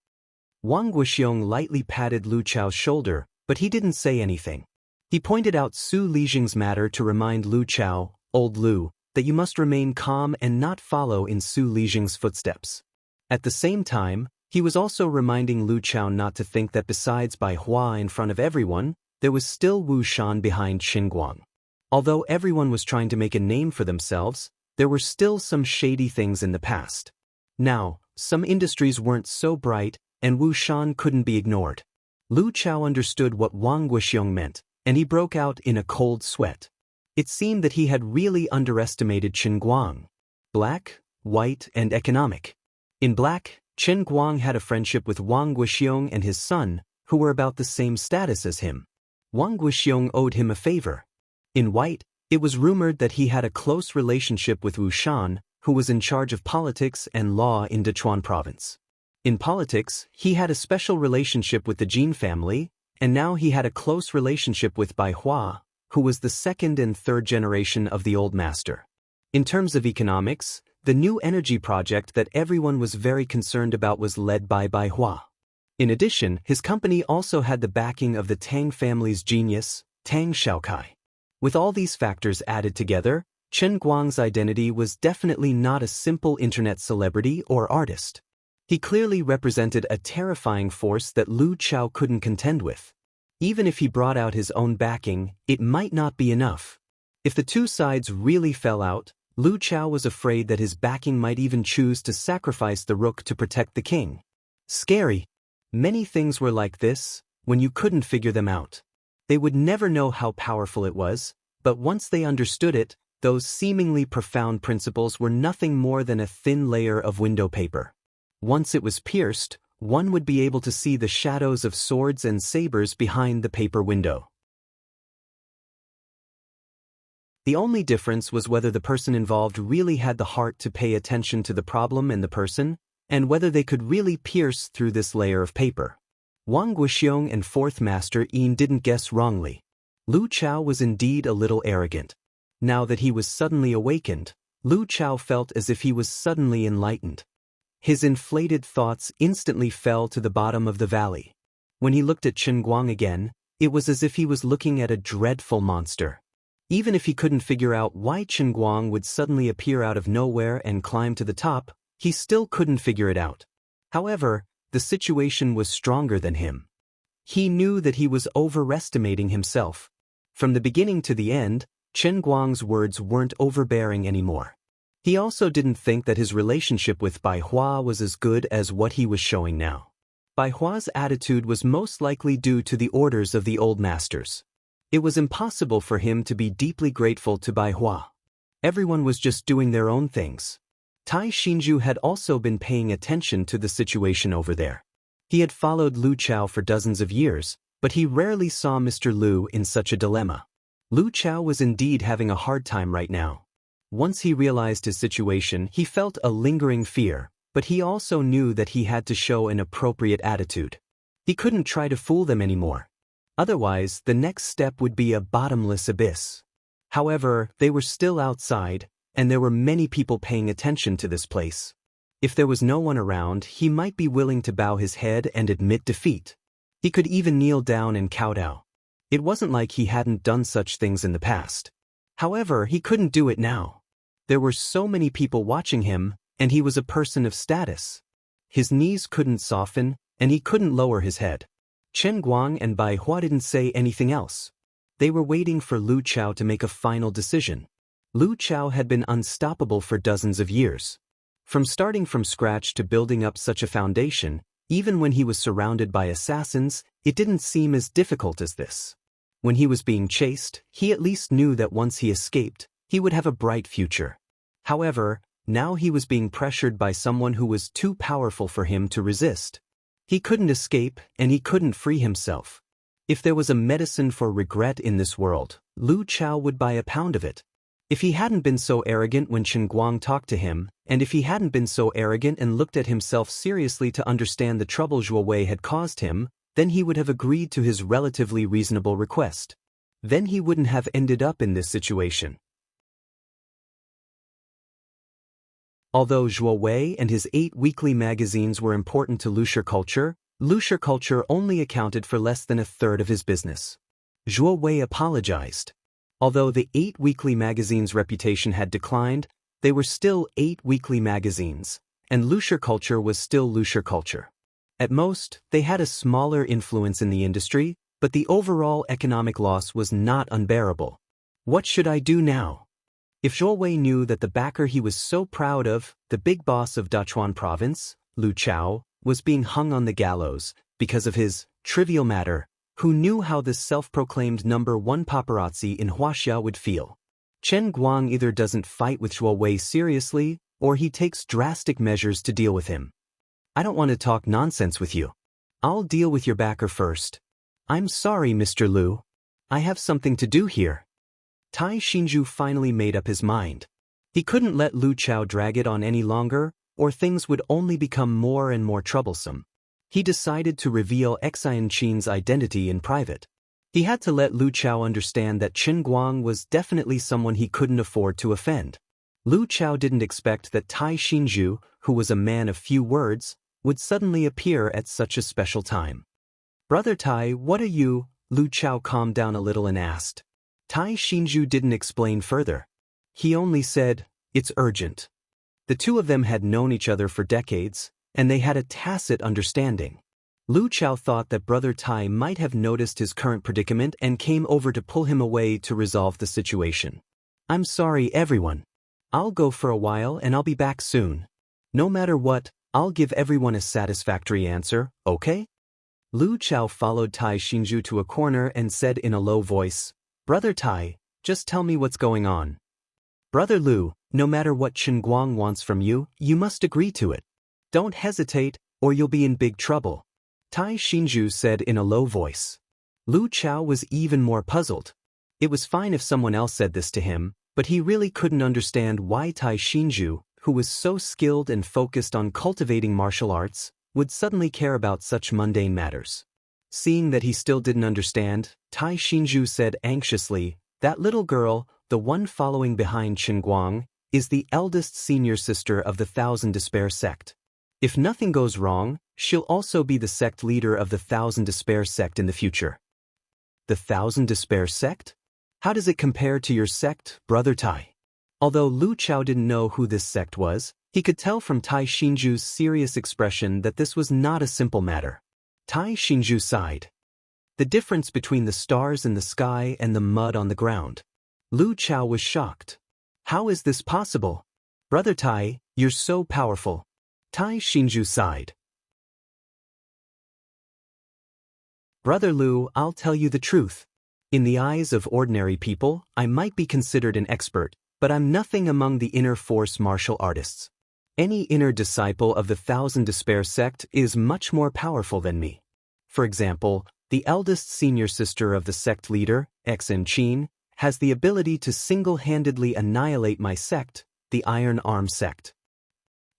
Wang Guxiong lightly patted Lu Chao's shoulder, but he didn't say anything. He pointed out Su Lijing's matter to remind Lu Chao, "Old Lu, that you must remain calm and not follow in Su Lijing's footsteps." At the same time, he was also reminding Lu Chao not to think that besides Bai Hua in front of everyone, there was still Wu Shan behind Qin Guang. Although everyone was trying to make a name for themselves, there were still some shady things in the past. Now, some industries weren't so bright, and Wu Shan couldn't be ignored. Lu Chao understood what Wang Guxiong meant, and he broke out in a cold sweat. It seemed that he had really underestimated Qin Guang. Black, white, and economic. In black, Qin Guang had a friendship with Wang Guxiong and his son, who were about the same status as him. Wang Guxiong owed him a favor. In white, it was rumored that he had a close relationship with Wu Shan, who was in charge of politics and law in Dechuan province. In politics, he had a special relationship with the Jin family, and now he had a close relationship with Bai Hua, who was the second and third generation of the old master. In terms of economics, the new energy project that everyone was very concerned about was led by Bai Hua. In addition, his company also had the backing of the Tang family's genius, Tang Xiaokai. With all these factors added together, Qin Guang's identity was definitely not a simple internet celebrity or artist. He clearly represented a terrifying force that Lu Chao couldn't contend with. Even if he brought out his own backing, it might not be enough. If the two sides really fell out, Lu Chao was afraid that his backing might even choose to sacrifice the rook to protect the king. Scary. Many things were like this, when you couldn't figure them out. They would never know how powerful it was, but once they understood it, those seemingly profound principles were nothing more than a thin layer of window paper. Once it was pierced, one would be able to see the shadows of swords and sabers behind the paper window. The only difference was whether the person involved really had the heart to pay attention to the problem and the person, and whether they could really pierce through this layer of paper. Wang Guxiong and Fourth Master Yin didn't guess wrongly. Lu Chao was indeed a little arrogant. Now that he was suddenly awakened, Lu Chao felt as if he was suddenly enlightened. His inflated thoughts instantly fell to the bottom of the valley. When he looked at Qin Guang again, it was as if he was looking at a dreadful monster. Even if he couldn't figure out why Qin Guang would suddenly appear out of nowhere and climb to the top, he still couldn't figure it out. However, the situation was stronger than him. He knew that he was overestimating himself. From the beginning to the end, Qin Guang's words weren't overbearing anymore. He also didn't think that his relationship with Bai Hua was as good as what he was showing now. Bai Hua's attitude was most likely due to the orders of the old masters. It was impossible for him to be deeply grateful to Bai Hua. Everyone was just doing their own things. Tai Xinju had also been paying attention to the situation over there. He had followed Lu Chao for dozens of years, but he rarely saw Mr. Lu in such a dilemma. Lu Chao was indeed having a hard time right now. Once he realized his situation, he felt a lingering fear, but he also knew that he had to show an appropriate attitude. He couldn't try to fool them anymore. Otherwise, the next step would be a bottomless abyss. However, they were still outside, and there were many people paying attention to this place. If there was no one around, he might be willing to bow his head and admit defeat. He could even kneel down and kowtow. It wasn't like he hadn't done such things in the past. However, he couldn't do it now. There were so many people watching him, and he was a person of status. His knees couldn't soften, and he couldn't lower his head. Qin Guang and Bai Hua didn't say anything else. They were waiting for Lu Chao to make a final decision. Lu Chao had been unstoppable for dozens of years. From starting from scratch to building up such a foundation, even when he was surrounded by assassins, it didn't seem as difficult as this. When he was being chased, he at least knew that once he escaped, he would have a bright future. However, now he was being pressured by someone who was too powerful for him to resist. He couldn't escape, and he couldn't free himself. If there was a medicine for regret in this world, Lu Chao would buy a pound of it. If he hadn't been so arrogant when Chen Guang talked to him, and if he hadn't been so arrogant and looked at himself seriously to understand the trouble Zhuo Wei had caused him, then he would have agreed to his relatively reasonable request. Then he wouldn't have ended up in this situation. Although Zhuo Wei and his 8 weekly magazines were important to Luxia culture only accounted for less than a third of his business. Zhuo Wei apologized. Although the 8 weekly magazines' reputation had declined, they were still 8 weekly magazines, and Luxia culture was still Luxia culture. At most, they had a smaller influence in the industry, but the overall economic loss was not unbearable. What should I do now? If Zhuo Wei knew that the backer he was so proud of, the big boss of Dachuan province, Lu Chao, was being hung on the gallows because of his trivial matter, who knew how this self-proclaimed #1 paparazzi in Wuxia would feel? Chen Guang either doesn't fight with Zhuo Wei seriously, or he takes drastic measures to deal with him. I don't want to talk nonsense with you. I'll deal with your backer first. I'm sorry, Mr. Lu. I have something to do here. Tai Xinzhu finally made up his mind. He couldn't let Lu Chao drag it on any longer, or things would only become more and more troublesome. He decided to reveal Xianxia's identity in private. He had to let Lu Chao understand that Chen Guang was definitely someone he couldn't afford to offend. Lu Chao didn't expect that Tai Xinzhu, who was a man of few words, would suddenly appear at such a special time. Brother Tai, what are you? Lu Chao calmed down a little and asked. Tai Xinzhu didn't explain further. He only said, it's urgent. The two of them had known each other for decades, and they had a tacit understanding. Lu Chao thought that Brother Tai might have noticed his current predicament and came over to pull him away to resolve the situation. I'm sorry, everyone. I'll go for a while and I'll be back soon. No matter what, I'll give everyone a satisfactory answer, okay? Lu Chao followed Tai Xinzhu to a corner and said in a low voice, Brother Tai, just tell me what's going on. Brother Lu, no matter what Chen Guang wants from you, you must agree to it. Don't hesitate, or you'll be in big trouble. Tai Xinzhu said in a low voice. Lu Chao was even more puzzled. It was fine if someone else said this to him, but he really couldn't understand why Tai Xinzhu, who was so skilled and focused on cultivating martial arts, would suddenly care about such mundane matters. Seeing that he still didn't understand, Tai Xinzhu said anxiously, that little girl, the one following behind Chen Guang, is the eldest senior sister of the Thousand Despair sect. If nothing goes wrong, she'll also be the sect leader of the Thousand Despair sect in the future. The Thousand Despair sect? How does it compare to your sect, Brother Tai? Although Lu Chao didn't know who this sect was, he could tell from Tai Xinzhu's serious expression that this was not a simple matter. Tai Xinzhu sighed. The difference between the stars in the sky and the mud on the ground. Lu Chao was shocked. How is this possible? Brother Tai, you're so powerful. Tai Xinzhu sighed. Brother Lu, I'll tell you the truth. In the eyes of ordinary people, I might be considered an expert, but I'm nothing among the inner force martial artists. Any inner disciple of the Thousand Despair sect is much more powerful than me. For example, the eldest senior sister of the sect leader, Xianxia, has the ability to single-handedly annihilate my sect, the Iron Arm sect.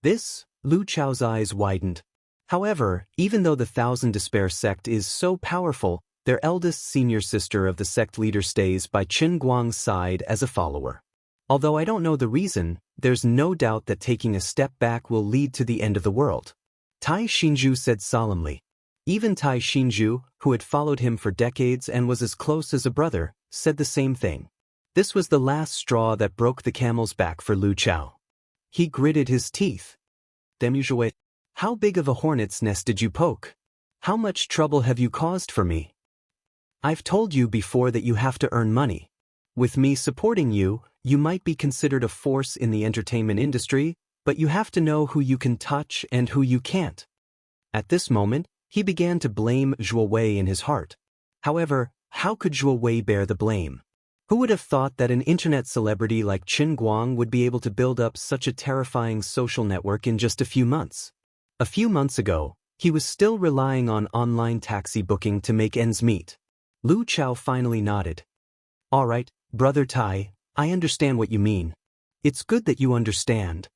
This, Lu Chao's eyes widened. However, even though the Thousand Despair sect is so powerful, their eldest senior sister of the sect leader stays by Chen Guang's side as a follower. Although I don't know the reason, there's no doubt that taking a step back will lead to the end of the world. Tai Xinzhu said solemnly. Even Tai Xinzhu, who had followed him for decades and was as close as a brother, said the same thing. This was the last straw that broke the camel's back for Lu Chao. He gritted his teeth. Zhuo, how big of a hornet's nest did you poke? How much trouble have you caused for me? I've told you before that you have to earn money. With me supporting you, you might be considered a force in the entertainment industry, But you have to know who you can touch and who you can't. At this moment, he began to blame Zhuo Wei in his heart. However, how could Zhuo Wei bear the blame? Who would have thought that an internet celebrity like Qin Guang would be able to build up such a terrifying social network in just a few months? A few months ago, he was still relying on online taxi booking to make ends meet. Lu Chao finally nodded. All right, Brother Tai, I understand what you mean. It's good that you understand.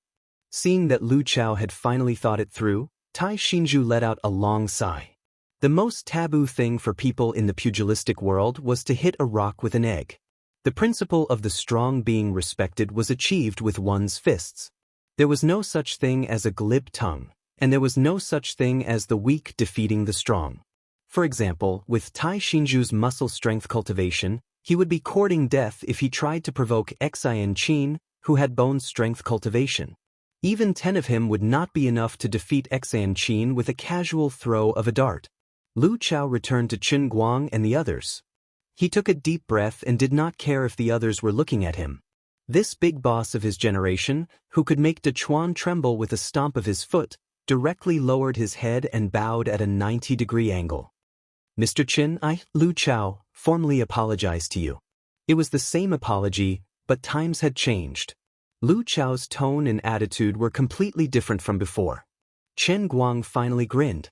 Seeing that Lu Chao had finally thought it through, Tai Xinzhu let out a long sigh. The most taboo thing for people in the pugilistic world was to hit a rock with an egg. The principle of the strong being respected was achieved with one's fists. There was no such thing as a glib tongue, and there was no such thing as the weak defeating the strong. For example, with Tai Xinzhu's muscle strength cultivation, he would be courting death if he tried to provoke Xian Qin, who had bone strength cultivation. Even 10 of him would not be enough to defeat Xian Qin with a casual throw of a dart. Lu Chao returned to Qin Guang and the others. He took a deep breath and did not care if the others were looking at him. This big boss of his generation, who could make De Chuan tremble with a stomp of his foot, directly lowered his head and bowed at a 90-degree angle. Mr. Qin, Lu Chao, formally apologize to you. It was the same apology, but times had changed. Lu Chao's tone and attitude were completely different from before. Qin Guang finally grinned.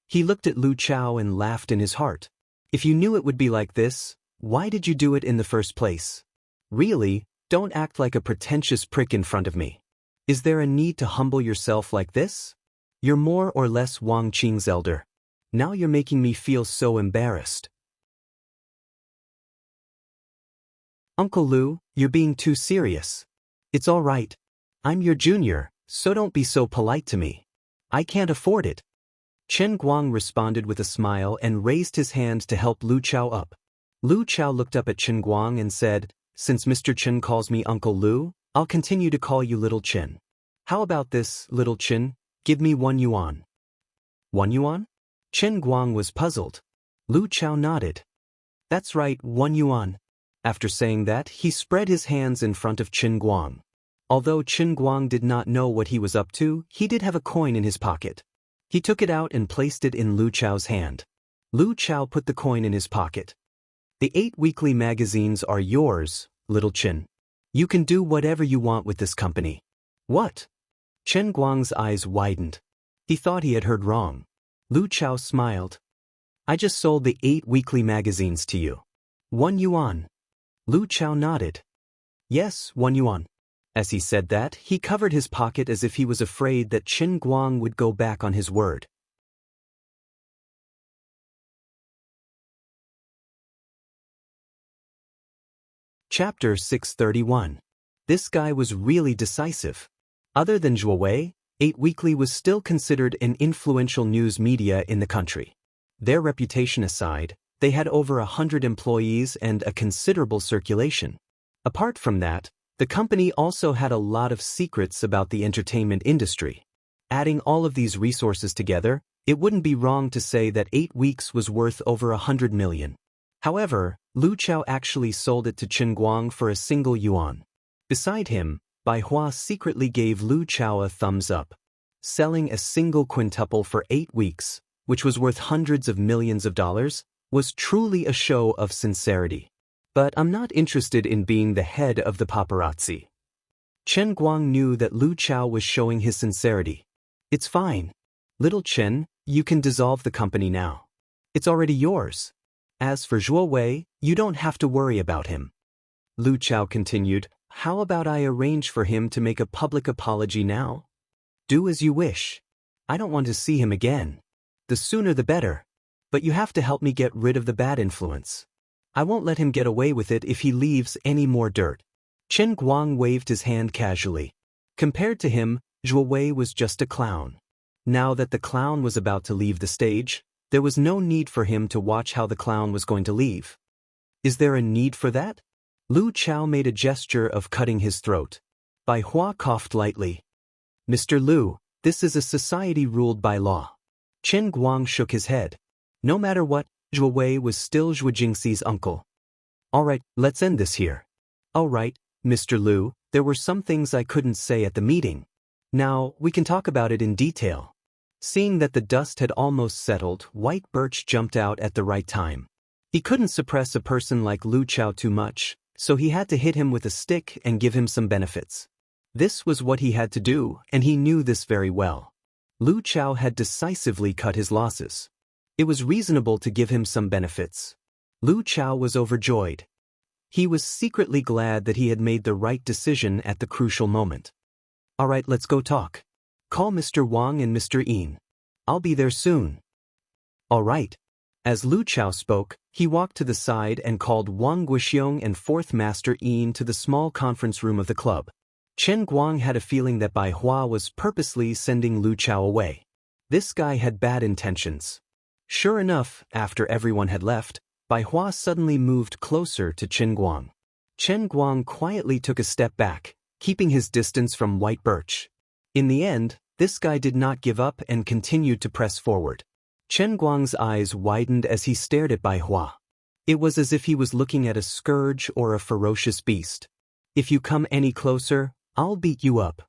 He looked at Lu Chao and laughed in his heart. If you knew it would be like this, why did you do it in the first place? Really, don't act like a pretentious prick in front of me. Is there a need to humble yourself like this? You're more or less Wang Qing's elder. Now you're making me feel so embarrassed. Uncle Lu, you're being too serious. It's all right. I'm your junior, so don't be so polite to me. I can't afford it. Qin Guang responded with a smile and raised his hand to help Lu Chao up. Lu Chao looked up at Qin Guang and said, Since Mr. Qin calls me Uncle Lu, I'll continue to call you Little Qin. How about this, Little Qin? Give me 1 yuan. 1 yuan? Qin Guang was puzzled. Lu Chao nodded. That's right, 1 yuan. After saying that, he spread his hands in front of Qin Guang. Although Qin Guang did not know what he was up to, he did have a coin in his pocket. He took it out and placed it in Lu Chao's hand. Lu Chao put the coin in his pocket. The 8 weekly magazines are yours, Little Qin. You can do whatever you want with this company. What? Qin Guang's eyes widened. He thought he had heard wrong. Lu Chao smiled. I just sold the 8 weekly magazines to you. 1 yuan. Lu Chao nodded. Yes, 1 yuan. As he said that, he covered his pocket as if he was afraid that Qin Guang would go back on his word. Chapter 631. This guy was really decisive. Other than Zhuo Wei, 8 Weekly was still considered an influential news media in the country. Their reputation aside, they had over 100 employees and a considerable circulation. Apart from that, the company also had a lot of secrets about the entertainment industry. Adding all of these resources together, it wouldn't be wrong to say that 8 Weeks was worth over 100 million. However, Lu Chao actually sold it to Qin Guang for a single yuan. Beside him, Bai Hua secretly gave Lu Chao a thumbs up. Selling a single quintuple for 8 weeks, which was worth hundreds of millions of dollars, was truly a show of sincerity. But I'm not interested in being the head of the paparazzi. Qin Guang knew that Lu Chao was showing his sincerity. It's fine. Little Qin, you can dissolve the company now. It's already yours. As for Zhuo Wei, you don't have to worry about him. Lu Chao continued, how about I arrange for him to make a public apology now? Do as you wish. I don't want to see him again. The sooner the better. But you have to help me get rid of the bad influence. I won't let him get away with it if he leaves any more dirt. Qin Guang waved his hand casually. Compared to him, Zhuo Wei was just a clown. Now that the clown was about to leave the stage, there was no need for him to watch how the clown was going to leave. Is there a need for that? Lu Chao made a gesture of cutting his throat. Bai Hua coughed lightly. Mr. Lu, this is a society ruled by law. Qin Guang shook his head. No matter what, Zhuo Wei was still Zhuo Jingxi's uncle. All right, let's end this here. All right, Mr. Lu, there were some things I couldn't say at the meeting. Now, we can talk about it in detail. Seeing that the dust had almost settled, White Birch jumped out at the right time. He couldn't suppress a person like Lu Chao too much, so he had to hit him with a stick and give him some benefits. This was what he had to do, and he knew this very well. Lu Chao had decisively cut his losses. It was reasonable to give him some benefits. Lu Chao was overjoyed. He was secretly glad that he had made the right decision at the crucial moment. All right, let's go talk. Call Mr. Wang and Mr. Yin. I'll be there soon. All right. As Lu Chao spoke, he walked to the side and called Wang Guxiong and Fourth Master Yin to the small conference room of the club. Chen Guang had a feeling that Bai Hua was purposely sending Lu Chao away. This guy had bad intentions. Sure enough, after everyone had left, Bai Hua suddenly moved closer to Chen Guang. Chen Guang quietly took a step back, keeping his distance from White Birch. In the end, this guy did not give up and continued to press forward. Chen Guang's eyes widened as he stared at Bai Hua. It was as if he was looking at a scourge or a ferocious beast. If you come any closer, I'll beat you up.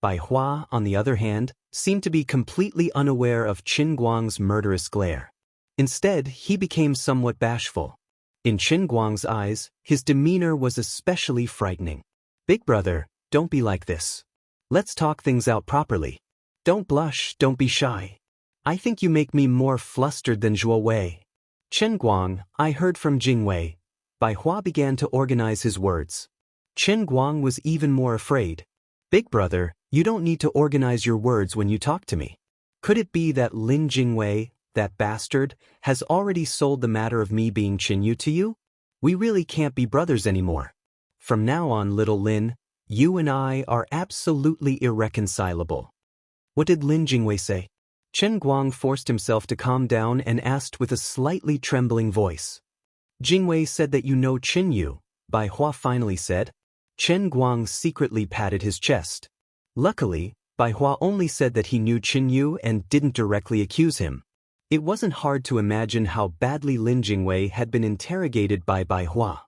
Bai Hua, on the other hand, seemed to be completely unaware of Chen Guang's murderous glare. Instead, he became somewhat bashful. In Chen Guang's eyes, his demeanor was especially frightening. Big brother, don't be like this. Let's talk things out properly. Don't blush, don't be shy. I think you make me more flustered than Zhuo Wei. Chen Guang, I heard from Jing Wei. Bai Hua began to organize his words. Chen Guang was even more afraid. Big brother, you don't need to organize your words when you talk to me. Could it be that Lin Jingwei, that bastard, has already sold the matter of me being Qinyu to you? We really can't be brothers anymore. From now on, little Lin, you and I are absolutely irreconcilable. What did Lin Jingwei say? Chen Guang forced himself to calm down and asked with a slightly trembling voice. Jingwei said that you know Qinyu, Bai Hua finally said. Chen Guang secretly patted his chest. Luckily, Bai Hua only said that he knew Qinyu and didn't directly accuse him. It wasn't hard to imagine how badly Lin Jingwei had been interrogated by Bai Hua.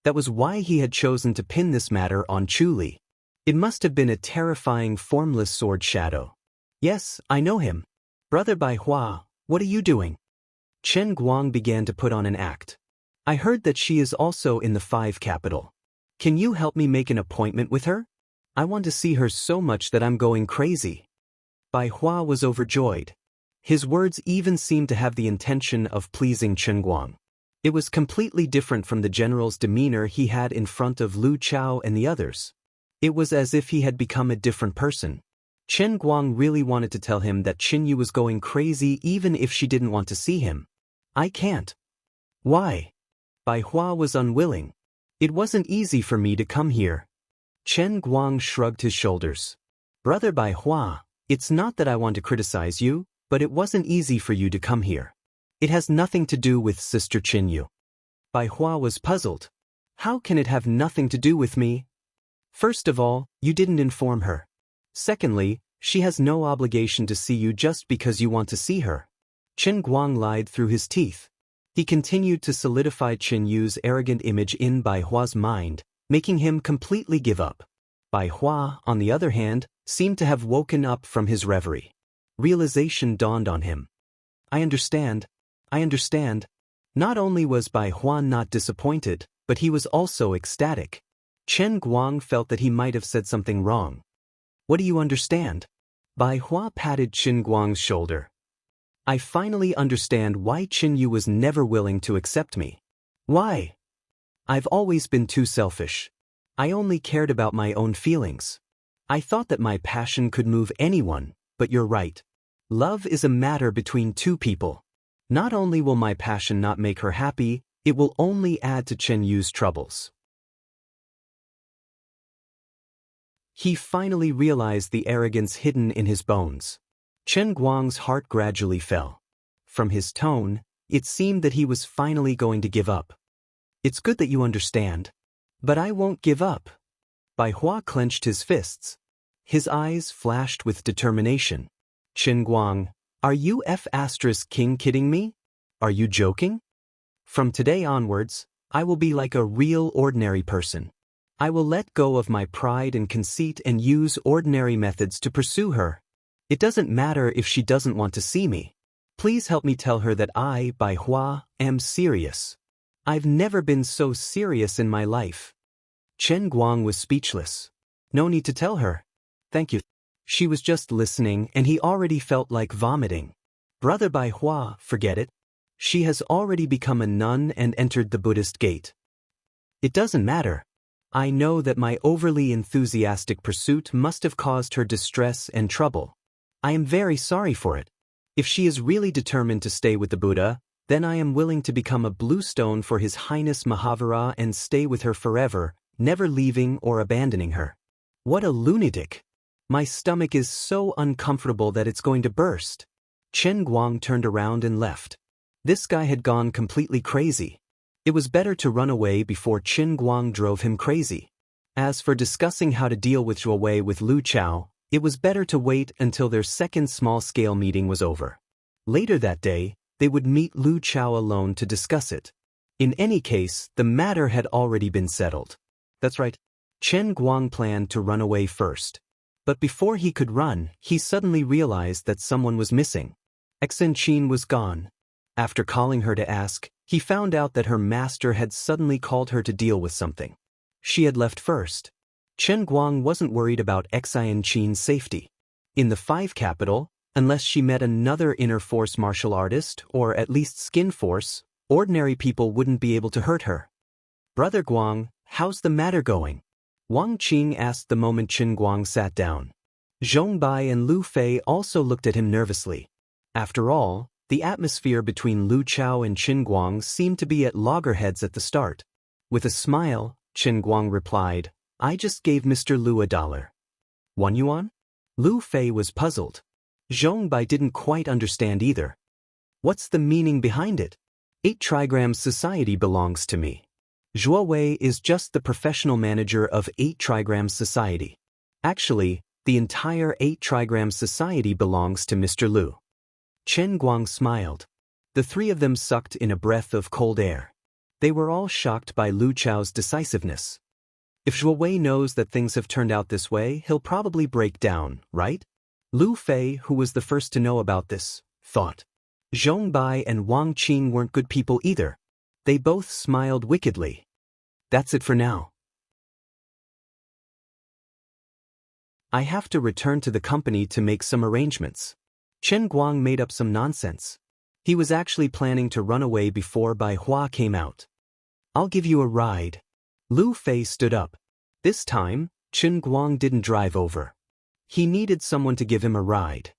That was why he had chosen to pin this matter on Chu Li. It must have been a terrifying formless sword shadow. Yes, I know him. Brother Bai Hua, what are you doing? Chen Guang began to put on an act. I heard that she is also in the 5 capital. Can you help me make an appointment with her? I want to see her so much that I'm going crazy. Bai Hua was overjoyed. His words even seemed to have the intention of pleasing Chen Guang. It was completely different from the general's demeanor he had in front of Lu Chao and the others. It was as if he had become a different person. Chen Guang really wanted to tell him that Qinyu was going crazy even if she didn't want to see him. I can't. Why? Bai Hua was unwilling. It wasn't easy for me to come here. Chen Guang shrugged his shoulders. Brother Bai Hua, it's not that I want to criticize you, but it wasn't easy for you to come here. It has nothing to do with Sister Qinyu. Bai Hua was puzzled. How can it have nothing to do with me? First of all, you didn't inform her. Secondly, she has no obligation to see you just because you want to see her. Chen Guang lied through his teeth. He continued to solidify Qinyu's arrogant image in Bai Hua's mind, making him completely give up. Bai Hua, on the other hand, seemed to have woken up from his reverie. Realization dawned on him. I understand. Not only was Bai Hua not disappointed, but he was also ecstatic. Chen Guang felt that he might have said something wrong. What do you understand? Bai Hua patted Chen Guang's shoulder. I finally understand why Qinyu was never willing to accept me. Why? I've always been too selfish. I only cared about my own feelings. I thought that my passion could move anyone, but you're right. Love is a matter between two people. Not only will my passion not make her happy, it will only add to Qinyu's troubles. He finally realized the arrogance hidden in his bones. Chen Guang's heart gradually fell. From his tone, it seemed that he was finally going to give up. It's good that you understand. But I won't give up. Bai Hua clenched his fists. His eyes flashed with determination. Chen Guang, are you F***king kidding me? Are you joking? From today onwards, I will be like a real ordinary person. I will let go of my pride and conceit and use ordinary methods to pursue her. It doesn't matter if she doesn't want to see me. Please help me tell her that I, Bai Hua, am serious. I've never been so serious in my life. Chen Guang was speechless. No need to tell her. Thank you. She was just listening and he already felt like vomiting. Brother Bai Hua, forget it. She has already become a nun and entered the Buddhist gate. It doesn't matter. I know that my overly enthusiastic pursuit must have caused her distress and trouble. I am very sorry for it. If she is really determined to stay with the Buddha, then I am willing to become a blue stone for His Highness Mahavira and stay with her forever, never leaving or abandoning her. What a lunatic! My stomach is so uncomfortable that it's going to burst. Chen Guang turned around and left. This guy had gone completely crazy. It was better to run away before Chen Guang drove him crazy. As for discussing how to deal with Zhuo Wei with Lu Chao, it was better to wait until their second small-scale meeting was over. Later that day, they would meet Lu Chao alone to discuss it. In any case, the matter had already been settled. That's right. Chen Guang planned to run away first. But before he could run, he suddenly realized that someone was missing. Xen Qin was gone. After calling her to ask, he found out that her master had suddenly called her to deal with something. She had left first. Chen Guang wasn't worried about Xen Qin's safety. In the Five Capital, unless she met another inner force martial artist, or at least skin force, ordinary people wouldn't be able to hurt her. Brother Guang, how's the matter going? Wang Qing asked the moment Chen Guang sat down. Zhong Bai and Lu Fei also looked at him nervously. After all, the atmosphere between Lu Chao and Chen Guang seemed to be at loggerheads at the start. With a smile, Chen Guang replied, I just gave Mr. Lu $1. 1 yuan? Lu Fei was puzzled. Zhong Bai didn't quite understand either. What's the meaning behind it? 8 Trigrams Society belongs to me. Zhuo Wei is just the professional manager of 8 Trigrams Society. Actually, the entire 8 Trigrams Society belongs to Mr. Lu. Chen Guang smiled. The three of them sucked in a breath of cold air. They were all shocked by Lu Chao's decisiveness. If Zhuo Wei knows that things have turned out this way, he'll probably break down, right? Lu Fei, who was the first to know about this, thought. Zhong Bai and Wang Qing weren't good people either. They both smiled wickedly. That's it for now. I have to return to the company to make some arrangements. Chen Guang made up some nonsense. He was actually planning to run away before Bai Hua came out. I'll give you a ride. Lu Fei stood up. This time, Chen Guang didn't drive over. He needed someone to give him a ride.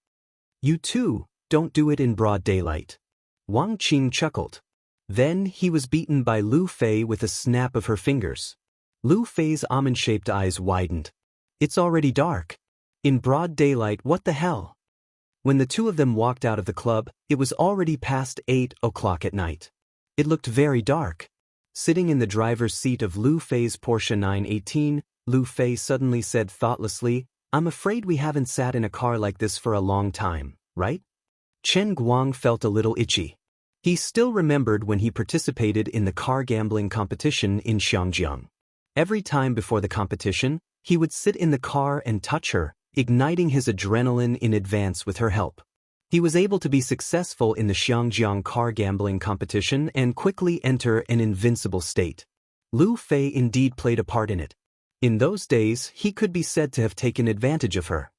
You too, don't do it in broad daylight. Wang Qing chuckled. Then he was beaten by Lu Fei with a snap of her fingers. Lu Fei's almond-shaped eyes widened. It's already dark. In broad daylight, what the hell? When the two of them walked out of the club, it was already past 8 o'clock at night. It looked very dark. Sitting in the driver's seat of Lu Fei's Porsche 918, Lu Fei suddenly said thoughtlessly, I'm afraid we haven't sat in a car like this for a long time, right? Chen Guang felt a little itchy. He still remembered when he participated in the car gambling competition in Xiangjiang. Every time before the competition, he would sit in the car and touch her, igniting his adrenaline in advance with her help. He was able to be successful in the Xiangjiang car gambling competition and quickly enter an invincible state. Lu Fei indeed played a part in it. In those days, he could be said to have taken advantage of her.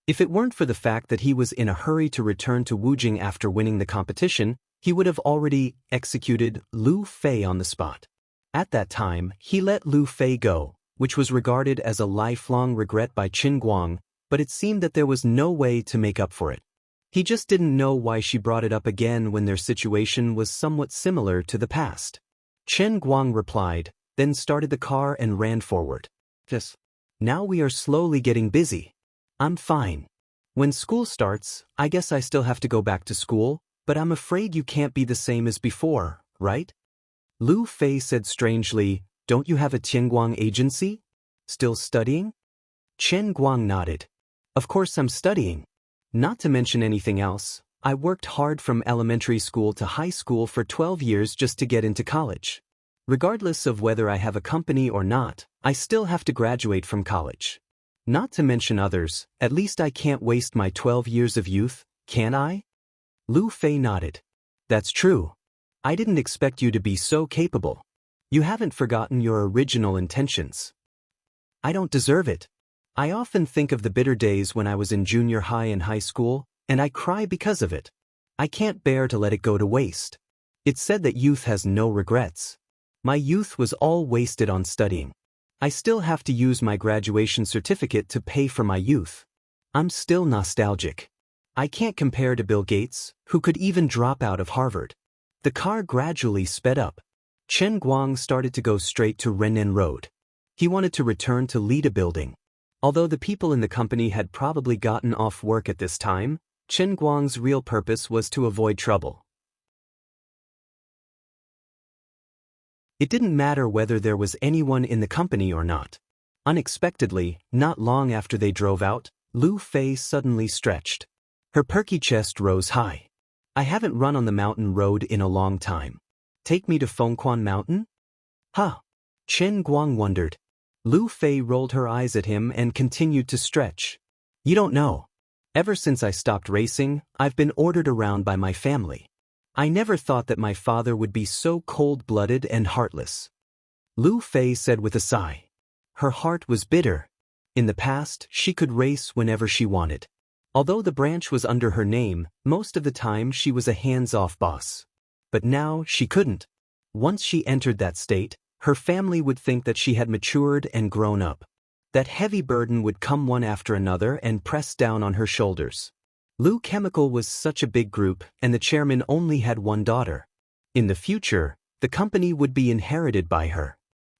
If it weren't for the fact that he was in a hurry to return to Wujing after winning the competition, he would have already executed Lu Fei on the spot. At that time, he let Lu Fei go, which was regarded as a lifelong regret by Chen Guang, but it seemed that there was no way to make up for it. He just didn't know why she brought it up again when their situation was somewhat similar to the past. Chen Guang replied, then started the car and ran forward. Yes. Now we are slowly getting busy. I'm fine. When school starts, I guess I still have to go back to school, but I'm afraid you can't be the same as before, right? Lu Fei said strangely, don't you have a Tianguang agency? Still studying? Chen Guang nodded. Of course I'm studying. Not to mention anything else, I worked hard from elementary school to high school for 12 years just to get into college. Regardless of whether I have a company or not, I still have to graduate from college. Not to mention others, at least I can't waste my 12 years of youth, can I? Lu Fei nodded. That's true. I didn't expect you to be so capable. You haven't forgotten your original intentions. I don't deserve it. I often think of the bitter days when I was in junior high and high school, and I cry because of it. I can't bear to let it go to waste. It's said that youth has no regrets. My youth was all wasted on studying. I still have to use my graduation certificate to pay for my youth. I'm still nostalgic. I can't compare to Bill Gates, who could even drop out of Harvard. The car gradually sped up. Chen Guang started to go straight to Renan Road. He wanted to return to lead a building. Although the people in the company had probably gotten off work at this time, Chen Guang's real purpose was to avoid trouble. It didn't matter whether there was anyone in the company or not. Unexpectedly, not long after they drove out, Lu Fei suddenly stretched. Her perky chest rose high. I haven't run on the mountain road in a long time. Take me to Fengquan Mountain? Huh? Chen Guang wondered. Lu Fei rolled her eyes at him and continued to stretch. You don't know. Ever since I stopped racing, I've been ordered around by my family. I never thought that my father would be so cold-blooded and heartless. Lu Fei said with a sigh. Her heart was bitter. In the past, she could race whenever she wanted. Although the branch was under her name, most of the time she was a hands-off boss. But now she couldn't. Once she entered that state, her family would think that she had matured and grown up. That heavy burden would come one after another and press down on her shoulders. Lu Chemical was such a big group, and the chairman only had one daughter. In the future, the company would be inherited by her.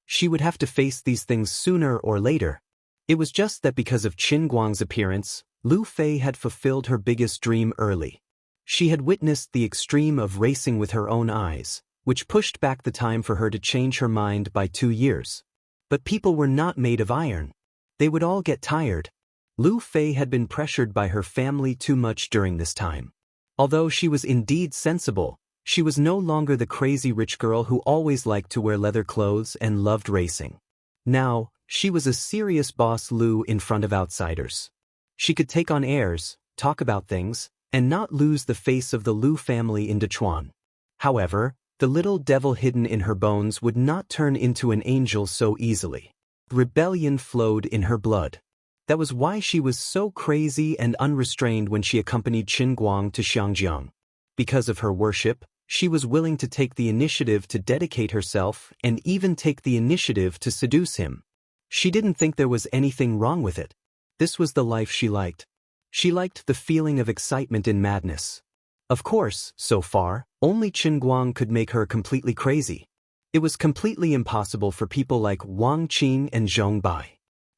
She would have to face these things sooner or later. It was just that because of Qin Guang's appearance, Lu Fei had fulfilled her biggest dream early. She had witnessed the extreme of racing with her own eyes, which pushed back the time for her to change her mind by 2 years. But people were not made of iron. They would all get tired. Lu Fei had been pressured by her family too much during this time. Although she was indeed sensible, she was no longer the crazy rich girl who always liked to wear leather clothes and loved racing. Now, she was a serious boss Lu in front of outsiders. She could take on airs, talk about things, and not lose the face of the Lu family in Dechuan. However, the little devil hidden in her bones would not turn into an angel so easily. Rebellion flowed in her blood. That was why she was so crazy and unrestrained when she accompanied Qin Guang to Xiangjiang. Because of her worship, she was willing to take the initiative to dedicate herself and even take the initiative to seduce him. She didn't think there was anything wrong with it. This was the life she liked. She liked the feeling of excitement in madness. Of course, so far, only Qin Guang could make her completely crazy. It was completely impossible for people like Wang Qing and Zhong Bai.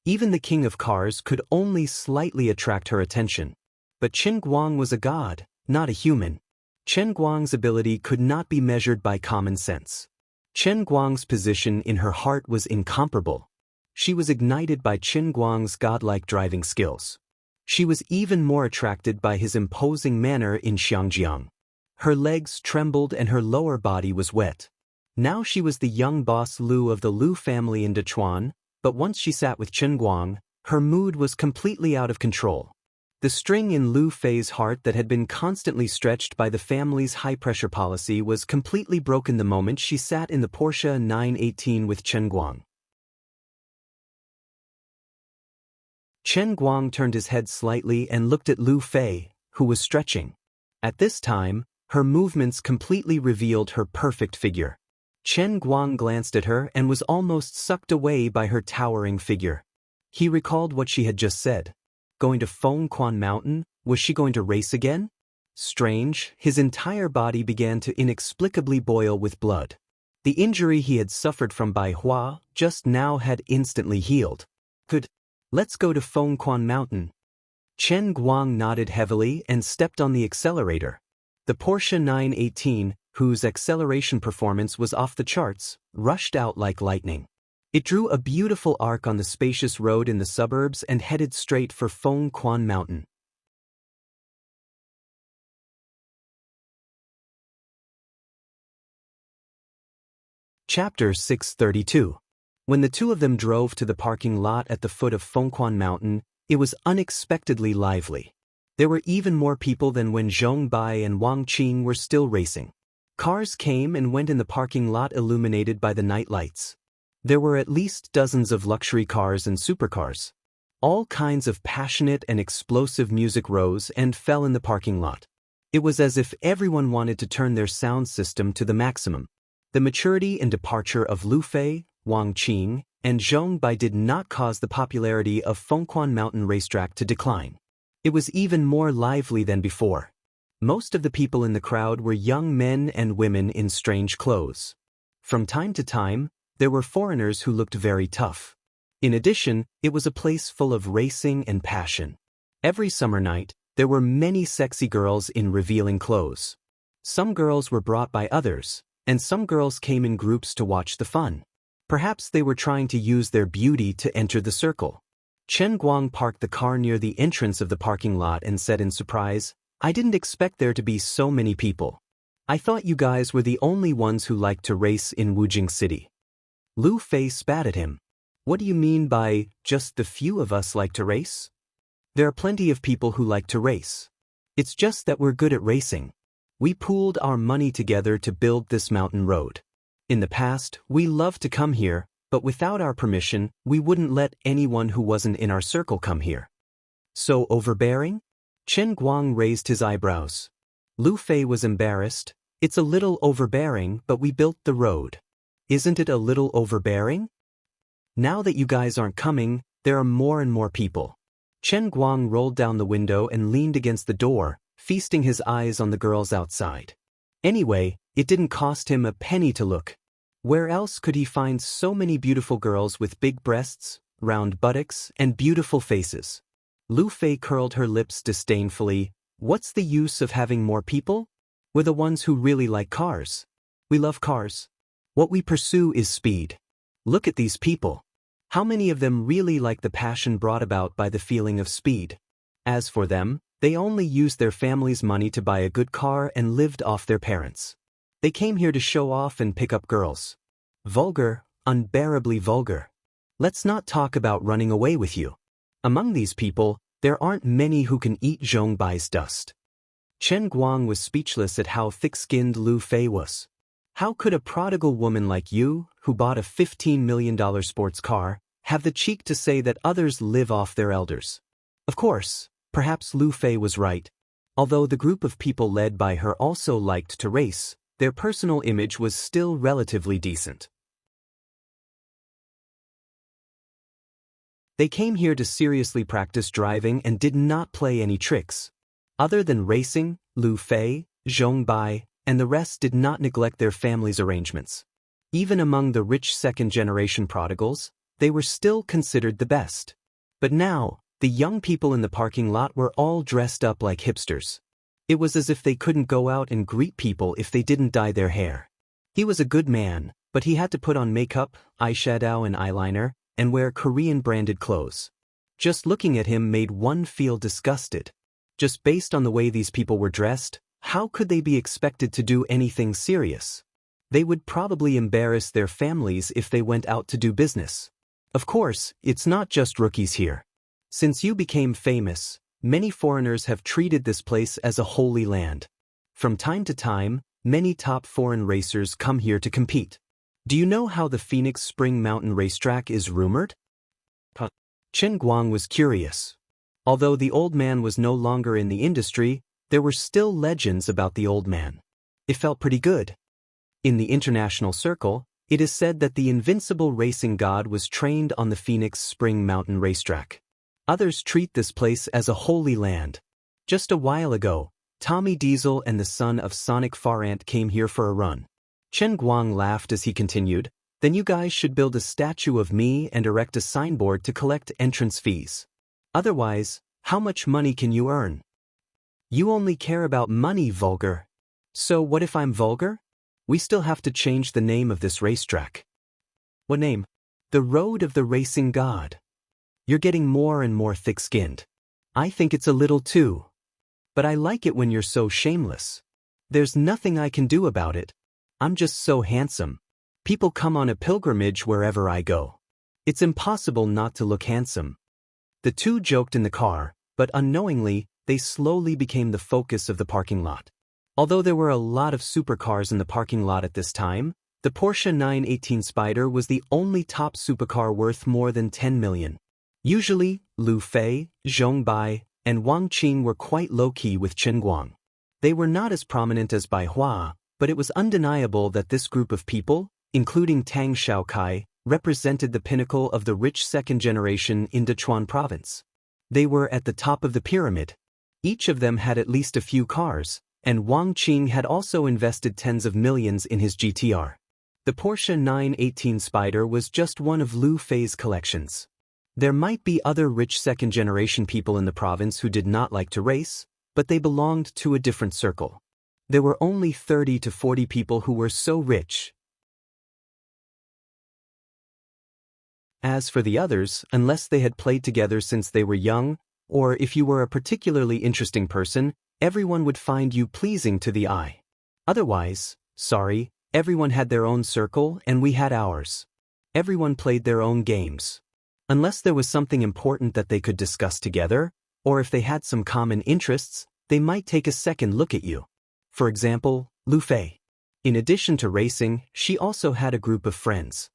Even the king of cars could only slightly attract her attention. But Qin Guang was a god, not a human. Chen Guang's ability could not be measured by common sense. Chen Guang's position in her heart was incomparable. She was ignited by Qin Guang's godlike driving skills. She was even more attracted by his imposing manner in Xiangjiang. Her legs trembled and her lower body was wet. Now she was the young boss Lu of the Lu family in Dechuan, but once she sat with Qin Guang, her mood was completely out of control. The string in Lu Fei's heart that had been constantly stretched by the family's high-pressure policy was completely broken the moment she sat in the Porsche 918 with Qin Guang. Qin Guang turned his head slightly and looked at Lu Fei, who was stretching. At this time, her movements completely revealed her perfect figure. Qin Guang glanced at her and was almost sucked away by her towering figure. He recalled what she had just said. Going to Fengquan Mountain, was she going to race again? Strange, his entire body began to inexplicably boil with blood. The injury he had suffered from Bai Hua just now had instantly healed. Good. Let's go to Fengquan Mountain. Qin Guang nodded heavily and stepped on the accelerator. The Porsche 918, whose acceleration performance was off the charts, rushed out like lightning. It drew a beautiful arc on the spacious road in the suburbs and headed straight for Fengquan Mountain. Chapter 632. When the two of them drove to the parking lot at the foot of Fengquan Mountain, it was unexpectedly lively. There were even more people than when Zhong Bai and Wang Qing were still racing. Cars came and went in the parking lot illuminated by the night lights. There were at least dozens of luxury cars and supercars. All kinds of passionate and explosive music rose and fell in the parking lot. It was as if everyone wanted to turn their sound system to the maximum. The maturity and departure of Lu Fei, Wang Qing, and Zhong Bai did not cause the popularity of Fengquan Mountain Racetrack to decline. It was even more lively than before. Most of the people in the crowd were young men and women in strange clothes. From time to time, there were foreigners who looked very tough. In addition, it was a place full of racing and passion. Every summer night, there were many sexy girls in revealing clothes. Some girls were brought by others, and some girls came in groups to watch the fun. Perhaps they were trying to use their beauty to enter the circle. Chen Guang parked the car near the entrance of the parking lot and said in surprise, "I didn't expect there to be so many people. I thought you guys were the only ones who liked to race in Wujing City." Lu Fei spat at him. "What do you mean by, just the few of us like to race? There are plenty of people who like to race. It's just that we're good at racing. We pooled our money together to build this mountain road. In the past, we loved to come here, but without our permission, we wouldn't let anyone who wasn't in our circle come here." "So overbearing?" Chen Guang raised his eyebrows. Lu Fei was embarrassed. "It's a little overbearing, but we built the road. Isn't it a little overbearing? Now that you guys aren't coming, there are more and more people." Chen Guang rolled down the window and leaned against the door, feasting his eyes on the girls outside. Anyway, it didn't cost him a penny to look. Where else could he find so many beautiful girls with big breasts, round buttocks, and beautiful faces? Lu Fei curled her lips disdainfully. "What's the use of having more people? We're the ones who really like cars. We love cars. What we pursue is speed. Look at these people. How many of them really like the passion brought about by the feeling of speed? As for them, they only used their family's money to buy a good car and lived off their parents. They came here to show off and pick up girls. Vulgar, unbearably vulgar. Let's not talk about running away with you. Among these people, there aren't many who can eat Zhong Bai's dust." Chen Guang was speechless at how thick-skinned Lu Fei was. How could a prodigal woman like you, who bought a $15 million sports car, have the cheek to say that others live off their elders? Of course, perhaps Lu Fei was right. Although the group of people led by her also liked to race, their personal image was still relatively decent. They came here to seriously practice driving and did not play any tricks. Other than racing, Lu Fei, Zhong Bai, and the rest did not neglect their families' arrangements. Even among the rich second-generation prodigals, they were still considered the best. But now, the young people in the parking lot were all dressed up like hipsters. It was as if they couldn't go out and greet people if they didn't dye their hair. He was a good man, but he had to put on makeup, eyeshadow and eyeliner, and wear Korean-branded clothes. Just looking at him made one feel disgusted. Just based on the way these people were dressed, how could they be expected to do anything serious? They would probably embarrass their families if they went out to do business. Of course, it's not just rookies here. Since you became famous, many foreigners have treated this place as a holy land. From time to time, many top foreign racers come here to compete. Do you know how the Phoenix Spring Mountain Racetrack is rumored? Chen Guang was curious. Although the old man was no longer in the industry, there were still legends about the old man. It felt pretty good. In the international circle, it is said that the invincible racing god was trained on the Phoenix Spring Mountain Racetrack. Others treat this place as a holy land. Just a while ago, Tommy Diesel and the son of Sonic Farant came here for a run. Chen Guang laughed as he continued, "Then you guys should build a statue of me and erect a signboard to collect entrance fees. Otherwise, how much money can you earn? You only care about money, vulgar." "So what if I'm vulgar? We still have to change the name of this racetrack." "What name?" "The Road of the Racing God." You're getting more and more thick-skinned. I think it's a little too. But I like it when you're so shameless. There's nothing I can do about it. I'm just so handsome. People come on a pilgrimage wherever I go. It's impossible not to look handsome. The two joked in the car, but unknowingly, they slowly became the focus of the parking lot. Although there were a lot of supercars in the parking lot at this time, the Porsche 918 Spider was the only top supercar worth more than 10 million. Usually, Lu Fei, Zhong Bai, and Wang Qing were quite low-key with Chen Guang. They were not as prominent as Bai Hua, but it was undeniable that this group of people, including Tang Xiaokai, represented the pinnacle of the rich second generation in Sichuan province. They were at the top of the pyramid. Each of them had at least a few cars, and Wang Qing had also invested tens of millions in his GTR. The Porsche 918 Spider was just one of Lu Fei's collections. There might be other rich second-generation people in the province who did not like to race, but they belonged to a different circle. There were only 30 to 40 people who were so rich. As for the others, unless they had played together since they were young, or if you were a particularly interesting person, everyone would find you pleasing to the eye. Otherwise, sorry, everyone had their own circle and we had ours. Everyone played their own games. Unless there was something important that they could discuss together, or if they had some common interests, they might take a second look at you. For example, Lu Fei. In addition to racing, she also had a group of friends.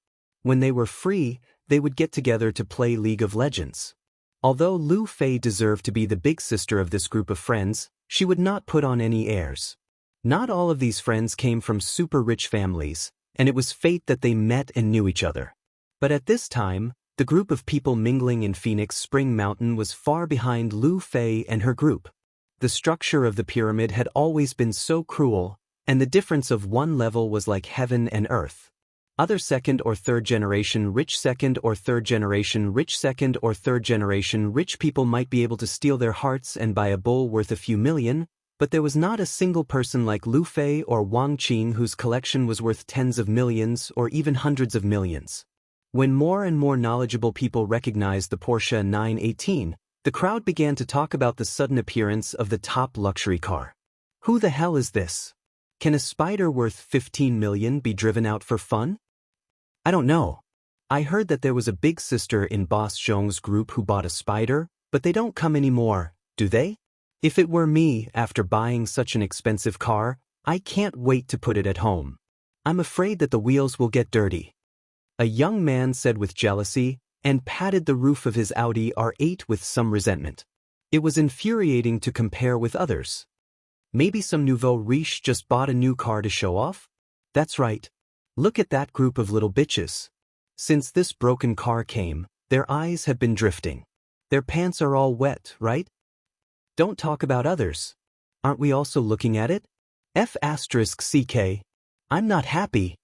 When they were free, they would get together to play League of Legends. Although Lu Fei deserved to be the big sister of this group of friends, she would not put on any airs. Not all of these friends came from super rich families, and it was fate that they met and knew each other. But at this time, the group of people mingling in Phoenix Spring Mountain was far behind Lu Fei and her group. The structure of the pyramid had always been so cruel, and the difference of one level was like heaven and earth. Other second or third generation rich second or third generation rich second or third generation rich people might be able to steal their hearts and buy a bull worth a few million, but there was not a single person like Lu Fei or Wang Qing whose collection was worth tens of millions or even hundreds of millions. When more and more knowledgeable people recognized the Porsche 918, the crowd began to talk about the sudden appearance of the top luxury car. Who the hell is this? Can a Spider worth 15 million be driven out for fun? I don't know. I heard that there was a big sister in Boss Zhong's group who bought a Spider, but they don't come anymore, do they? If it were me, after buying such an expensive car, I can't wait to put it at home. I'm afraid that the wheels will get dirty. A young man said with jealousy, and patted the roof of his Audi R8 with some resentment. It was infuriating to compare with others. Maybe some nouveau riche just bought a new car to show off? That's right. Look at that group of little bitches. Since this broken car came, their eyes have been drifting. Their pants are all wet, right? Don't talk about others. Aren't we also looking at it? F***CK. I'm not happy.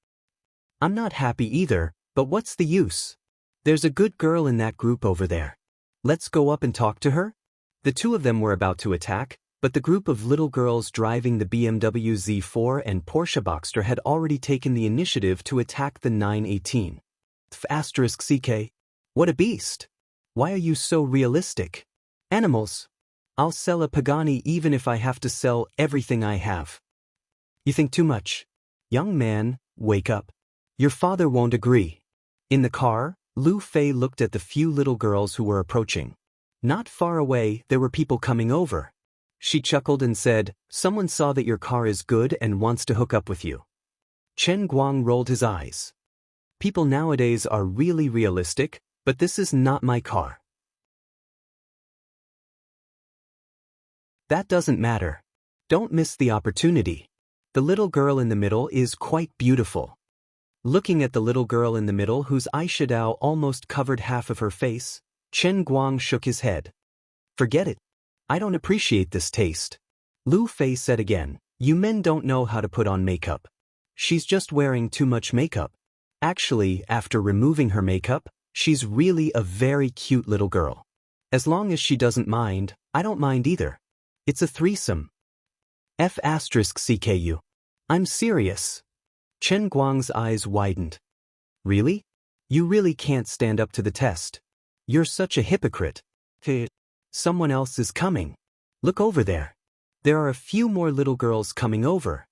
I'm not happy either, but what's the use? There's a good girl in that group over there. Let's go up and talk to her? The two of them were about to attack, but the group of little girls driving the BMW Z4 and Porsche Boxster had already taken the initiative to attack the 918. F***CK. What a beast. Why are you so realistic? Animals. I'll sell a Pagani even if I have to sell everything I have. You think too much. Young man, wake up. Your father won't agree. In the car, Lu Fei looked at the few little girls who were approaching. Not far away, there were people coming over. She chuckled and said, "Someone saw that your car is good and wants to hook up with you." Chen Guang rolled his eyes. People nowadays are really realistic, but this is not my car. That doesn't matter. Don't miss the opportunity. The little girl in the middle is quite beautiful. Looking at the little girl in the middle whose eyeshadow almost covered half of her face, Chen Guang shook his head. Forget it. I don't appreciate this taste. Lu Fei said again, "You men don't know how to put on makeup. She's just wearing too much makeup. Actually, after removing her makeup, she's really a very cute little girl. As long as she doesn't mind, I don't mind either. It's a threesome." F***CKU. I'm serious. Chen Guang's eyes widened. Really? You really can't stand up to the test. You're such a hypocrite. Someone else is coming. Look over there. There are a few more little girls coming over.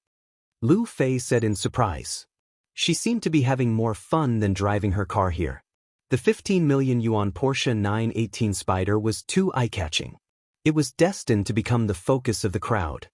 Lu Fei said in surprise. She seemed to be having more fun than driving her car here. The 15 million yuan Porsche 918 Spider was too eye-catching. It was destined to become the focus of the crowd.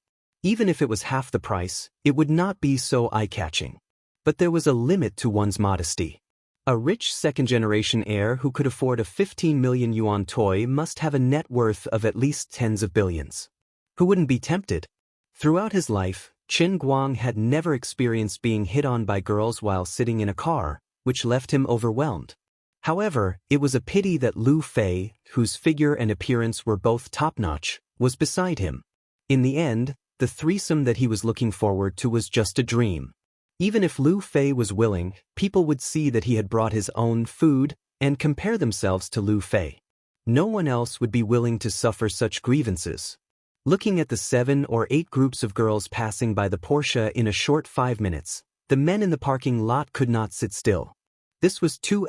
Even if it was half the price, it would not be so eye-catching. But there was a limit to one's modesty. A rich second-generation heir who could afford a 15 million yuan toy must have a net worth of at least tens of billions. Who wouldn't be tempted? Throughout his life, Qin Guang had never experienced being hit on by girls while sitting in a car, which left him overwhelmed. However, it was a pity that Lu Fei, whose figure and appearance were both top-notch, was beside him. In the end, the threesome that he was looking forward to was just a dream. Even if Lu Fei was willing, people would see that he had brought his own food and compare themselves to Lu Fei. No one else would be willing to suffer such grievances. Looking at the 7 or 8 groups of girls passing by the Porsche in a short 5 minutes, the men in the parking lot could not sit still. This was too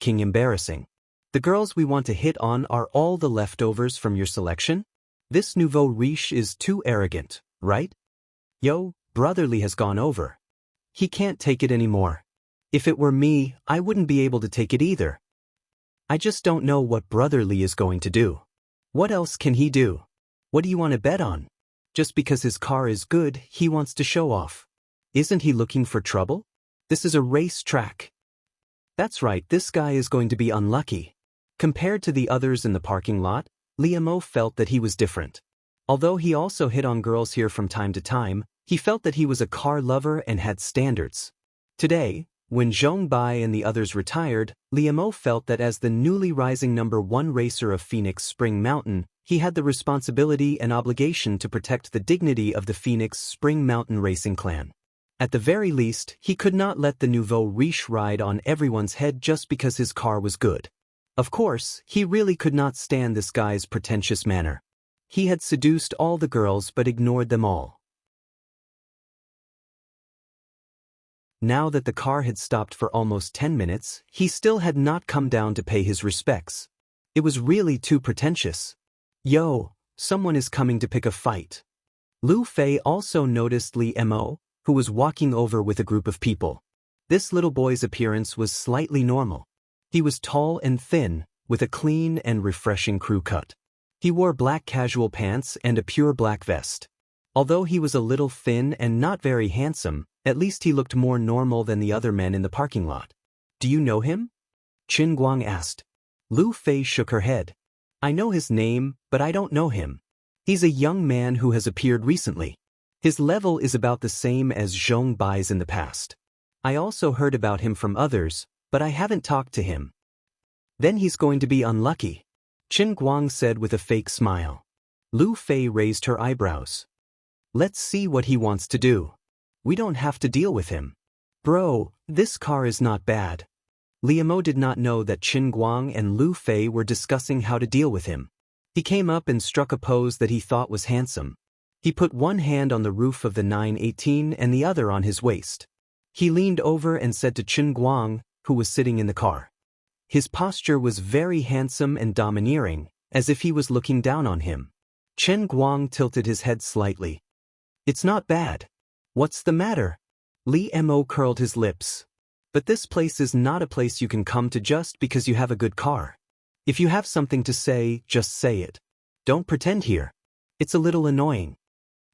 king embarrassing. The girls we want to hit on are all the leftovers from your selection? This nouveau riche is too arrogant, right? Yo, brotherly has gone over. He can't take it anymore. If it were me, I wouldn't be able to take it either. I just don't know what brotherly is going to do. What else can he do? What do you want to bet on? Just because his car is good, he wants to show off. Isn't he looking for trouble? This is a race track. That's right, this guy is going to be unlucky. Compared to the others in the parking lot, Liamo felt that he was different. Although he also hit on girls here from time to time, he felt that he was a car lover and had standards. Today, when Zhong Bai and the others retired, Liamo felt that as the newly rising #1 racer of Phoenix Spring Mountain, he had the responsibility and obligation to protect the dignity of the Phoenix Spring Mountain racing clan. At the very least, he could not let the nouveau riche ride on everyone's head just because his car was good. Of course, he really could not stand this guy's pretentious manner. He had seduced all the girls but ignored them all. Now that the car had stopped for almost 10 minutes, he still had not come down to pay his respects. It was really too pretentious. Yo, someone is coming to pick a fight. Lu Fei also noticed Li Mo, who was walking over with a group of people. This little boy's appearance was slightly normal. He was tall and thin, with a clean and refreshing crew cut. He wore black casual pants and a pure black vest. Although he was a little thin and not very handsome, at least he looked more normal than the other men in the parking lot. Do you know him? Qin Guang asked. Lu Fei shook her head. I know his name, but I don't know him. He's a young man who has appeared recently. His level is about the same as Zhong Bai's in the past. I also heard about him from others, but I haven't talked to him. Then he's going to be unlucky, Qin Guang said with a fake smile. Lu Fei raised her eyebrows. Let's see what he wants to do. We don't have to deal with him. Bro, this car is not bad. Liamo did not know that Qin Guang and Lu Fei were discussing how to deal with him. He came up and struck a pose that he thought was handsome. He put one hand on the roof of the 918 and the other on his waist. He leaned over and said to Qin Guang, who was sitting in the car. His posture was very handsome and domineering, as if he was looking down on him. Qin Guang tilted his head slightly. It's not bad. What's the matter? Li Mo curled his lips. But this place is not a place you can come to just because you have a good car. If you have something to say, just say it. Don't pretend here. It's a little annoying.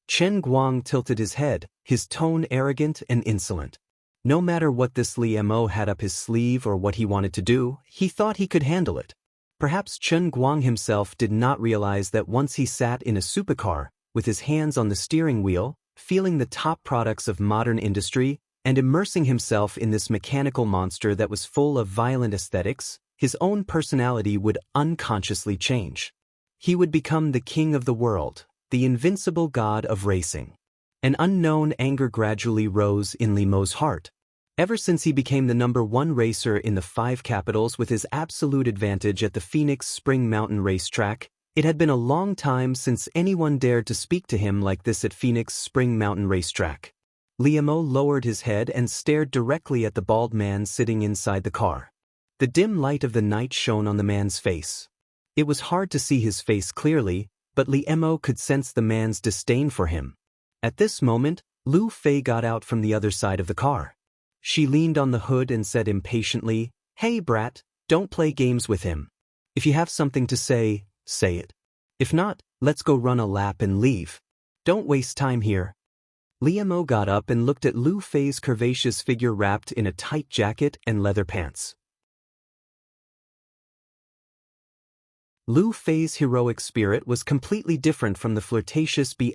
Qin Guang tilted his head, his tone arrogant and insolent. No matter what this Li Mo had up his sleeve or what he wanted to do, he thought he could handle it. Perhaps Qin Guang himself did not realize that once he sat in a supercar, with his hands on the steering wheel, feeling the top products of modern industry, and immersing himself in this mechanical monster that was full of violent aesthetics, his own personality would unconsciously change. He would become the king of the world, the invincible god of racing. An unknown anger gradually rose in Limo's heart. Ever since he became the #1 racer in the 5 capitals with his absolute advantage at the Phoenix Spring Mountain racetrack, it had been a long time since anyone dared to speak to him like this at Phoenix Spring Mountain racetrack. Liamo lowered his head and stared directly at the bald man sitting inside the car. The dim light of the night shone on the man's face. It was hard to see his face clearly, but Liamo could sense the man's disdain for him. At this moment, Lu Fei got out from the other side of the car. She leaned on the hood and said impatiently, "Hey brat, don't play games with him. If you have something to say, say it. If not, let's go run a lap and leave. Don't waste time here." Liamo got up and looked at Lu Fei's curvaceous figure wrapped in a tight jacket and leather pants. Lu Fei's heroic spirit was completely different from the flirtatious B**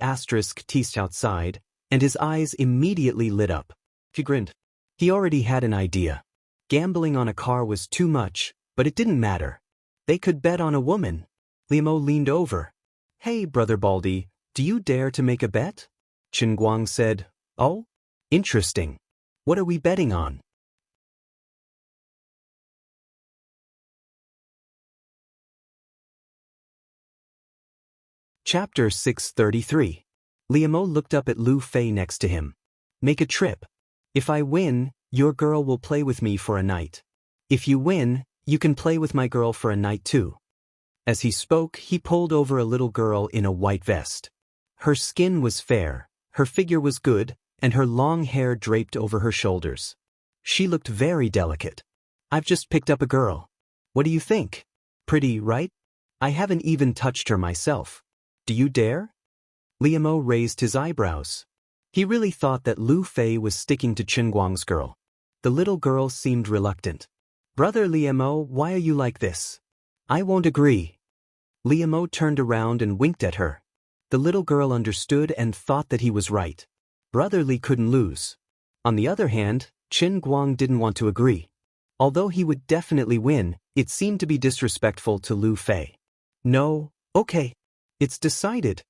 teased outside, and his eyes immediately lit up. He grinned. He already had an idea. Gambling on a car was too much, but it didn't matter. They could bet on a woman. Liamo leaned over. "Hey, Brother Baldy, do you dare to make a bet?" Chen Guang said, "Oh? Interesting. What are we betting on?" Chapter 633. Liamo looked up at Lu Fei next to him. "Make a trip. If I win, your girl will play with me for a night. If you win, you can play with my girl for a night too." As he spoke, he pulled over a little girl in a white vest. Her skin was fair, her figure was good, and her long hair draped over her shoulders. She looked very delicate. "I've just picked up a girl. What do you think? Pretty, right? I haven't even touched her myself. Do you dare?" Liamo raised his eyebrows. He really thought that Lu Fei was sticking to Chen Guang's girl. The little girl seemed reluctant. "Brother Liamo, why are you like this? I won't agree." Liamo turned around and winked at her. The little girl understood and thought that he was right. Brother Li couldn't lose. On the other hand, Chen Guang didn't want to agree. Although he would definitely win, it seemed to be disrespectful to Lu Fei. "No, okay. It's decided."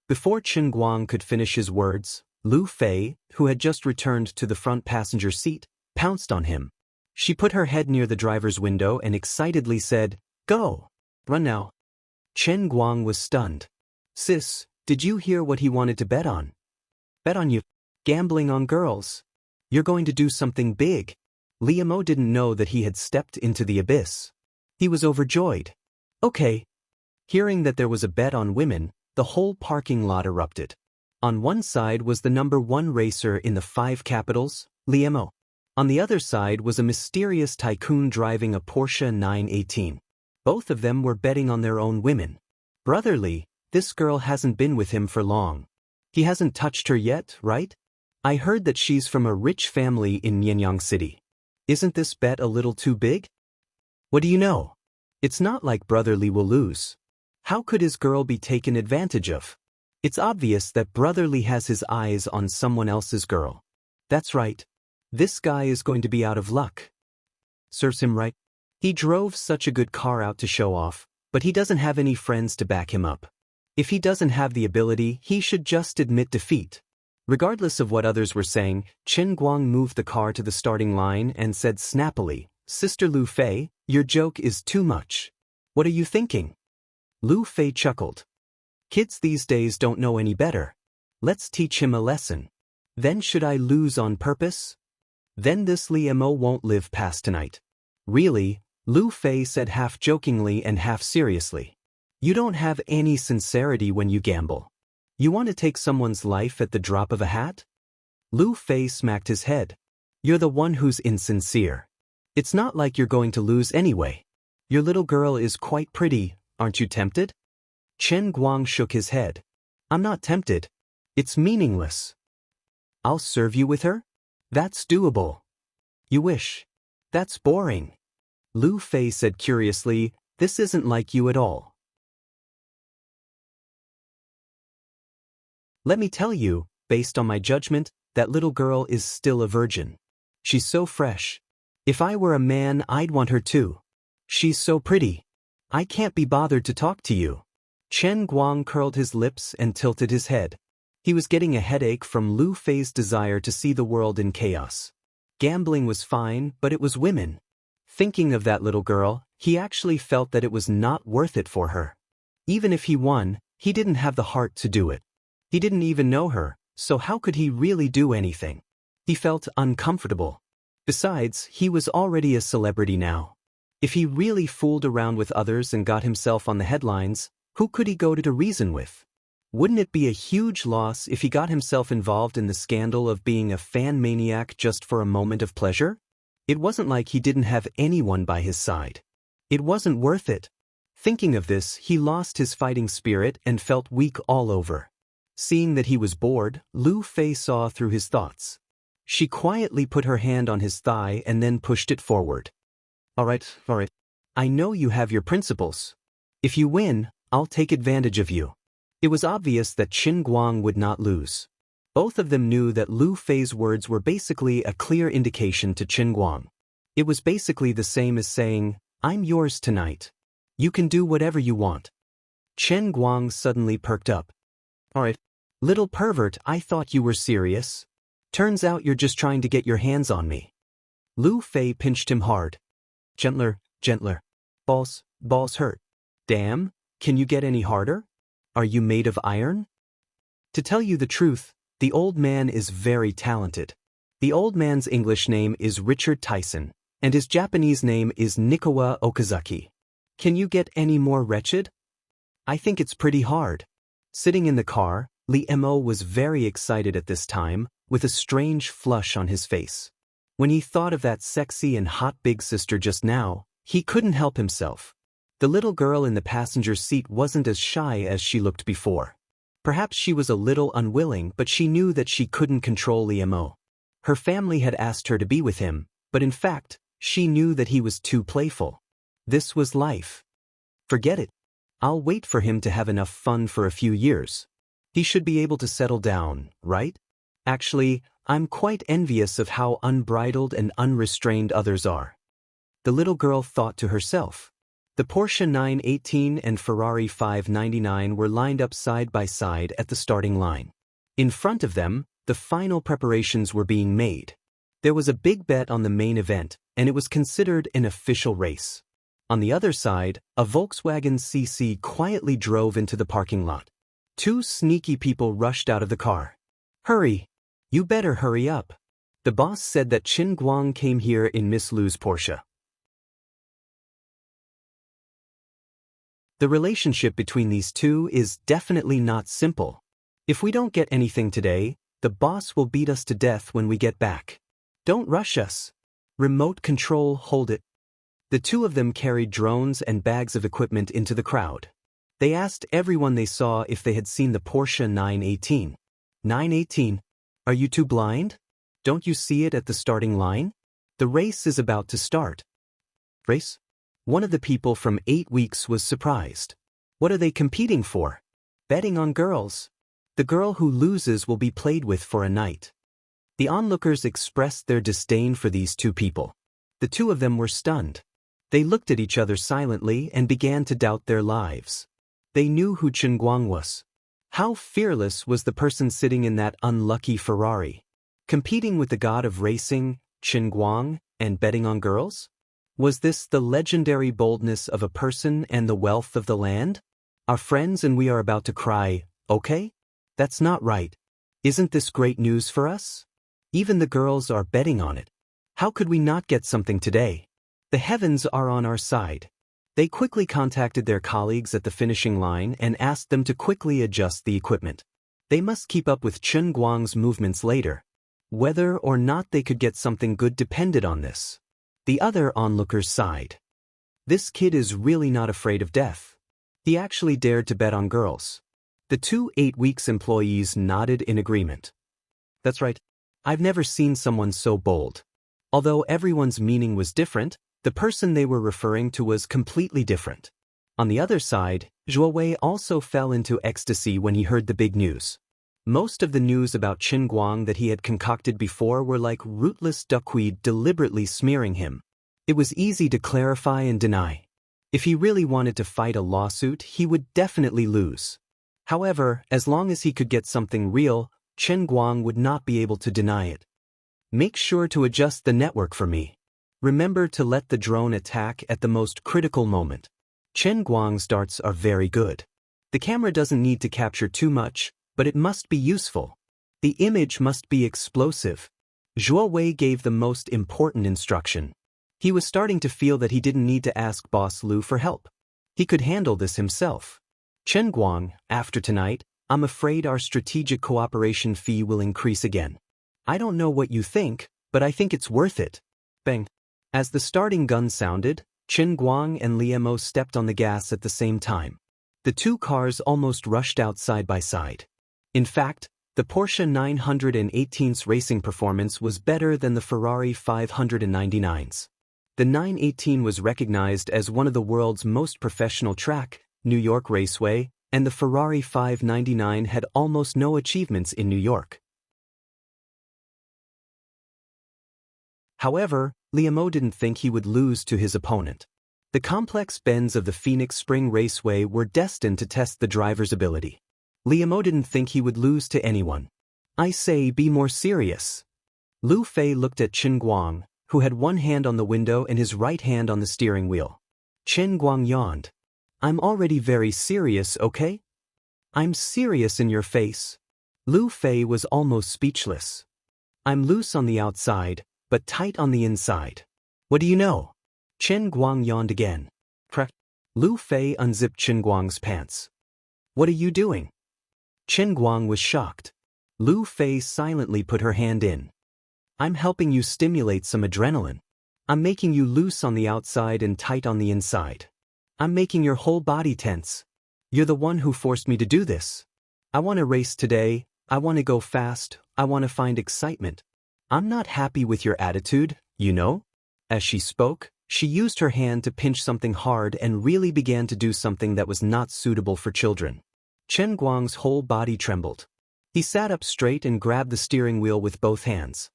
Before Chen Guang could finish his words, Lu Fei, who had just returned to the front passenger seat, pounced on him. She put her head near the driver's window and excitedly said, "Go! Run now." Chen Guang was stunned. "Sis, did you hear what he wanted to bet on?" "Bet on you? Gambling on girls? You're going to do something big." Liamo didn't know that he had stepped into the abyss. He was overjoyed. "Okay." Hearing that there was a bet on women, the whole parking lot erupted. On one side was the #1 racer in the 5 capitals, Liamo. On the other side was a mysterious tycoon driving a Porsche 918. Both of them were betting on their own women. "Brotherly, this girl hasn't been with him for long. He hasn't touched her yet, right? I heard that she's from a rich family in Mianyang City. Isn't this bet a little too big? What do you know? It's not like Brotherly will lose. How could his girl be taken advantage of? It's obvious that Brotherly has his eyes on someone else's girl. That's right. This guy is going to be out of luck. Serves him right. He drove such a good car out to show off, but he doesn't have any friends to back him up. If he doesn't have the ability, he should just admit defeat." Regardless of what others were saying, Chen Guang moved the car to the starting line and said snappily, "Sister Lu Fei, your joke is too much. What are you thinking?" Lu Fei chuckled. "Kids these days don't know any better. Let's teach him a lesson. Then should I lose on purpose? Then this Liamo won't live past tonight." "Really?" Lu Fei said half jokingly and half seriously. "You don't have any sincerity when you gamble. You want to take someone's life at the drop of a hat?" Lu Fei smacked his head. "You're the one who's insincere. It's not like you're going to lose anyway. Your little girl is quite pretty, aren't you tempted?" Chen Guang shook his head. "I'm not tempted. It's meaningless." "I'll serve you with her? That's doable." "You wish. That's boring." Lu Fei said curiously, "This isn't like you at all." "Let me tell you, based on my judgment, that little girl is still a virgin. She's so fresh. If I were a man, I'd want her too. She's so pretty. I can't be bothered to talk to you." Chen Guang curled his lips and tilted his head. He was getting a headache from Lu Fei's desire to see the world in chaos. Gambling was fine, but it was women. Thinking of that little girl, he actually felt that it was not worth it for her. Even if he won, he didn't have the heart to do it. He didn't even know her, so how could he really do anything? He felt uncomfortable. Besides, he was already a celebrity now. If he really fooled around with others and got himself on the headlines, who could he go to reason with? Wouldn't it be a huge loss if he got himself involved in the scandal of being a fan maniac just for a moment of pleasure? It wasn't like he didn't have anyone by his side. It wasn't worth it. Thinking of this, he lost his fighting spirit and felt weak all over. Seeing that he was bored, Lu Fei saw through his thoughts. She quietly put her hand on his thigh and then pushed it forward. All right. I know you have your principles. If you win, I'll take advantage of you. It was obvious that Qin Guang would not lose. Both of them knew that Lu Fei's words were basically a clear indication to Qin Guang. It was basically the same as saying, I'm yours tonight. You can do whatever you want. Qin Guang suddenly perked up. All right. Little pervert, I thought you were serious. Turns out you're just trying to get your hands on me. Lu Fei pinched him hard. Gentler. Balls hurt. Damn, can you get any harder? Are you made of iron? To tell you the truth, the old man is very talented. The old man's English name is Richard Tyson, and his Japanese name is Nikawa Okazaki. Can you get any more wretched? I think it's pretty hard. Sitting in the car, Li Mo was very excited at this time, with a strange flush on his face. When he thought of that sexy and hot big sister just now, he couldn't help himself. The little girl in the passenger seat wasn't as shy as she looked before. Perhaps she was a little unwilling, but she knew that she couldn't control Li Mo. Her family had asked her to be with him, but in fact, she knew that he was too playful. This was life. Forget it. I'll wait for him to have enough fun for a few years. He should be able to settle down, right? Actually, I'm quite envious of how unbridled and unrestrained others are. The little girl thought to herself. The Porsche 918 and Ferrari 599 were lined up side by side at the starting line. In front of them, the final preparations were being made. There was a big bet on the main event, and it was considered an official race. On the other side, a Volkswagen CC quietly drove into the parking lot. Two sneaky people rushed out of the car. Hurry! You better hurry up. The boss said that Qin Guang came here in Miss Lu's Porsche. The relationship between these two is definitely not simple. If we don't get anything today, the boss will beat us to death when we get back. Don't rush us. Remote control, hold it. The two of them carried drones and bags of equipment into the crowd. They asked everyone they saw if they had seen the Porsche 918. 918? Are you too blind? Don't you see it at the starting line? The race is about to start. Race? One of the people from 8 Weeks was surprised. What are they competing for? Betting on girls. The girl who loses will be played with for a night. The onlookers expressed their disdain for these two people. The two of them were stunned. They looked at each other silently and began to doubt their lives. They knew who Qin Guang was. How fearless was the person sitting in that unlucky Ferrari? Competing with the god of racing, Qin Guang, and betting on girls? Was this the legendary boldness of a person and the wealth of the land? Our friends and we are about to cry, okay? That's not right. Isn't this great news for us? Even the girls are betting on it. How could we not get something today? The heavens are on our side. They quickly contacted their colleagues at the finishing line and asked them to quickly adjust the equipment. They must keep up with Qin Guang's movements later. Whether or not they could get something good depended on this. The other onlookers sighed. This kid is really not afraid of death. He actually dared to bet on girls. The two 8 Weeks employees nodded in agreement. That's right. I've never seen someone so bold. Although everyone's meaning was different, the person they were referring to was completely different. On the other side, Zhuo Wei also fell into ecstasy when he heard the big news. Most of the news about Qin Guang that he had concocted before were like rootless duckweed deliberately smearing him. It was easy to clarify and deny. If he really wanted to fight a lawsuit, he would definitely lose. However, as long as he could get something real, Qin Guang would not be able to deny it. Make sure to adjust the network for me. Remember to let the drone attack at the most critical moment. Qin Guang's darts are very good. The camera doesn't need to capture too much, but it must be useful. The image must be explosive. Zhuo Wei gave the most important instruction. He was starting to feel that he didn't need to ask Boss Lu for help. He could handle this himself. Qin Guang, after tonight, I'm afraid our strategic cooperation fee will increase again. I don't know what you think, but I think it's worth it. Bang. As the starting gun sounded, Chen Guang and Li Mo stepped on the gas at the same time. The two cars almost rushed out side by side. In fact, the Porsche 918's racing performance was better than the Ferrari 599's. The 918 was recognized as one of the world's most professional track, New York Raceway, and the Ferrari 599 had almost no achievements in New York. However, Li Mo didn't think he would lose to his opponent. The complex bends of the Phoenix Spring Raceway were destined to test the driver's ability. Li Mo didn't think he would lose to anyone. I say be more serious. Lu Fei looked at Chen Guang, who had one hand on the window and his right hand on the steering wheel. Chen Guang yawned. I'm already very serious, okay? I'm serious in your face. Lu Fei was almost speechless. I'm loose on the outside, but tight on the inside. What do you know? Chen Guang yawned again. Crack. Lu Fei unzipped Chen Guang's pants. What are you doing? Chen Guang was shocked. Lu Fei silently put her hand in. I'm helping you stimulate some adrenaline. I'm making you loose on the outside and tight on the inside. I'm making your whole body tense. You're the one who forced me to do this. I want to race today, I want to go fast, I want to find excitement. I'm not happy with your attitude, you know? As she spoke, she used her hand to pinch something hard and really began to do something that was not suitable for children. Chen Guang's whole body trembled. He sat up straight and grabbed the steering wheel with both hands.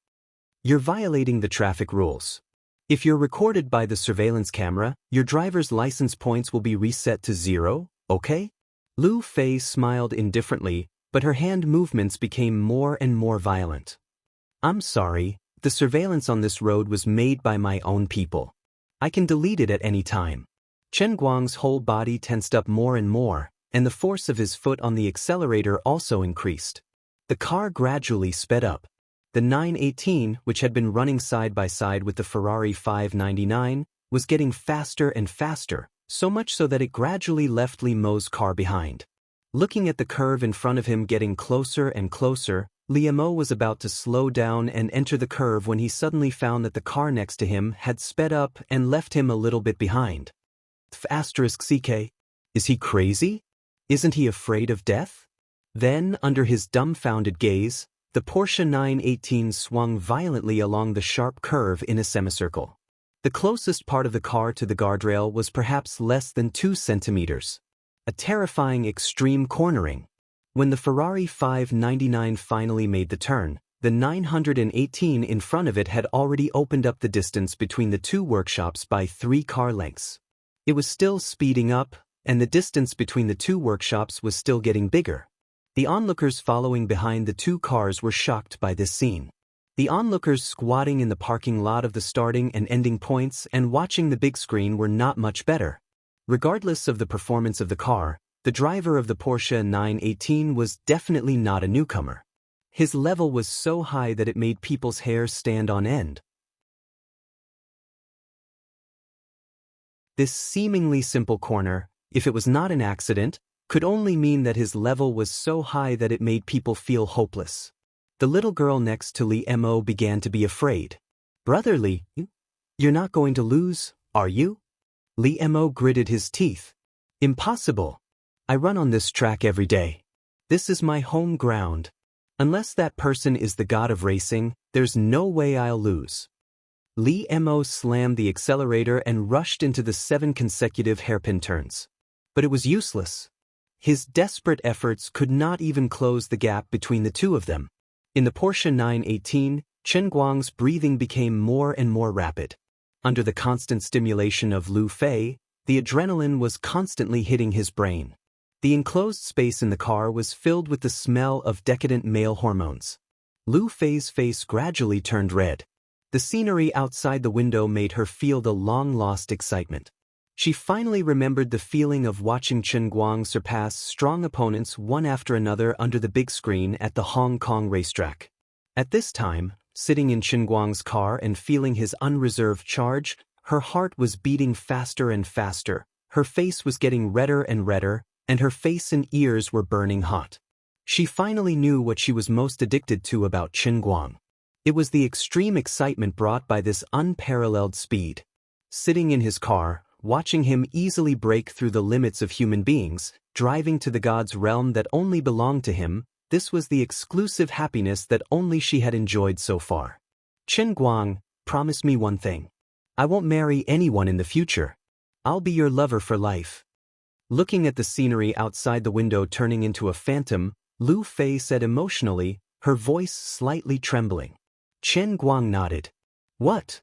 You're violating the traffic rules. If you're recorded by the surveillance camera, your driver's license points will be reset to 0, okay? Lu Fei smiled indifferently, but her hand movements became more and more violent. I'm sorry, the surveillance on this road was made by my own people. I can delete it at any time. Chen Guang's whole body tensed up more and more, and the force of his foot on the accelerator also increased. The car gradually sped up. The 918, which had been running side by side with the Ferrari 599, was getting faster and faster, so much so that it gradually left Li Mo's car behind. Looking at the curve in front of him getting closer and closer, Li Mo was about to slow down and enter the curve when he suddenly found that the car next to him had sped up and left him a little bit behind. *CK. Is he crazy? Isn't he afraid of death? Then, under his dumbfounded gaze, the Porsche 918 swung violently along the sharp curve in a semicircle. The closest part of the car to the guardrail was perhaps less than 2 centimeters. A terrifying extreme cornering. When the Ferrari 599 finally made the turn, the 918 in front of it had already opened up the distance between the two workshops by 3 car lengths. It was still speeding up, and the distance between the two workshops was still getting bigger. The onlookers following behind the two cars were shocked by this scene. The onlookers squatting in the parking lot of the starting and ending points and watching the big screen were not much better. Regardless of the performance of the car, the driver of the Porsche 918 was definitely not a newcomer. His level was so high that it made people's hair stand on end. This seemingly simple corner, if it was not an accident, could only mean that his level was so high that it made people feel hopeless. The little girl next to Li Mo began to be afraid. Brother Li, you're not going to lose, are you? Li Mo gritted his teeth. Impossible. I run on this track every day. This is my home ground. Unless that person is the god of racing, there's no way I'll lose. Li Mo slammed the accelerator and rushed into the 7 consecutive hairpin turns. But it was useless. His desperate efforts could not even close the gap between the two of them. In the Porsche 918, Chen Guang's breathing became more and more rapid. Under the constant stimulation of Lu Fei, the adrenaline was constantly hitting his brain. The enclosed space in the car was filled with the smell of decadent male hormones. Lu Fei's face gradually turned red. The scenery outside the window made her feel the long-lost excitement. She finally remembered the feeling of watching Chen Guang surpass strong opponents one after another under the big screen at the Hong Kong racetrack. At this time, sitting in Chen Guang's car and feeling his unreserved charge, her heart was beating faster and faster, her face was getting redder and redder, and her face and ears were burning hot. She finally knew what she was most addicted to about Qin Guang. It was the extreme excitement brought by this unparalleled speed. Sitting in his car, watching him easily break through the limits of human beings, driving to the god's realm that only belonged to him, this was the exclusive happiness that only she had enjoyed so far. Qin Guang, promise me one thing. I won't marry anyone in the future. I'll be your lover for life. Looking at the scenery outside the window turning into a phantom, Lu Fei said emotionally, her voice slightly trembling. Qin Guang nodded. What?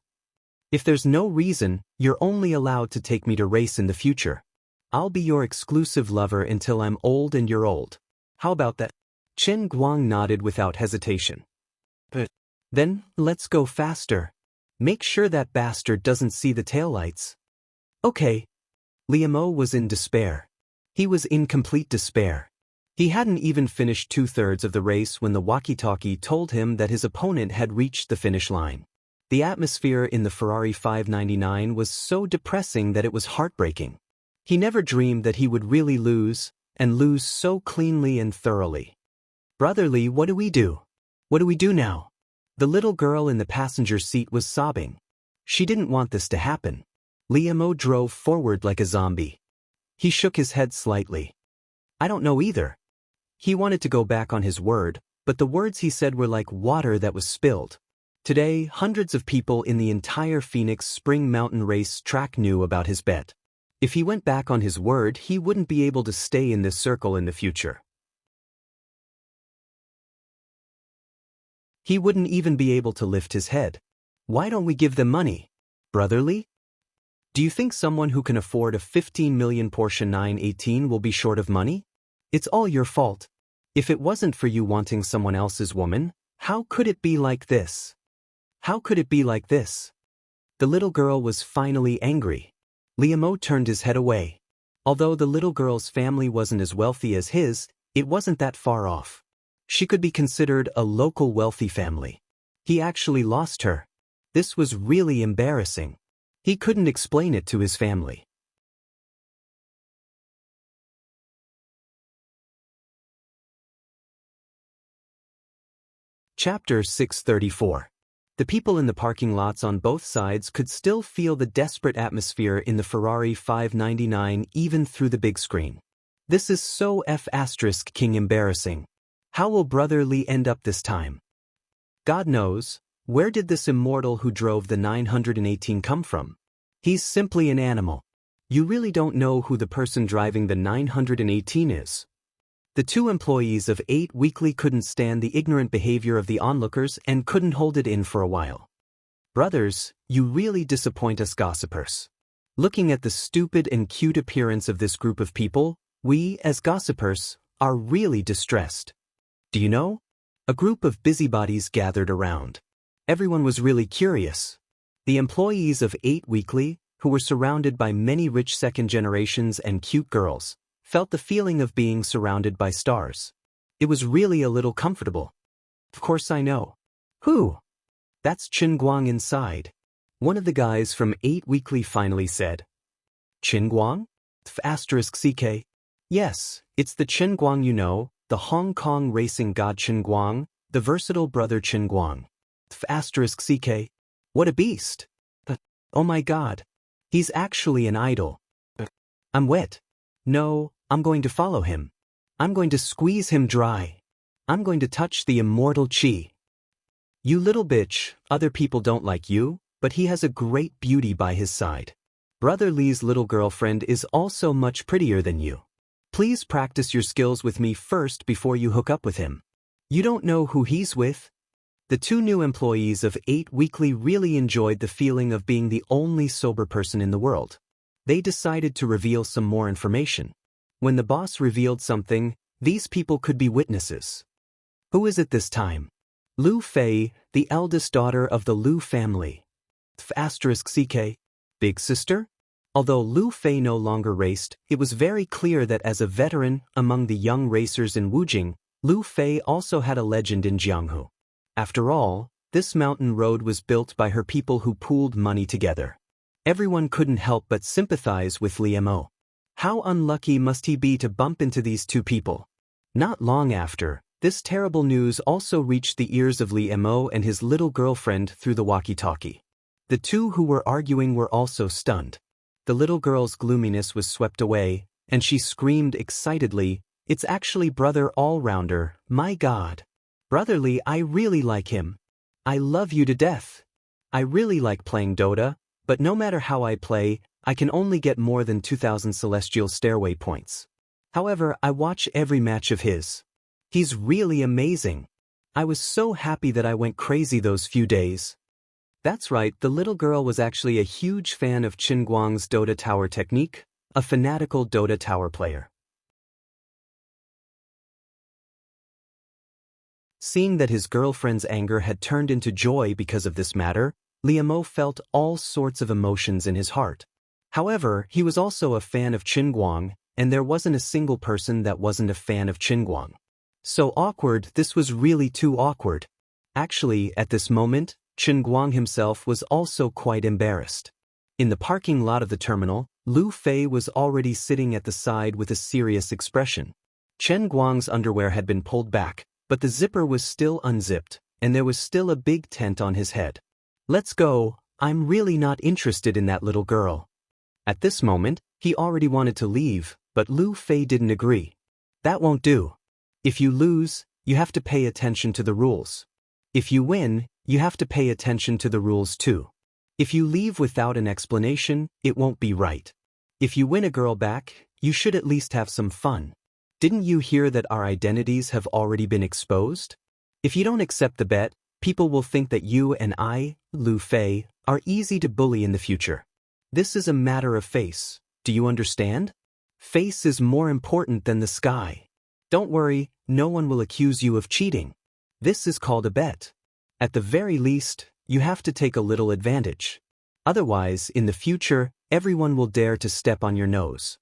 If there's no reason, you're only allowed to take me to race in the future. I'll be your exclusive lover until I'm old and you're old. How about that? Qin Guang nodded without hesitation. But then, let's go faster. Make sure that bastard doesn't see the taillights. Okay. Liamo was in despair. He was in complete despair. He hadn't even finished 2/3 of the race when the walkie-talkie told him that his opponent had reached the finish line. The atmosphere in the Ferrari 599 was so depressing that it was heartbreaking. He never dreamed that he would really lose, and lose so cleanly and thoroughly. Brotherly, what do we do? What do we do now? The little girl in the passenger seat was sobbing. She didn't want this to happen. Liamo drove forward like a zombie. He shook his head slightly. I don't know either. He wanted to go back on his word, but the words he said were like water that was spilled. Today, hundreds of people in the entire Phoenix Spring Mountain Race track knew about his bet. If he went back on his word, he wouldn't be able to stay in this circle in the future. He wouldn't even be able to lift his head. Why don't we give them money? Brotherly? Do you think someone who can afford a 15 million Porsche 918 will be short of money? It's all your fault. If it wasn't for you wanting someone else's woman, how could it be like this? How could it be like this? The little girl was finally angry. Liamo turned his head away. Although the little girl's family wasn't as wealthy as his, it wasn't that far off. She could be considered a local wealthy family. He actually lost her. This was really embarrassing. He couldn't explain it to his family. Chapter 634. The people in the parking lots on both sides could still feel the desperate atmosphere in the Ferrari 599 even through the big screen. This is so King embarrassing. How will Brother Li end up this time? God knows. Where did this immortal who drove the 918 come from? He's simply an animal. You really don't know who the person driving the 918 is. The two employees of 8 Weekly couldn't stand the ignorant behavior of the onlookers and couldn't hold it in for a while. Brothers, you really disappoint us gossipers. Looking at the stupid and cute appearance of this group of people, we, as gossipers, are really distressed. Do you know? A group of busybodies gathered around. Everyone was really curious. The employees of 8 Weekly, who were surrounded by many rich second generations and cute girls, felt the feeling of being surrounded by stars. It was really a little comfortable. Of course I know. Who? That's Qin Guang inside. One of the guys from 8 Weekly finally said. Qin Guang? *CK. Yes, it's the Qin Guang you know, the Hong Kong racing god Qin Guang, the versatile brother Qin Guang. *CK. What a beast. Oh my god. He's actually an idol. I'm wet. No, I'm going to follow him. I'm going to squeeze him dry. I'm going to touch the immortal chi. You little bitch, other people don't like you, but he has a great beauty by his side. Brother Li's little girlfriend is also much prettier than you. Please practice your skills with me first before you hook up with him. You don't know who he's with? The two new employees of 8 Weekly really enjoyed the feeling of being the only sober person in the world. They decided to reveal some more information. When the boss revealed something, these people could be witnesses. Who is it this time? Lu Fei, the eldest daughter of the Lu family. *CK. Big sister? Although Lu Fei no longer raced, it was very clear that as a veteran among the young racers in Wujing, Lu Fei also had a legend in Jianghu. After all, this mountain road was built by her people who pooled money together. Everyone couldn't help but sympathize with Liamo. How unlucky must he be to bump into these two people? Not long after, this terrible news also reached the ears of Li Mo and his little girlfriend through the walkie-talkie. The two who were arguing were also stunned. The little girl's gloominess was swept away, and she screamed excitedly, "It's actually Brother All-Rounder, my God. Brotherly, I really like him. I love you to death. I really like playing Dota, but no matter how I play, I can only get more than 2,000 Celestial Stairway points. However, I watch every match of his. He's really amazing. I was so happy that I went crazy those few days." That's right, the little girl was actually a huge fan of Qin Guang's Dota Tower technique, a fanatical Dota Tower player. Seeing that his girlfriend's anger had turned into joy because of this matter, Li Mo felt all sorts of emotions in his heart. However, he was also a fan of Qin Guang, and there wasn't a single person that wasn't a fan of Qin Guang. So awkward, this was really too awkward. Actually, at this moment, Qin Guang himself was also quite embarrassed. In the parking lot of the terminal, Lu Fei was already sitting at the side with a serious expression. Chen Guang's underwear had been pulled back, but the zipper was still unzipped, and there was still a big tent on his head. "Let's go, I'm really not interested in that little girl." At this moment, he already wanted to leave, but Lu Fei didn't agree. "That won't do. If you lose, you have to pay attention to the rules. If you win, you have to pay attention to the rules too. If you leave without an explanation, it won't be right. If you win a girl back, you should at least have some fun. Didn't you hear that our identities have already been exposed? If you don't accept the bet, people will think that you and I, Lu Fei, are easy to bully in the future. This is a matter of face, do you understand? Face is more important than the sky. Don't worry, no one will accuse you of cheating. This is called a bet. At the very least, you have to take a little advantage. Otherwise, in the future, everyone will dare to step on your nose."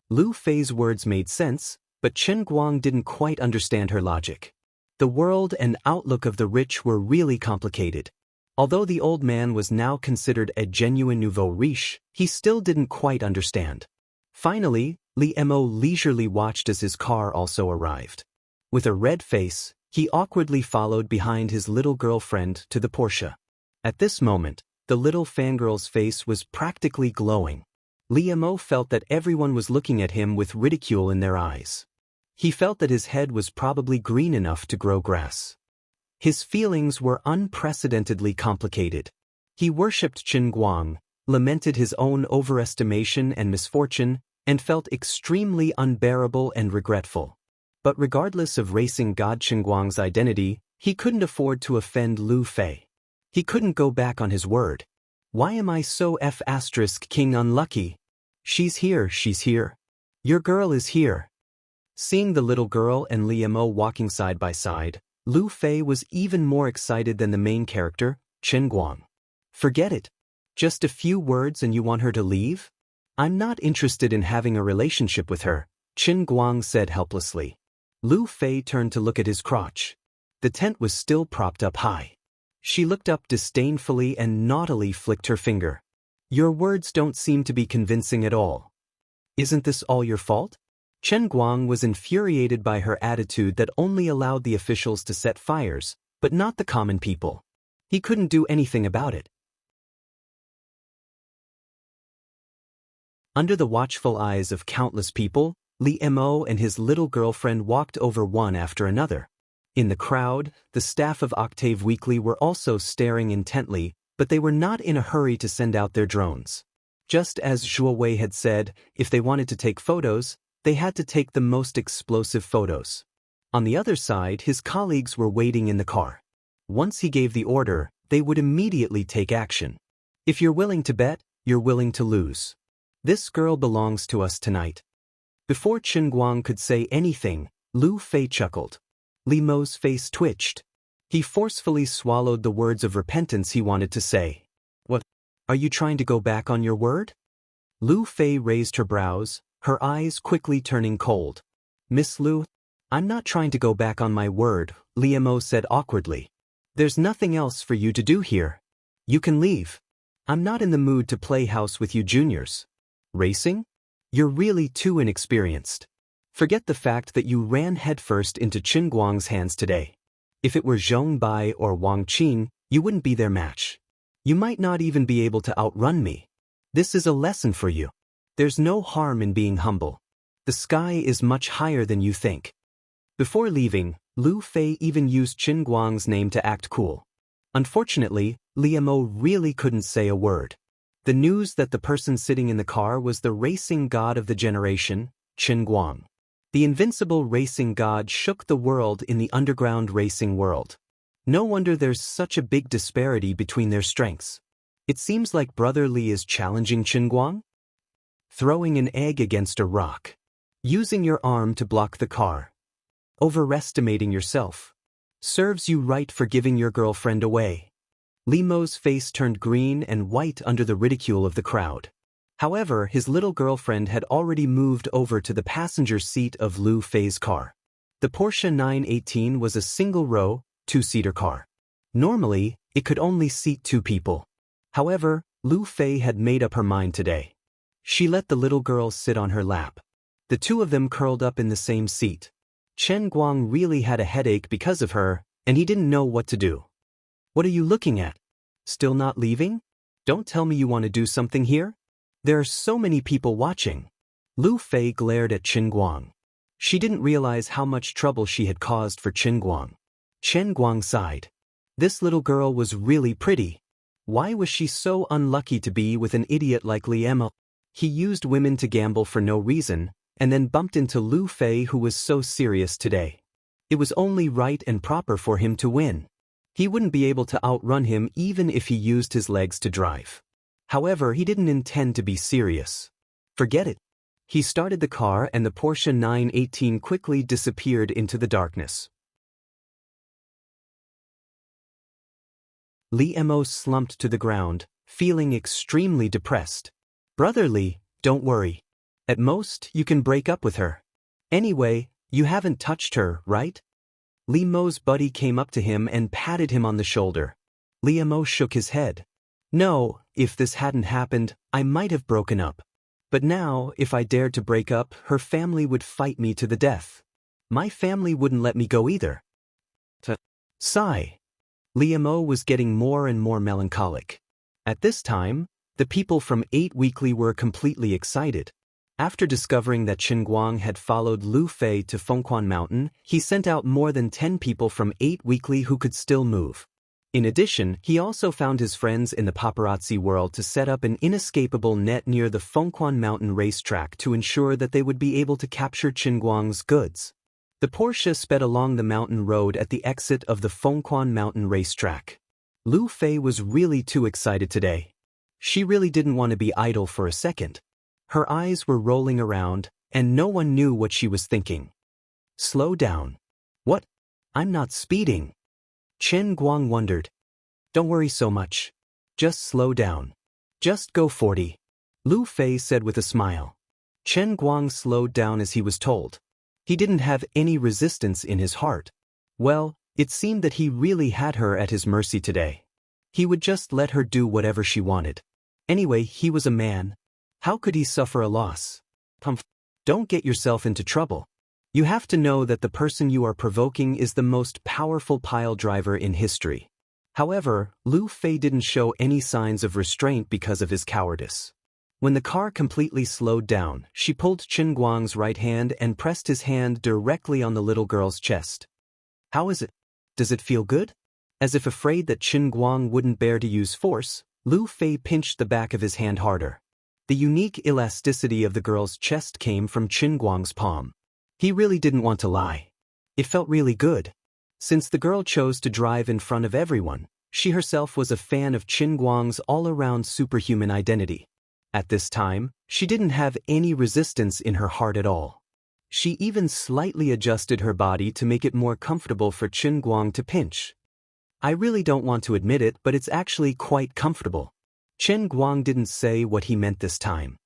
Lu Fei's words made sense, but Chen Guang didn't quite understand her logic. The world and outlook of the rich were really complicated. Although the old man was now considered a genuine nouveau riche, he still didn't quite understand. Finally, Li Mo leisurely watched as his car also arrived. With a red face, he awkwardly followed behind his little girlfriend to the Porsche. At this moment, the little fangirl's face was practically glowing. Li Mo felt that everyone was looking at him with ridicule in their eyes. He felt that his head was probably green enough to grow grass. His feelings were unprecedentedly complicated. He worshipped Qin Guang, lamented his own overestimation and misfortune, and felt extremely unbearable and regretful. But regardless of racing god Qin Guang's identity, he couldn't afford to offend Lu Fei. He couldn't go back on his word. "Why am I so King unlucky? She's here, she's here. Your girl is here." Seeing the little girl and Li Mo walking side by side, Lu Fei was even more excited than the main character, Qin Guang. "Forget it. Just a few words and you want her to leave? I'm not interested in having a relationship with her," Qin Guang said helplessly. Lu Fei turned to look at his crotch. The tent was still propped up high. She looked up disdainfully and naughtily flicked her finger. "Your words don't seem to be convincing at all. Isn't this all your fault?" Chen Guang was infuriated by her attitude that only allowed the officials to set fires, but not the common people. He couldn't do anything about it. Under the watchful eyes of countless people, Li Mo and his little girlfriend walked over one after another. In the crowd, the staff of Octave Weekly were also staring intently, but they were not in a hurry to send out their drones. Just as Zhuo Wei had said, if they wanted to take photos, they had to take the most explosive photos. On the other side, his colleagues were waiting in the car. Once he gave the order, they would immediately take action. "If you're willing to bet, you're willing to lose. This girl belongs to us tonight." Before Qin Guang could say anything, Lu Fei chuckled. Li Mo's face twitched. He forcefully swallowed the words of repentance he wanted to say. "What? Are you trying to go back on your word?" Lu Fei raised her brows, her eyes quickly turning cold. "Miss Lu, I'm not trying to go back on my word," Li Mo said awkwardly. "There's nothing else for you to do here. You can leave. I'm not in the mood to play house with you juniors. Racing? You're really too inexperienced. Forget the fact that you ran headfirst into Qin Guang's hands today. If it were Zhong Bai or Wang Qin, you wouldn't be their match. You might not even be able to outrun me. This is a lesson for you. There's no harm in being humble. The sky is much higher than you think. Before leaving, Lu Fei even used Qin Guang's name to act cool. Unfortunately, Li Mo really couldn't say a word. The news that the person sitting in the car was the racing god of the generation, Qin Guang. The invincible racing god shook the world in the underground racing world. No wonder there's such a big disparity between their strengths. It seems like Brother Li is challenging Qin Guang? Throwing an egg against a rock. Using your arm to block the car. Overestimating yourself. Serves you right for giving your girlfriend away. Li Mo's face turned green and white under the ridicule of the crowd. However, his little girlfriend had already moved over to the passenger seat of Lu Fei's car. The Porsche 918 was a single-row, two-seater car. Normally, it could only seat 2 people. However, Lu Fei had made up her mind today. She let the little girl sit on her lap. The 2 of them curled up in the same seat. Qin Guang really had a headache because of her, and he didn't know what to do. What are you looking at? Still not leaving? Don't tell me you want to do something here? There are so many people watching. Lu Fei glared at Qin Guang. She didn't realize how much trouble she had caused for Qin Guang. Qin Guang sighed. This little girl was really pretty. Why was she so unlucky to be with an idiot like Li Mo? He used women to gamble for no reason, and then bumped into Lu Fei, who was so serious today. It was only right and proper for him to win. He wouldn't be able to outrun him even if he used his legs to drive. However, he didn't intend to be serious. Forget it. He started the car and the Porsche 918 quickly disappeared into the darkness. Li Mo slumped to the ground, feeling extremely depressed. Brother Li, don't worry. At most, you can break up with her. Anyway, you haven't touched her, right? Li Mo's buddy came up to him and patted him on the shoulder. Li Mo shook his head. No, if this hadn't happened, I might have broken up. But now, if I dared to break up, her family would fight me to the death. My family wouldn't let me go either. Sigh. Li Mo was getting more and more melancholic. At this time, the people from 8 Weekly were completely excited. After discovering that Qin Guang had followed Lu Fei to Fengquan Mountain, he sent out more than 10 people from 8 Weekly who could still move. In addition, he also found his friends in the paparazzi world to set up an inescapable net near the Fengquan Mountain racetrack to ensure that they would be able to capture Qin Guang's goods. The Porsche sped along the mountain road at the exit of the Fengquan Mountain racetrack. Lu Fei was really too excited today. She really didn't want to be idle for a second. Her eyes were rolling around, and no one knew what she was thinking. Slow down. What? I'm not speeding. Qin Guang wondered. Don't worry so much. Just slow down. Just go 40. Lu Fei said with a smile. Qin Guang slowed down as he was told. He didn't have any resistance in his heart. Well, it seemed that he really had her at his mercy today. He would just let her do whatever she wanted. Anyway, he was a man. How could he suffer a loss? Don't get yourself into trouble. You have to know that the person you are provoking is the most powerful pile driver in history. However, Lu Fei didn't show any signs of restraint because of his cowardice. When the car completely slowed down, she pulled Qin Guang's right hand and pressed his hand directly on the little girl's chest. How is it? Does it feel good? As if afraid that Qin Guang wouldn't bear to use force, Lu Fei pinched the back of his hand harder. The unique elasticity of the girl's chest came from Qin Guang's palm. He really didn't want to lie. It felt really good. Since the girl chose to drive in front of everyone, she herself was a fan of Qin Guang's all-around superhuman identity. At this time, she didn't have any resistance in her heart at all. She even slightly adjusted her body to make it more comfortable for Qin Guang to pinch. I really don't want to admit it, but it's actually quite comfortable. Qin Guang didn't say what he meant this time.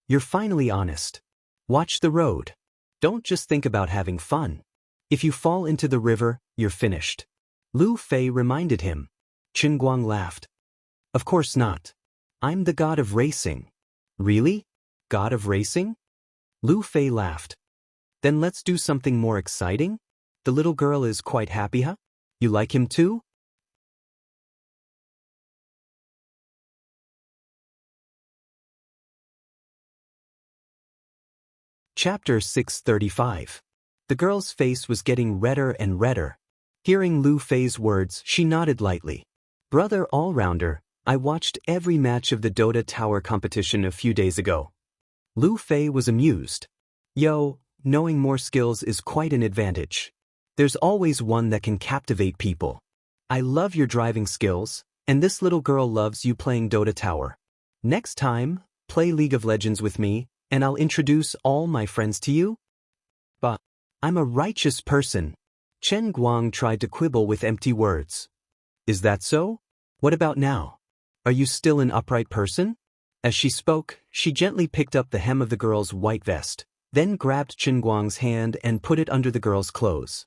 You're finally honest. Watch the road. Don't just think about having fun. If you fall into the river, you're finished. Lu Fei reminded him. Qin Guang laughed. Of course not. I'm the god of racing. Really? God of racing? Lu Fei laughed. Then let's do something more exciting? The little girl is quite happy, huh? You like him too? Chapter 635. The girl's face was getting redder and redder. Hearing Lu Fei's words, she nodded lightly. Brother all-rounder, I watched every match of the Dota Tower competition a few days ago. Lu Fei was amused. Yo, knowing more skills is quite an advantage. There's always one that can captivate people. I love your driving skills, and this little girl loves you playing Dota Tower. Next time, play League of Legends with me, and I'll introduce all my friends to you? But I'm a righteous person. Chen Guang tried to quibble with empty words. Is that so? What about now? Are you still an upright person? As she spoke, she gently picked up the hem of the girl's white vest, then grabbed Chen Guang's hand and put it under the girl's clothes.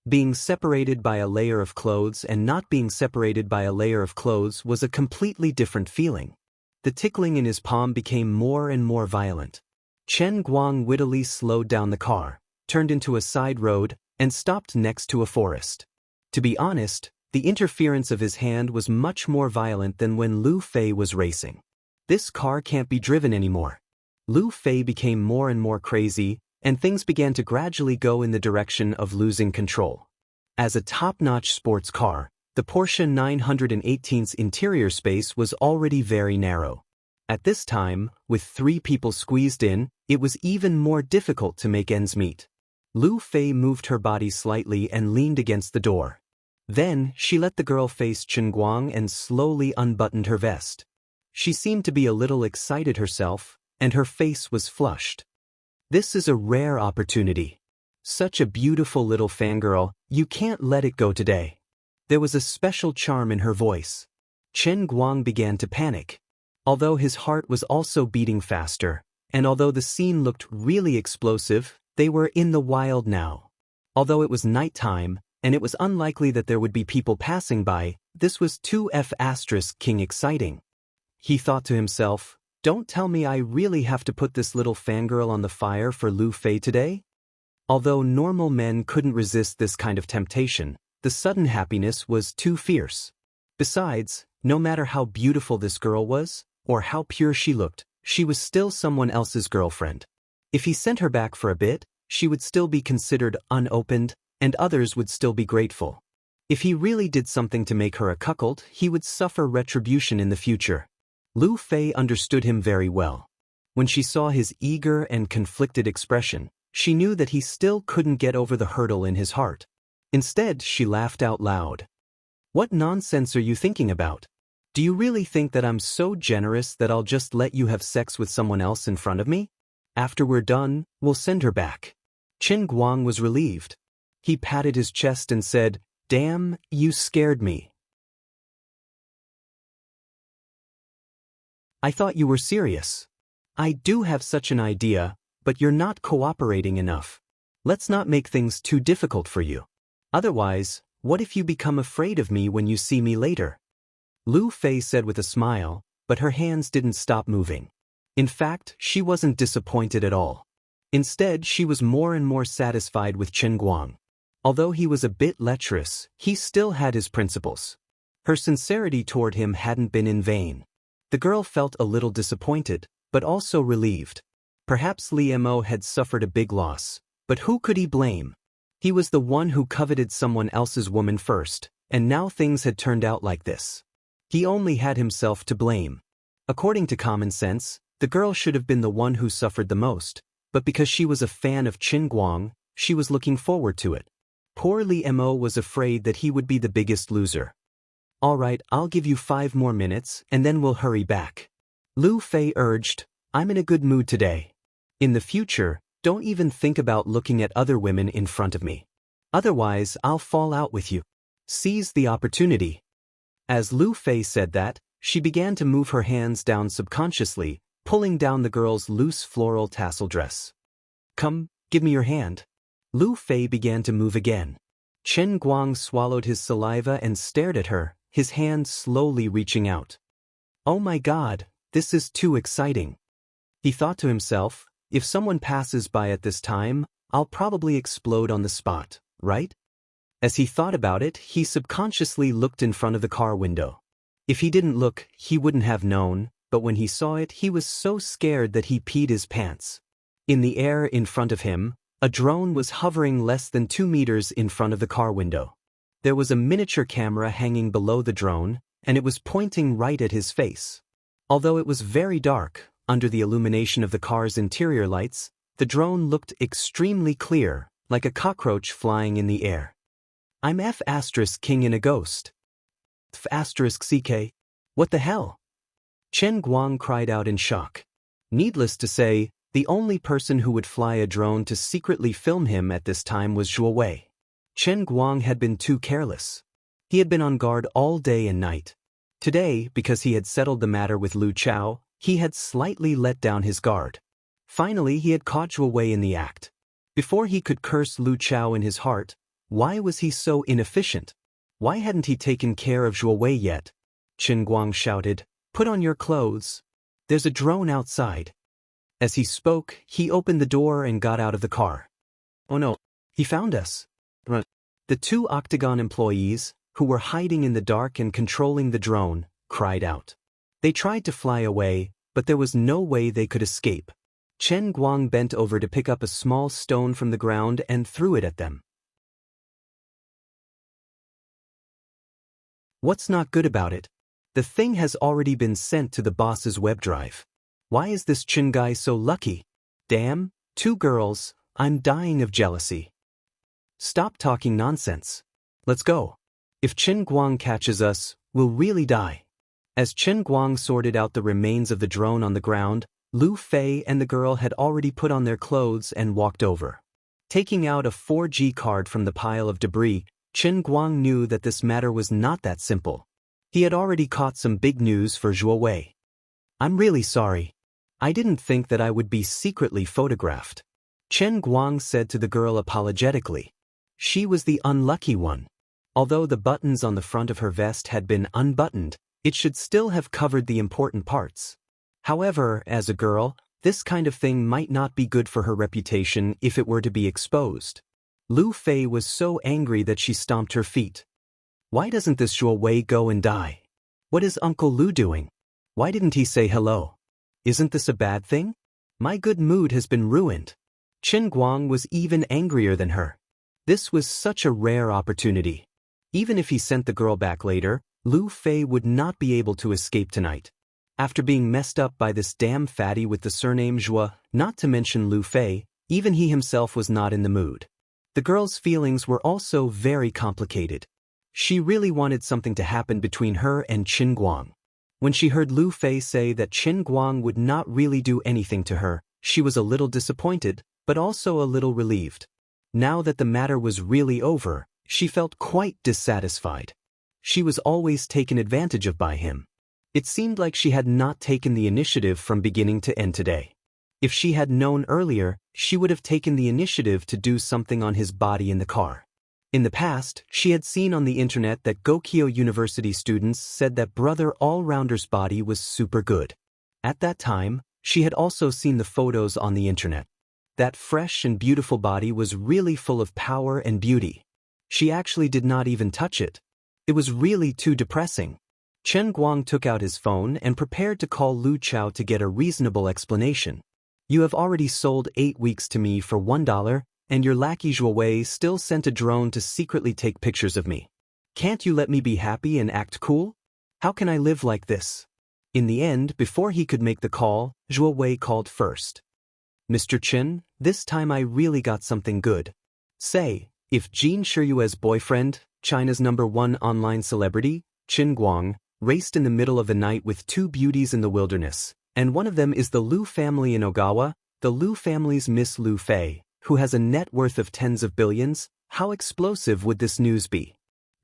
Being separated by a layer of clothes and not being separated by a layer of clothes was a completely different feeling. The tickling in his palm became more and more violent. Chen Guang wittily slowed down the car, turned into a side road, and stopped next to a forest. To be honest, the interference of his hand was much more violent than when Lu Fei was racing. This car can't be driven anymore. Lu Fei became more and more crazy, and things began to gradually go in the direction of losing control. As a top-notch sports car, the Porsche 918's interior space was already very narrow. At this time, with 3 people squeezed in, it was even more difficult to make ends meet. Lu Fei moved her body slightly and leaned against the door. Then, she let the girl face Chen Guang and slowly unbuttoned her vest. She seemed to be a little excited herself, and her face was flushed. This is a rare opportunity. Such a beautiful little fangirl, you can't let it go today. There was a special charm in her voice. Chen Guang began to panic. Although his heart was also beating faster, and although the scene looked really explosive, they were in the wild now. Although it was nighttime, and it was unlikely that there would be people passing by, this was 2F*king exciting. He thought to himself, don't tell me I really have to put this little fangirl on the fire for Lu Fei today? Although normal men couldn't resist this kind of temptation, the sudden happiness was too fierce. Besides, no matter how beautiful this girl was, or how pure she looked, she was still someone else's girlfriend. If he sent her back for a bit, she would still be considered unopened, and others would still be grateful. If he really did something to make her a cuckold, he would suffer retribution in the future. Lu Fei understood him very well. When she saw his eager and conflicted expression, she knew that he still couldn't get over the hurdle in his heart. Instead, she laughed out loud. What nonsense are you thinking about? Do you really think that I'm so generous that I'll just let you have sex with someone else in front of me? After we're done, we'll send her back. Chen Guang was relieved. He patted his chest and said, Damn, you scared me. I thought you were serious. I do have such an idea, but you're not cooperating enough. Let's not make things too difficult for you. Otherwise, what if you become afraid of me when you see me later? Lu Fei said with a smile, but her hands didn't stop moving. In fact, she wasn't disappointed at all. Instead, she was more and more satisfied with Chen Guang. Although he was a bit lecherous, he still had his principles. Her sincerity toward him hadn't been in vain. The girl felt a little disappointed, but also relieved. Perhaps Li Mo had suffered a big loss, but who could he blame? He was the one who coveted someone else's woman first, and now things had turned out like this. He only had himself to blame. According to common sense, the girl should have been the one who suffered the most, but because she was a fan of Chen Guang, she was looking forward to it. Poor Li Mo was afraid that he would be the biggest loser. All right, I'll give you 5 more minutes, and then we'll hurry back. Lu Fei urged, I'm in a good mood today. In the future, don't even think about looking at other women in front of me. Otherwise, I'll fall out with you. Seize the opportunity. As Lu Fei said that, she began to move her hands down subconsciously, pulling down the girl's loose floral tassel dress. Come, give me your hand. Lu Fei began to move again. Chen Guang swallowed his saliva and stared at her, his hand slowly reaching out. Oh my God, this is too exciting. He thought to himself, if someone passes by at this time, I'll probably explode on the spot, right? As he thought about it, he subconsciously looked in front of the car window. If he didn't look, he wouldn't have known, but when he saw it, he was so scared that he peed his pants. In the air in front of him, a drone was hovering less than 2 meters in front of the car window. There was a miniature camera hanging below the drone, and it was pointing right at his face. Although it was very dark, under the illumination of the car's interior lights, the drone looked extremely clear, like a cockroach flying in the air. I'm F** king in a ghost. F** CK. What the hell? Chen Guang cried out in shock. Needless to say, the only person who would fly a drone to secretly film him at this time was Zhuo Wei. Chen Guang had been too careless. He had been on guard all day and night. Today, because he had settled the matter with Lu Chao, he had slightly let down his guard. Finally, he had caught Zhuo Wei in the act. Before he could curse Lu Chao in his heart, why was he so inefficient? Why hadn't he taken care of Zhuo Wei yet? Chen Guang shouted, "Put on your clothes. There's a drone outside." As he spoke, he opened the door and got out of the car. Oh no, he found us. The 2 Octagon employees, who were hiding in the dark and controlling the drone, cried out. They tried to fly away, but there was no way they could escape. Chen Guang bent over to pick up a small stone from the ground and threw it at them. What's not good about it? The thing has already been sent to the boss's web drive. Why is this Chen guy so lucky? Damn, 2 girls, I'm dying of jealousy. Stop talking nonsense. Let's go. If Chen Guang catches us, we'll really die. As Chen Guang sorted out the remains of the drone on the ground, Lu Fei and the girl had already put on their clothes and walked over. Taking out a 4G card from the pile of debris, Chen Guang knew that this matter was not that simple. He had already caught some big news for Zhuo Wei. I'm really sorry. I didn't think that I would be secretly photographed. Chen Guang said to the girl apologetically. She was the unlucky one. Although the buttons on the front of her vest had been unbuttoned, it should still have covered the important parts. However, as a girl, this kind of thing might not be good for her reputation if it were to be exposed. Lu Fei was so angry that she stomped her feet. Why doesn't this Zhuo Wei go and die? What is Uncle Lu doing? Why didn't he say hello? Isn't this a bad thing? My good mood has been ruined. Chen Guang was even angrier than her. This was such a rare opportunity. Even if he sent the girl back later, Lu Fei would not be able to escape tonight. After being messed up by this damn fatty with the surname Zhuo, not to mention Lu Fei, even he himself was not in the mood. The girl's feelings were also very complicated. She really wanted something to happen between her and Chen Guang. When she heard Lu Fei say that Chen Guang would not really do anything to her, she was a little disappointed, but also a little relieved. Now that the matter was really over, she felt quite dissatisfied. She was always taken advantage of by him. It seemed like she had not taken the initiative from beginning to end today. If she had known earlier, she would have taken the initiative to do something on his body in the car. In the past, she had seen on the internet that Gokyo University students said that Brother All-Rounder's body was super good. At that time, she had also seen the photos on the internet. That fresh and beautiful body was really full of power and beauty. She actually did not even touch it. It was really too depressing. Chen Guang took out his phone and prepared to call Lu Chao to get a reasonable explanation. You have already sold 8 weeks to me for $1, and your lackey Zhuo Wei still sent a drone to secretly take pictures of me. Can't you let me be happy and act cool? How can I live like this? In the end, before he could make the call, Zhuo Wei called first. Mr. Chen, this time I really got something good. Say, if Jin Shiyue's boyfriend, China's #1 online celebrity, Chen Guang, raced in the middle of the night with 2 beauties in the wilderness, and one of them is the Lu family in Ogawa, the Lu family's Miss Lu Fei, who has a net worth of tens of billions, how explosive would this news be?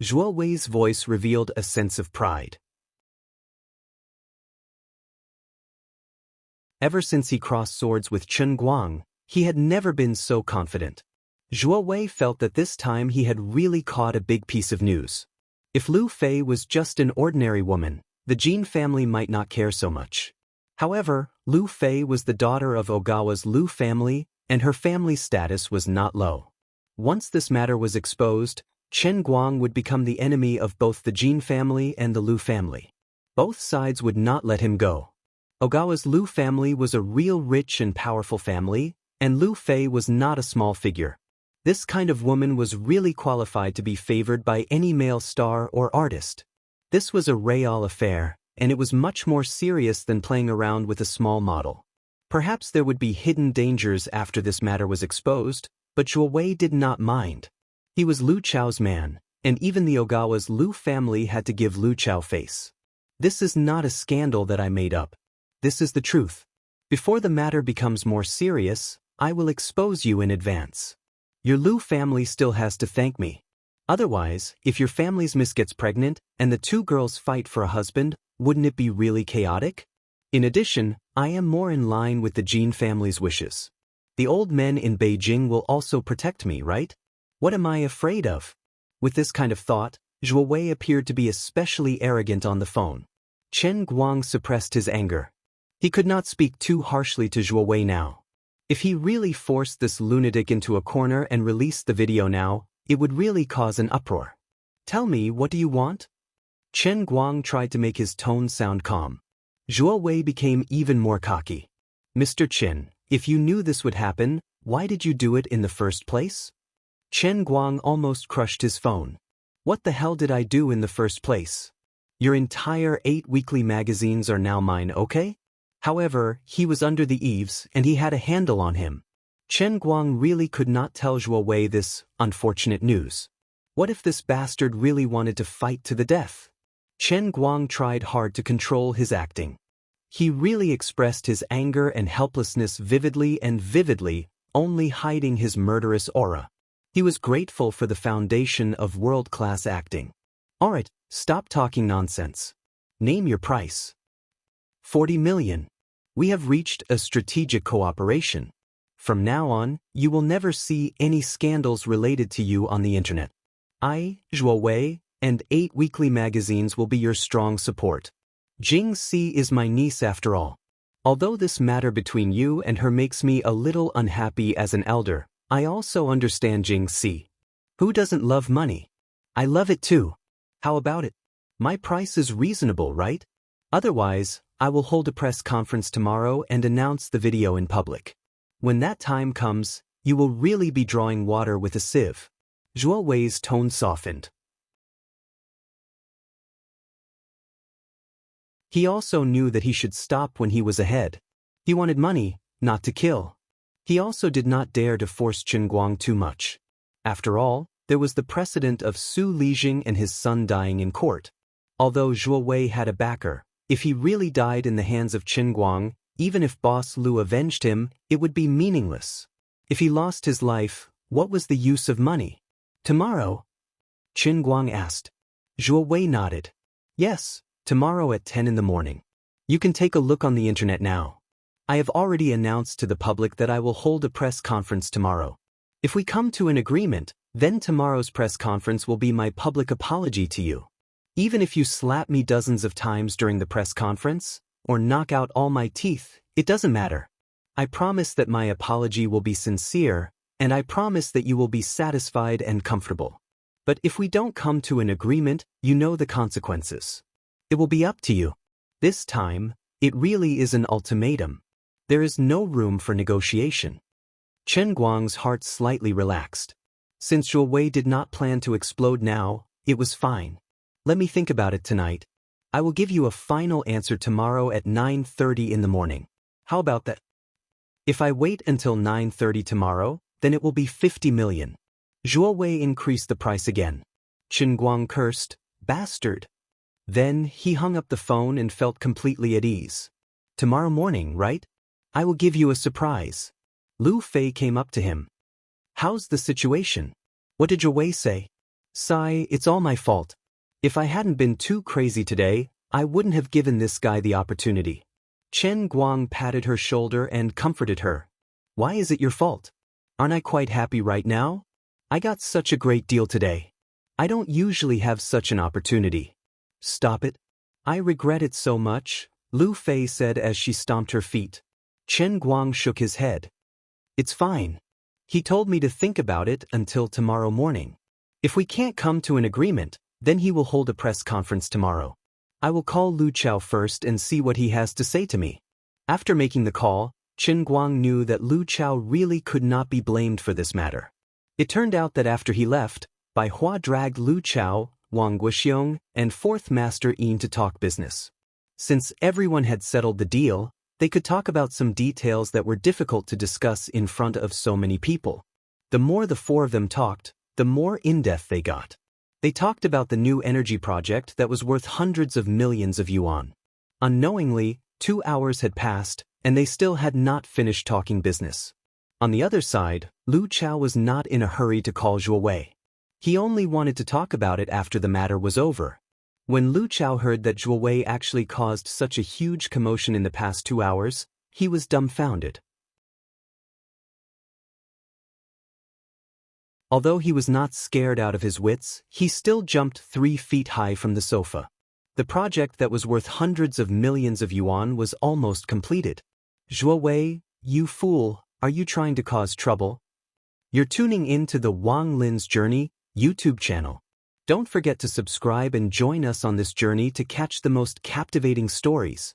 Zhuo Wei's voice revealed a sense of pride. Ever since he crossed swords with Chen Guang, he had never been so confident. Zhuo Wei felt that this time he had really caught a big piece of news. If Lu Fei was just an ordinary woman, the Jin family might not care so much. However, Lu Fei was the daughter of Ogawa's Lu family, and her family status was not low. Once this matter was exposed, Chen Guang would become the enemy of both the Jin family and the Lu family. Both sides would not let him go. Ogawa's Lu family was a real rich and powerful family, and Lu Fei was not a small figure. This kind of woman was really qualified to be favored by any male star or artist. This was a real affair, and it was much more serious than playing around with a small model. Perhaps there would be hidden dangers after this matter was exposed, but Zhuo Wei did not mind. He was Lu Chao's man, and even the Ogawa's Lu family had to give Lu Chao face. This is not a scandal that I made up. This is the truth. Before the matter becomes more serious, I will expose you in advance. Your Lu family still has to thank me. Otherwise, if your family's miss gets pregnant and the two girls fight for a husband, wouldn't it be really chaotic? In addition, I am more in line with the Jin family's wishes. The old men in Beijing will also protect me, right? What am I afraid of? With this kind of thought, Zhuo Wei appeared to be especially arrogant on the phone. Chen Guang suppressed his anger. He could not speak too harshly to Zhuo Wei now. If he really forced this lunatic into a corner and released the video now, it would really cause an uproar. Tell me, what do you want? Chen Guang tried to make his tone sound calm. Zhuo Wei became even more cocky. Mr. Chen, if you knew this would happen, why did you do it in the first place? Chen Guang almost crushed his phone. What the hell did I do in the first place? Your entire 8 weekly magazines are now mine, okay? However, he was under the eaves and he had a handle on him. Chen Guang really could not tell Zhuo Wei this unfortunate news. What if this bastard really wanted to fight to the death? Chen Guang tried hard to control his acting. He really expressed his anger and helplessness vividly and vividly, only hiding his murderous aura. He was grateful for the foundation of world-class acting. Alright, stop talking nonsense. Name your price. 40 million. We have reached a strategic cooperation. From now on, you will never see any scandals related to you on the internet. I, Zhuo Wei, and 8 weekly magazines will be your strong support. Jing Si is my niece after all. Although this matter between you and her makes me a little unhappy as an elder, I also understand Jing Si. Who doesn't love money? I love it too. How about it? My price is reasonable, right? Otherwise, I will hold a press conference tomorrow and announce the video in public. When that time comes, you will really be drawing water with a sieve. Zhuo Wei's tone softened. He also knew that he should stop when he was ahead. He wanted money, not to kill. He also did not dare to force Chen Guang too much. After all, there was the precedent of Su Lijing and his son dying in court. Although Zhuo Wei had a backer, if he really died in the hands of Chen Guang, even if Boss Lu avenged him, it would be meaningless. If he lost his life, what was the use of money? Tomorrow? Chen Guang asked. Zhuo Wei nodded. Yes, tomorrow at 10 in the morning. You can take a look on the internet now. I have already announced to the public that I will hold a press conference tomorrow. If we come to an agreement, then tomorrow's press conference will be my public apology to you. Even if you slap me dozens of times during the press conference, or knock out all my teeth, it doesn't matter. I promise that my apology will be sincere, and I promise that you will be satisfied and comfortable. But if we don't come to an agreement, you know the consequences. It will be up to you. This time, it really is an ultimatum. There is no room for negotiation. Chen Guang's heart slightly relaxed. Since Zhuo Wei did not plan to explode now, it was fine. Let me think about it tonight. I will give you a final answer tomorrow at 9:30 in the morning. How about that? If I wait until 9:30 tomorrow, then it will be 50 million. Zhuo Wei increased the price again. Chen Guang cursed, "Bastard." Then he hung up the phone and felt completely at ease. Tomorrow morning, right? I will give you a surprise. Lu Fei came up to him. How's the situation? What did Zhuo Wei say? Sigh, it's all my fault. If I hadn't been too crazy today, I wouldn't have given this guy the opportunity. Chen Guang patted her shoulder and comforted her. Why is it your fault? Aren't I quite happy right now? I got such a great deal today. I don't usually have such an opportunity. Stop it. I regret it so much, Lu Fei said as she stomped her feet. Chen Guang shook his head. It's fine. He told me to think about it until tomorrow morning. If we can't come to an agreement, then he will hold a press conference tomorrow. I will call Lu Chao first and see what he has to say to me. After making the call, Chen Guang knew that Lu Chao really could not be blamed for this matter. It turned out that after he left, Bai Hua dragged Lu Chao, Wang Guxiong, and fourth master Yin to talk business. Since everyone had settled the deal, they could talk about some details that were difficult to discuss in front of so many people. The more the four of them talked, the more in-depth they got. They talked about the new energy project that was worth hundreds of millions of yuan. Unknowingly, 2 hours had passed, and they still had not finished talking business. On the other side, Lu Chao was not in a hurry to call Zhuo Wei. He only wanted to talk about it after the matter was over. When Lu Chao heard that Zhuo Wei actually caused such a huge commotion in the past 2 hours, he was dumbfounded. Although he was not scared out of his wits, he still jumped 3 feet high from the sofa. The project that was worth hundreds of millions of yuan was almost completed. Zhuo Wei, you fool, are you trying to cause trouble? You're tuning in to the Wang Lin's Journey YouTube channel. Don't forget to subscribe and join us on this journey to catch the most captivating stories.